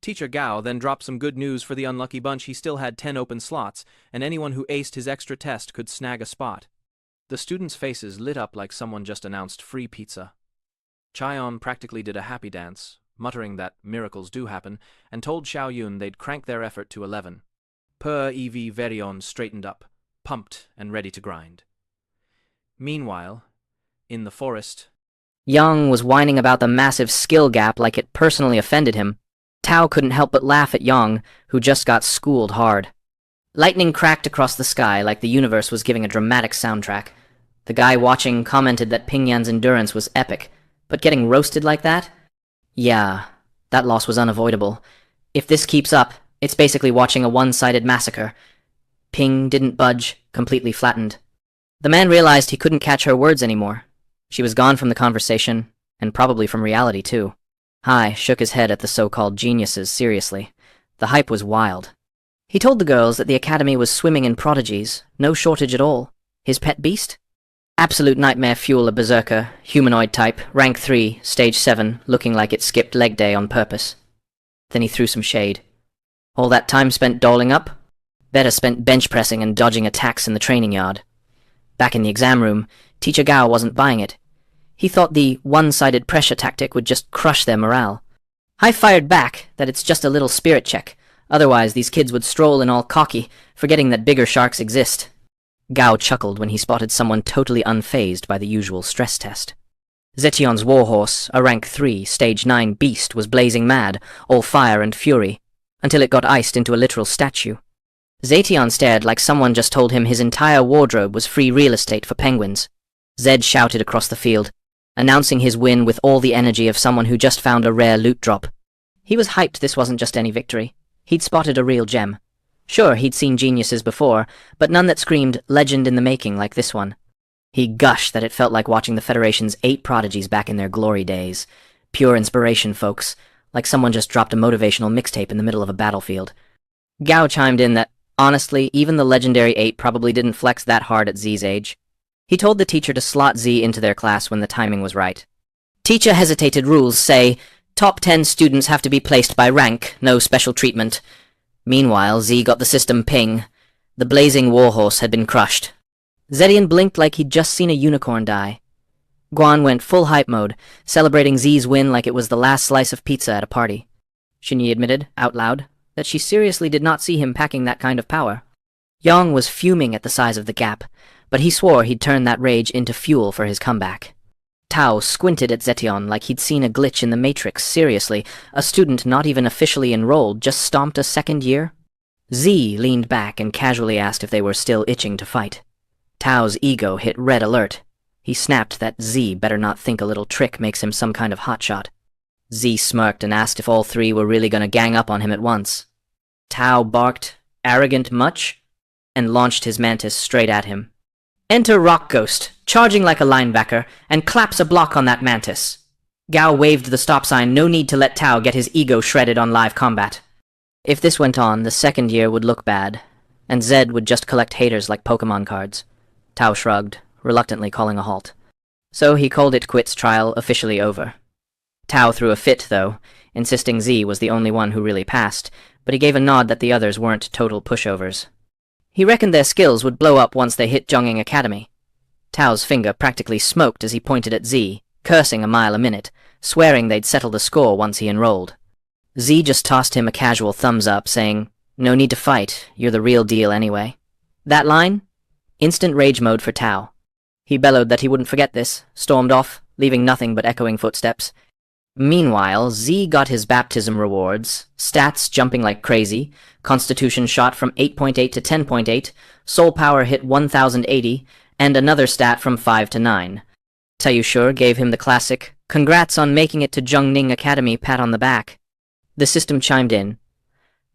Teacher Gao then dropped some good news for the unlucky bunch. He still had 10 open slots, and anyone who aced his extra test could snag a spot. The students' faces lit up like someone just announced free pizza. Chaeon practically did a happy dance, muttering that miracles do happen, and told Xiao Yun they'd crank their effort to 11. Per EV Verion straightened up, pumped and ready to grind. Meanwhile, in the forest, Yang was whining about the massive skill gap like it personally offended him. Tao couldn't help but laugh at Yang, who just got schooled hard. Lightning cracked across the sky like the universe was giving a dramatic soundtrack. The guy watching commented that Pingyan's endurance was epic, but getting roasted like that? Yeah, that loss was unavoidable. If this keeps up, it's basically watching a one-sided massacre. Ping didn't budge, completely flattened. The man realized he couldn't catch her words anymore. She was gone from the conversation, and probably from reality too. Hai shook his head at the so-called geniuses seriously. The hype was wild. He told the girls that the academy was swimming in prodigies, no shortage at all. His pet beast? Absolute nightmare fuel, a berserker, humanoid type, rank 3, stage 7, looking like it skipped leg day on purpose. Then he threw some shade. All that time spent doling up? Better spent bench pressing and dodging attacks in the training yard. Back in the exam room, Teacher Gao wasn't buying it. He thought the one-sided pressure tactic would just crush their morale. I fired back that it's just a little spirit check. Otherwise, these kids would stroll in all cocky, forgetting that bigger sharks exist. Gao chuckled when he spotted someone totally unfazed by the usual stress test. Zetion's warhorse, a rank 3, stage 9 beast, was blazing mad, all fire and fury, until it got iced into a literal statue. Zetion stared like someone just told him his entire wardrobe was free real estate for penguins. Zed shouted across the field, announcing his win with all the energy of someone who just found a rare loot drop. He was hyped this wasn't just any victory. He'd spotted a real gem. Sure, he'd seen geniuses before, but none that screamed legend in the making like this one. He gushed that it felt like watching the Federation's 8 prodigies back in their glory days. Pure inspiration, folks, like someone just dropped a motivational mixtape in the middle of a battlefield. Gao chimed in that, honestly, even the legendary 8 probably didn't flex that hard at Z's age. He told the teacher to slot Z into their class when the timing was right. Teacher hesitated. Rules say, top 10 students have to be placed by rank, no special treatment. Meanwhile, Z got the system ping. The blazing warhorse had been crushed. Zedian blinked like he'd just seen a unicorn die. Guan went full hype mode, celebrating Z's win like it was the last slice of pizza at a party. Xinyi admitted, out loud, that she seriously did not see him packing that kind of power. Yang was fuming at the size of the gap, but he swore he'd turn that rage into fuel for his comeback. Tao squinted at Zetion like he'd seen a glitch in the Matrix. Seriously, a student not even officially enrolled just stomped a second year? Z leaned back and casually asked if they were still itching to fight. Tao's ego hit red alert. He snapped that Z better not think a little trick makes him some kind of hotshot. Z smirked and asked if all three were really gonna gang up on him at once. Tao barked, "Arrogant much?" and launched his mantis straight at him. Enter Rock Ghost, charging like a linebacker, and claps a block on that mantis. Gao waved the stop sign, no need to let Tao get his ego shredded on live combat. If this went on, the second year would look bad, and Zed would just collect haters like Pokemon cards. Tao shrugged, reluctantly calling a halt. So he called it quits, trial officially over. Tao threw a fit, though, insisting Z was the only one who really passed, but he gave a nod that the others weren't total pushovers. He reckoned their skills would blow up once they hit Zhongying Academy. Tao's finger practically smoked as he pointed at Z, cursing a mile a minute, swearing they'd settle the score once he enrolled. Z just tossed him a casual thumbs up, saying, "No need to fight, you're the real deal anyway." That line? Instant rage mode for Tao. He bellowed that he wouldn't forget this, stormed off, leaving nothing but echoing footsteps. Meanwhile, Z got his baptism rewards, stats jumping like crazy, constitution shot from 8.8 to 10.8, soul power hit 1080, and another stat from 5 to 9. Taiyushur gave him the classic, "Congrats on making it to Zhongying Academy" pat on the back. The system chimed in.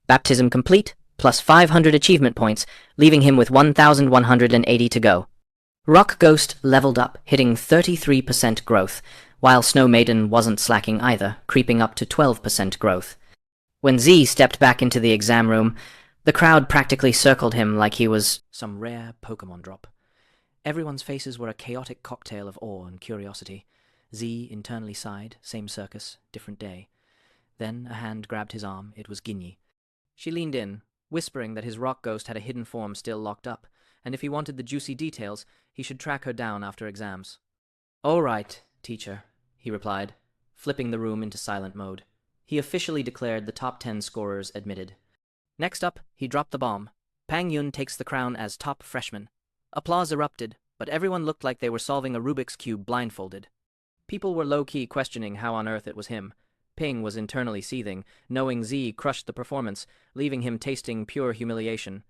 Baptism complete, plus 500 achievement points, leaving him with 1180 to go. Rock Ghost leveled up, hitting 33% growth, while Snow Maiden wasn't slacking either, creeping up to 12% growth. When Z stepped back into the exam room, the crowd practically circled him like he was Some rare Pokemon drop. Everyone's faces were a chaotic cocktail of awe and curiosity. Z internally sighed, same circus, different day. Then a hand grabbed his arm. It was Ginyi. She leaned in, whispering that his rock ghost had a hidden form still locked up, and if he wanted the juicy details, he should track her down after exams. "All right, teacher," he replied, flipping the room into silent mode. He officially declared the top 10 scorers admitted. Next up, he dropped the bomb. Pang Yun takes the crown as top freshman. Applause erupted, but everyone looked like they were solving a Rubik's Cube blindfolded. People were low-key questioning how on earth it was him. Ping was internally seething, knowing Z crushed the performance, leaving him tasting pure humiliation.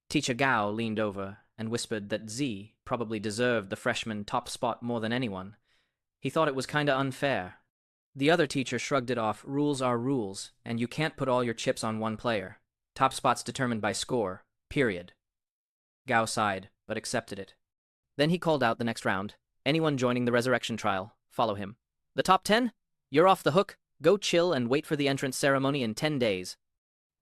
Teacher Gao leaned over and whispered that Z probably deserved the freshman top spot more than anyone. He thought it was kinda unfair. The other teacher shrugged it off. Rules are rules, and you can't put all your chips on one player. Top spot's determined by score, period. Gao sighed, but accepted it. Then he called out the next round. Anyone joining the resurrection trial, follow him. The top 10? You're off the hook. Go chill and wait for the entrance ceremony in 10 days.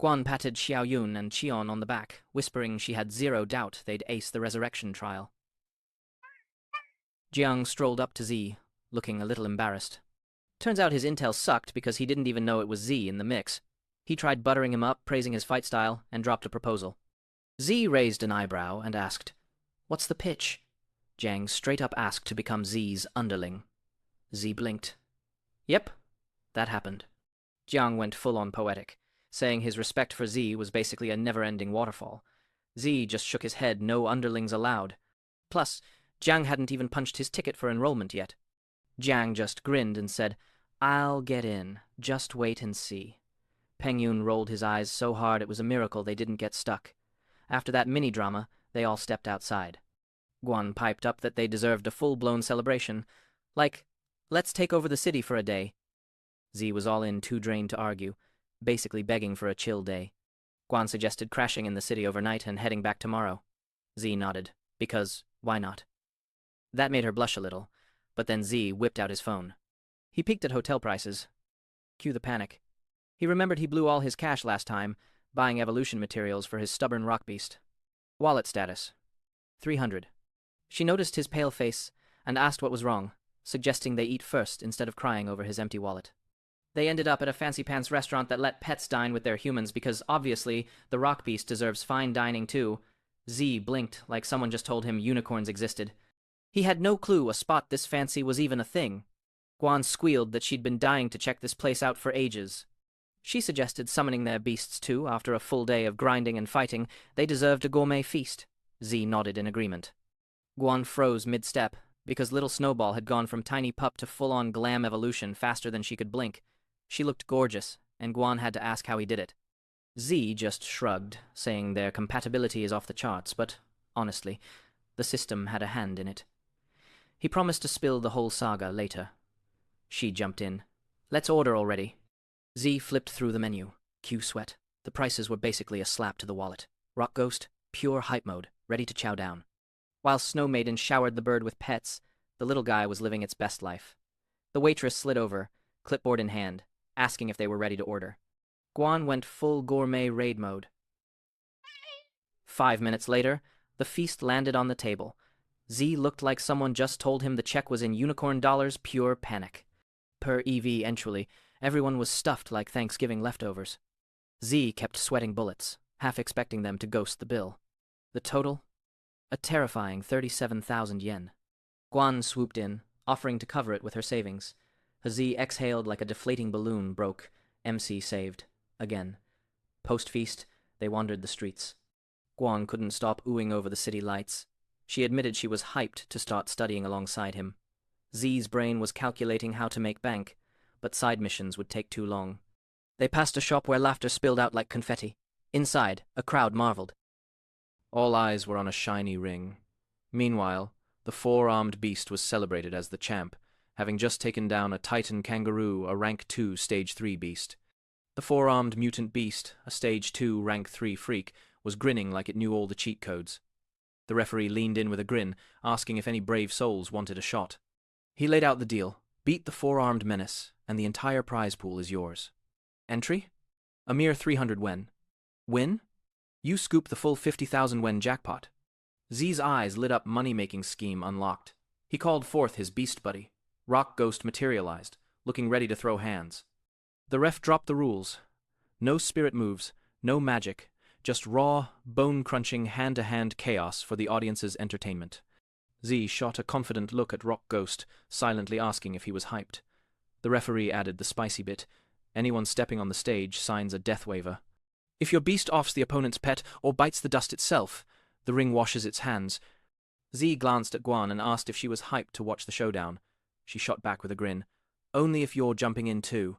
Guan patted Xiaoyun and Qion on the back, whispering she had zero doubt they'd ace the resurrection trial. Jiang strolled up to Z, looking a little embarrassed. Turns out his intel sucked because he didn't even know it was Z in the mix. He tried buttering him up, praising his fight style, and dropped a proposal. Z raised an eyebrow and asked, "What's the pitch?" Jiang straight up asked to become Z's underling. Z blinked. Yep, that happened. Jiang went full-on poetic, saying his respect for Z was basically a never-ending waterfall. Z just shook his head, no underlings allowed. Plus, Jiang hadn't even punched his ticket for enrollment yet. Jiang just grinned and said, "I'll get in. Just wait and see." Peng Yun rolled his eyes so hard it was a miracle they didn't get stuck. After that mini-drama, they all stepped outside. Guan piped up that they deserved a full-blown celebration. Like, let's take over the city for a day. Z was all in, too drained to argue, basically begging for a chill day. Guan suggested crashing in the city overnight and heading back tomorrow. Z nodded, because why not? That made her blush a little, but then Z whipped out his phone. He peeked at hotel prices. Cue the panic. He remembered he blew all his cash last time, buying evolution materials for his stubborn rock beast. Wallet status. 300. She noticed his pale face and asked what was wrong, suggesting they eat first instead of crying over his empty wallet. They ended up at a fancy-pants restaurant that let pets dine with their humans because, obviously, the rock beast deserves fine dining too. Z blinked like someone just told him unicorns existed. He had no clue a spot this fancy was even a thing. Guan squealed that she'd been dying to check this place out for ages. She suggested summoning their beasts too. After a full day of grinding and fighting, they deserved a gourmet feast. Z nodded in agreement. Guan froze mid-step, because little Snowball had gone from tiny pup to full-on glam evolution faster than she could blink. She looked gorgeous, and Guan had to ask how he did it. Z just shrugged, saying their compatibility is off the charts, but, honestly, the system had a hand in it. He promised to spill the whole saga later. She jumped in. Let's order already. Z flipped through the menu. Q sweat. The prices were basically a slap to the wallet. Rock Ghost, pure hype mode, ready to chow down. While Snow Maiden showered the bird with pets, the little guy was living its best life. The waitress slid over, clipboard in hand, asking if they were ready to order. Guan went full gourmet raid mode. 5 minutes later, the feast landed on the table. Z looked like someone just told him the check was in unicorn dollars, pure panic. Per EV entry, everyone was stuffed like Thanksgiving leftovers. Z kept sweating bullets, half expecting them to ghost the bill. The total? A terrifying 37,000 yen. Guan swooped in, offering to cover it with her savings. Z exhaled like a deflating balloon broke. MC saved. Again. Post-feast, they wandered the streets. Guan couldn't stop oohing over the city lights. She admitted she was hyped to start studying alongside him. Z's brain was calculating how to make bank, but side missions would take too long. They passed a shop where laughter spilled out like confetti. Inside, a crowd marveled. All eyes were on a shiny ring. Meanwhile, the four-armed beast was celebrated as the champ, having just taken down a Titan kangaroo, a Rank 2 Stage 3 beast. The four-armed mutant beast, a Stage 2 Rank 3 freak, was grinning like it knew all the cheat codes. The referee leaned in with a grin, asking if any brave souls wanted a shot. He laid out the deal. Beat the four-armed menace, and the entire prize pool is yours. Entry? A mere 300 wen. Win? You scoop the full 50,000 wen jackpot. Z's eyes lit up money-making scheme unlocked. He called forth his beast buddy. Rock Ghost materialized, looking ready to throw hands. The ref dropped the rules. No spirit moves, no magic, just raw, bone-crunching, hand-to-hand chaos for the audience's entertainment. Z shot a confident look at Rock Ghost, silently asking if he was hyped. The referee added the spicy bit. Anyone stepping on the stage signs a death waiver. If your beast offs the opponent's pet or bites the dust itself, the ring washes its hands. Z glanced at Guan and asked if she was hyped to watch the showdown. She shot back with a grin. Only if you're jumping in too.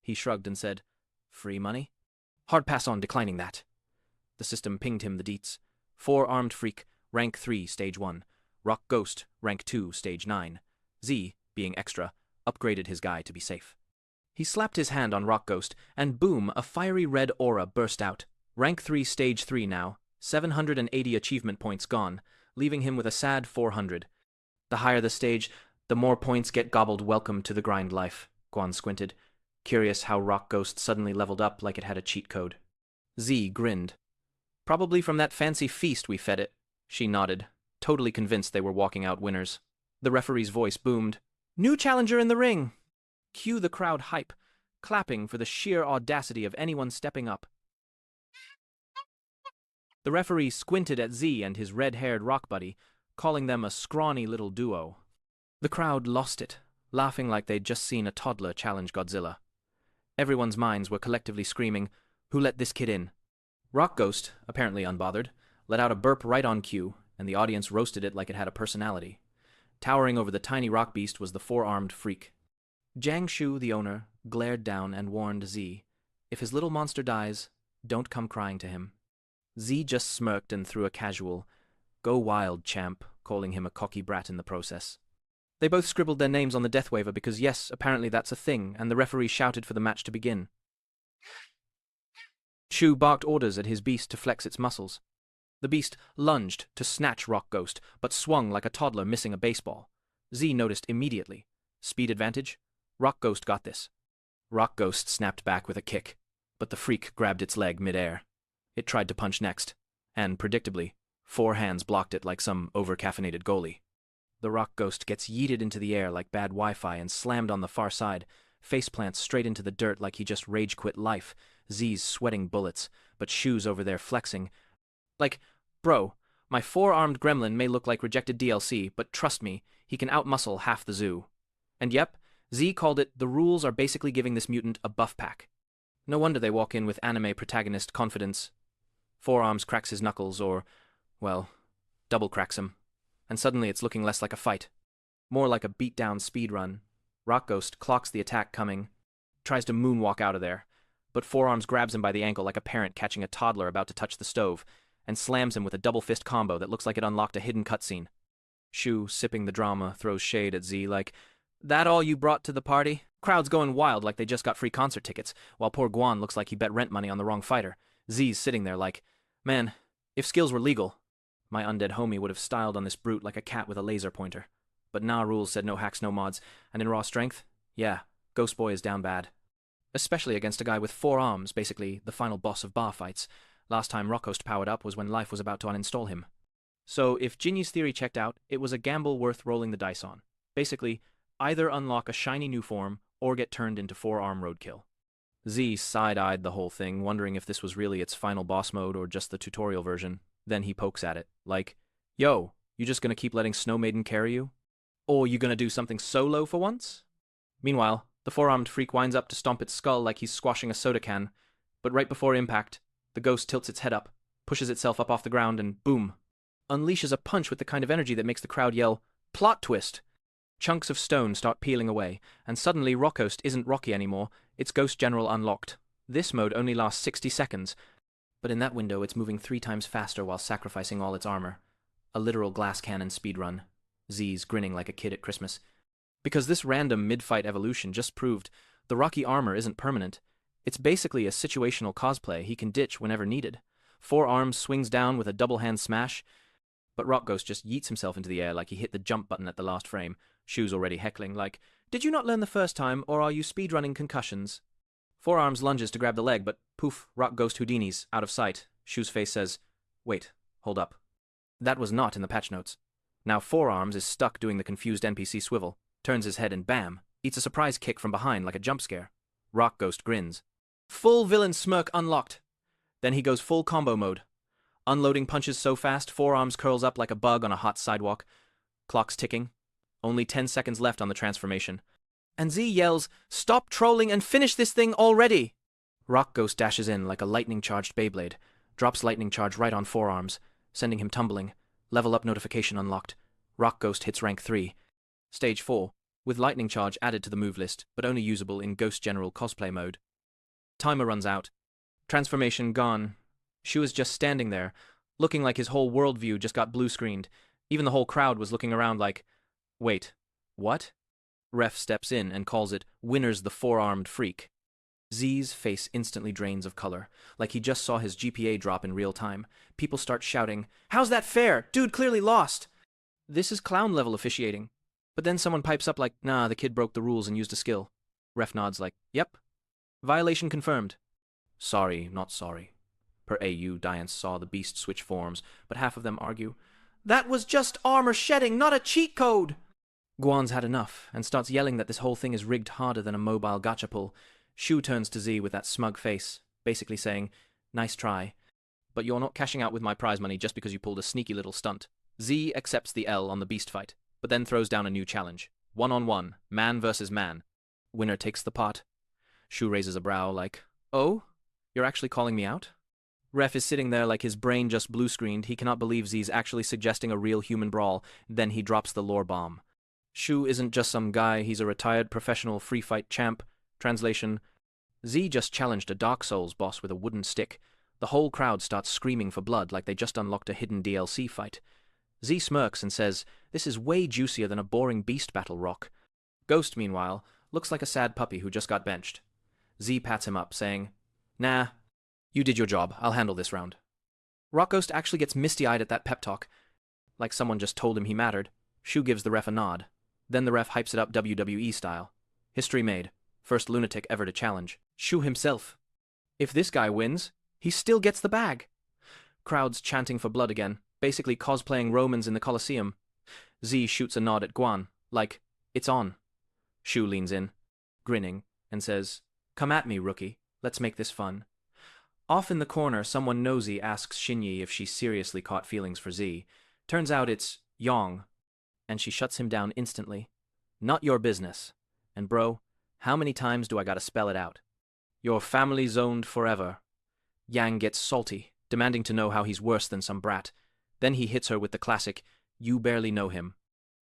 He shrugged and said, Free money? Hard pass on declining that. The system pinged him the deets. Four-armed freak, Rank 3, Stage 1. Rock Ghost, Rank 2, Stage 9. Z, being extra, upgraded his guy to be safe. He slapped his hand on Rock Ghost, and boom, a fiery red aura burst out. Rank 3, Stage 3 now. 780 achievement points gone, leaving him with a sad 400. The higher the stage, the more points get gobbled. Welcome to the grind life, Guan squinted, curious how Rock Ghost suddenly leveled up like it had a cheat code. Z grinned. Probably from that fancy feast we fed it. She nodded, totally convinced they were walking out winners. The referee's voice boomed. New challenger in the ring! Cue the crowd hype, clapping for the sheer audacity of anyone stepping up. The referee squinted at Z and his red-haired rock buddy, calling them a scrawny little duo. The crowd lost it, laughing like they'd just seen a toddler challenge Godzilla. Everyone's minds were collectively screaming, Who let this kid in? Rock Ghost, apparently unbothered, let out a burp right on cue, and the audience roasted it like it had a personality. Towering over the tiny rock beast was the four-armed freak. Jiang Shu, the owner, glared down and warned Z, If his little monster dies, don't come crying to him. Z just smirked and threw a casual, Go wild, champ, calling him a cocky brat in the process. They both scribbled their names on the death waiver because yes, apparently that's a thing, and the referee shouted for the match to begin. Shu barked orders at his beast to flex its muscles. The beast lunged to snatch Rock Ghost, but swung like a toddler missing a baseball. Z noticed immediately. Speed advantage? Rock Ghost got this. Rock Ghost snapped back with a kick, but the freak grabbed its leg mid-air. It tried to punch next, and, predictably, 4 hands blocked it like some over-caffeinated goalie. The Rock Ghost gets yeeted into the air like bad Wi-Fi and slammed on the far side, faceplants straight into the dirt like he just rage-quit life, Z's sweating bullets, but Shu's over there flexing. Like, bro, My four-armed gremlin may look like rejected DLC, but trust me, he can outmuscle half the zoo. And yep, Z called it the rules are basically giving this mutant a buff pack. No wonder they walk in with anime protagonist confidence. Four-arms cracks his knuckles, or, well, double cracks him. And suddenly it's looking less like a fight. More like a beat-down speedrun. Rock Ghost clocks the attack coming, tries to moonwalk out of there, but Four-arms grabs him by the ankle like a parent catching a toddler about to touch the stove, and slams him with a double fist combo that looks like it unlocked a hidden cutscene. Shu, sipping the drama, throws shade at Z like, "That all you brought to the party?" Crowd's going wild like they just got free concert tickets, while poor Guan looks like he bet rent money on the wrong fighter. Z's sitting there like, "Man, if skills were legal, my undead homie would have styled on this brute like a cat with a laser pointer." But nah rules said no hacks, no mods, and in raw strength, yeah, Ghost Boy is down bad. Especially against a guy with four arms, basically the final boss of bar fights. Last time Rockhost powered up was when life was about to uninstall him. So if Jinny's theory checked out, it was a gamble worth rolling the dice on. Basically, either unlock a shiny new form, or get turned into four-arm roadkill. Z side-eyed the whole thing, wondering if this was really its final boss mode or just the tutorial version. Then he pokes at it, like, "Yo, you just gonna keep letting Snow Maiden carry you? Or you gonna do something solo for once?" Meanwhile, the four-armed freak winds up to stomp its skull like he's squashing a soda can, but right before impact, the ghost tilts its head up, pushes itself up off the ground, and boom, unleashes a punch with the kind of energy that makes the crowd yell, "Plot twist!" Chunks of stone start peeling away, and suddenly Rockhost isn't Rocky anymore, it's Ghost General unlocked. This mode only lasts 60 seconds, but in that window it's moving 3 times faster while sacrificing all its armor. A literal glass cannon speedrun. Z's grinning like a kid at Christmas. Because this random mid-fight evolution just proved the Rocky armor isn't permanent. It's basically a situational cosplay he can ditch whenever needed. Four arms swings down with a double-hand smash, but Rock Ghost just yeets himself into the air like he hit the jump button at the last frame. Shu's already heckling like, "Did you not learn the first time, or are you speedrunning concussions?" Four arms lunges to grab the leg, but poof, Rock Ghost Houdini's, out of sight. Shu's face says, "Wait, hold up." That was not in the patch notes. Now Four Arms is stuck doing the confused NPC swivel, turns his head and bam, eats a surprise kick from behind like a jump scare. Rock Ghost grins. Full villain smirk unlocked. Then he goes full combo mode. Unloading punches so fast, Four Arms curls up like a bug on a hot sidewalk. Clock's ticking. Only 10 seconds left on the transformation. And Z yells, "Stop trolling and finish this thing already!" Rock Ghost dashes in like a lightning-charged Beyblade, drops lightning charge right on Four Arms, sending him tumbling. Level up notification unlocked. Rock Ghost hits rank 3. Stage 4, with lightning charge added to the move list, but only usable in Ghost General cosplay mode. Timer runs out. Transformation gone. Shu is just standing there, looking like his whole worldview just got blue-screened. Even the whole crowd was looking around like, "Wait, what?" Ref steps in and calls it "Winner's the Four-Armed Freak." Z's face instantly drains of color, like he just saw his GPA drop in real time. People start shouting, "How's that fair? Dude clearly lost!" This is clown-level officiating. But then someone pipes up like, "Nah, the kid broke the rules and used a skill." Ref nods like, "Yep. Violation confirmed." "Sorry, not sorry." Per AU, Diane saw the beast switch forms, but half of them argue, "That was just armor shedding, not a cheat code!" Guan's had enough, and starts yelling that this whole thing is rigged harder than a mobile gacha pull. Shu turns to Z with that smug face, basically saying, "Nice try, but you're not cashing out with my prize money just because you pulled a sneaky little stunt." Z accepts the L on the beast fight, but then throws down a new challenge. 1-on-1, man versus man. Winner takes the pot. Shu raises a brow like, "Oh? You're actually calling me out?" Ref is sitting there like his brain just blue-screened. He cannot believe Z's actually suggesting a real human brawl. Then he drops the lore bomb. Shu isn't just some guy, he's a retired professional free fight champ. Translation: Z just challenged a Dark Souls boss with a wooden stick. The whole crowd starts screaming for blood like they just unlocked a hidden DLC fight. Z smirks and says, "This is way juicier than a boring beast battle, Rock." Ghost, meanwhile, looks like a sad puppy who just got benched. Z pats him up, saying, "Nah, you did your job, I'll handle this round." Rock Ghost actually gets misty-eyed at that pep talk, like someone just told him he mattered. Shu gives the ref a nod. Then the ref hypes it up WWE style. History made. First lunatic ever to challenge. Shu himself. If this guy wins, he still gets the bag. Crowds chanting for blood again, basically cosplaying Romans in the Colosseum. Z shoots a nod at Guan, like, "It's on." Shu leans in, grinning, and says, "Come at me, rookie. Let's make this fun." Off in the corner, someone nosy asks Xinyi if she seriously caught feelings for Z. Turns out it's Yong, and she shuts him down instantly. Not your business. And bro, how many times do I gotta spell it out? Your family zoned forever. Yang gets salty, demanding to know how he's worse than some brat. Then he hits her with the classic, "You barely know him."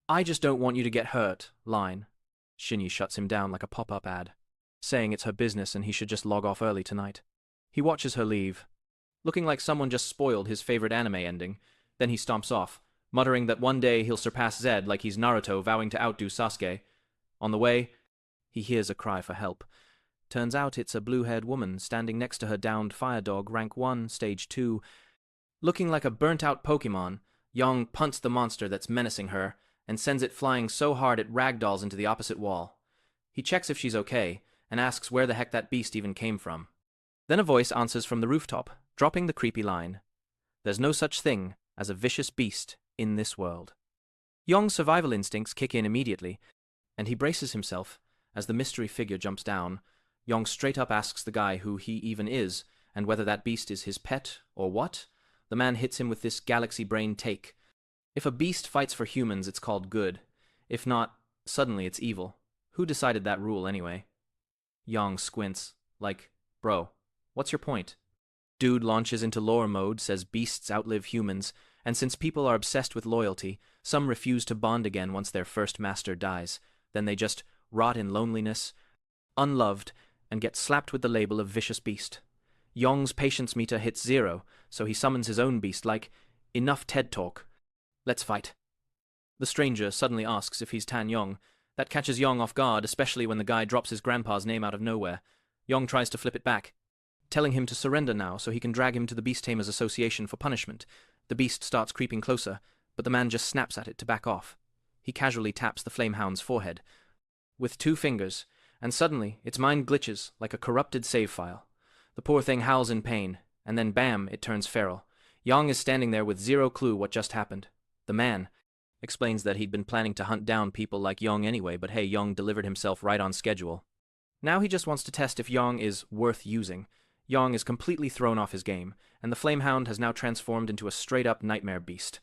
"I just don't want you to get hurt" line. Xinyi shuts him down like a pop-up ad, saying it's her business and he should just log off early tonight. He watches her leave, looking like someone just spoiled his favorite anime ending. Then he stomps off, muttering that one day he'll surpass Zed like he's Naruto vowing to outdo Sasuke. On the way, he hears a cry for help. Turns out it's a blue-haired woman standing next to her downed fire dog, rank 1, stage 2. Looking like a burnt-out Pokemon, Yong punts the monster that's menacing her and sends it flying so hard it ragdolls into the opposite wall. He checks if she's okay and asks where the heck that beast even came from. Then a voice answers from the rooftop, dropping the creepy line, "There's no such thing as a vicious beast in this world." Yong's survival instincts kick in immediately, and he braces himself as the mystery figure jumps down. Yong straight up asks the guy who he even is, and whether that beast is his pet or what. The man hits him with this galaxy brain take. If a beast fights for humans, it's called good. If not, suddenly it's evil. Who decided that rule anyway? Yong squints, like, bro, what's your point? Dude launches into lore mode, says beasts outlive humans, and since people are obsessed with loyalty, some refuse to bond again once their first master dies. Then they just rot in loneliness, unloved, and get slapped with the label of vicious beast. Yong's patience meter hits 0, so he summons his own beast like, "Enough TED talk. Let's fight." The stranger suddenly asks if he's Tan Yong. That catches Yong off guard, especially when the guy drops his grandpa's name out of nowhere. Yong tries to flip it back, telling him to surrender now so he can drag him to the Beast Tamers Association for punishment. The beast starts creeping closer, but the man just snaps at it to back off. He casually taps the flamehound's forehead with 2 fingers, and suddenly its mind glitches like a corrupted save file. The poor thing howls in pain, and then bam, it turns feral. Yong is standing there with 0 clue what just happened. The man explains that he'd been planning to hunt down people like Yong anyway, but hey, Yong delivered himself right on schedule. Now he just wants to test if Yong is worth using. Yong is completely thrown off his game, and the flamehound has now transformed into a straight-up nightmare beast.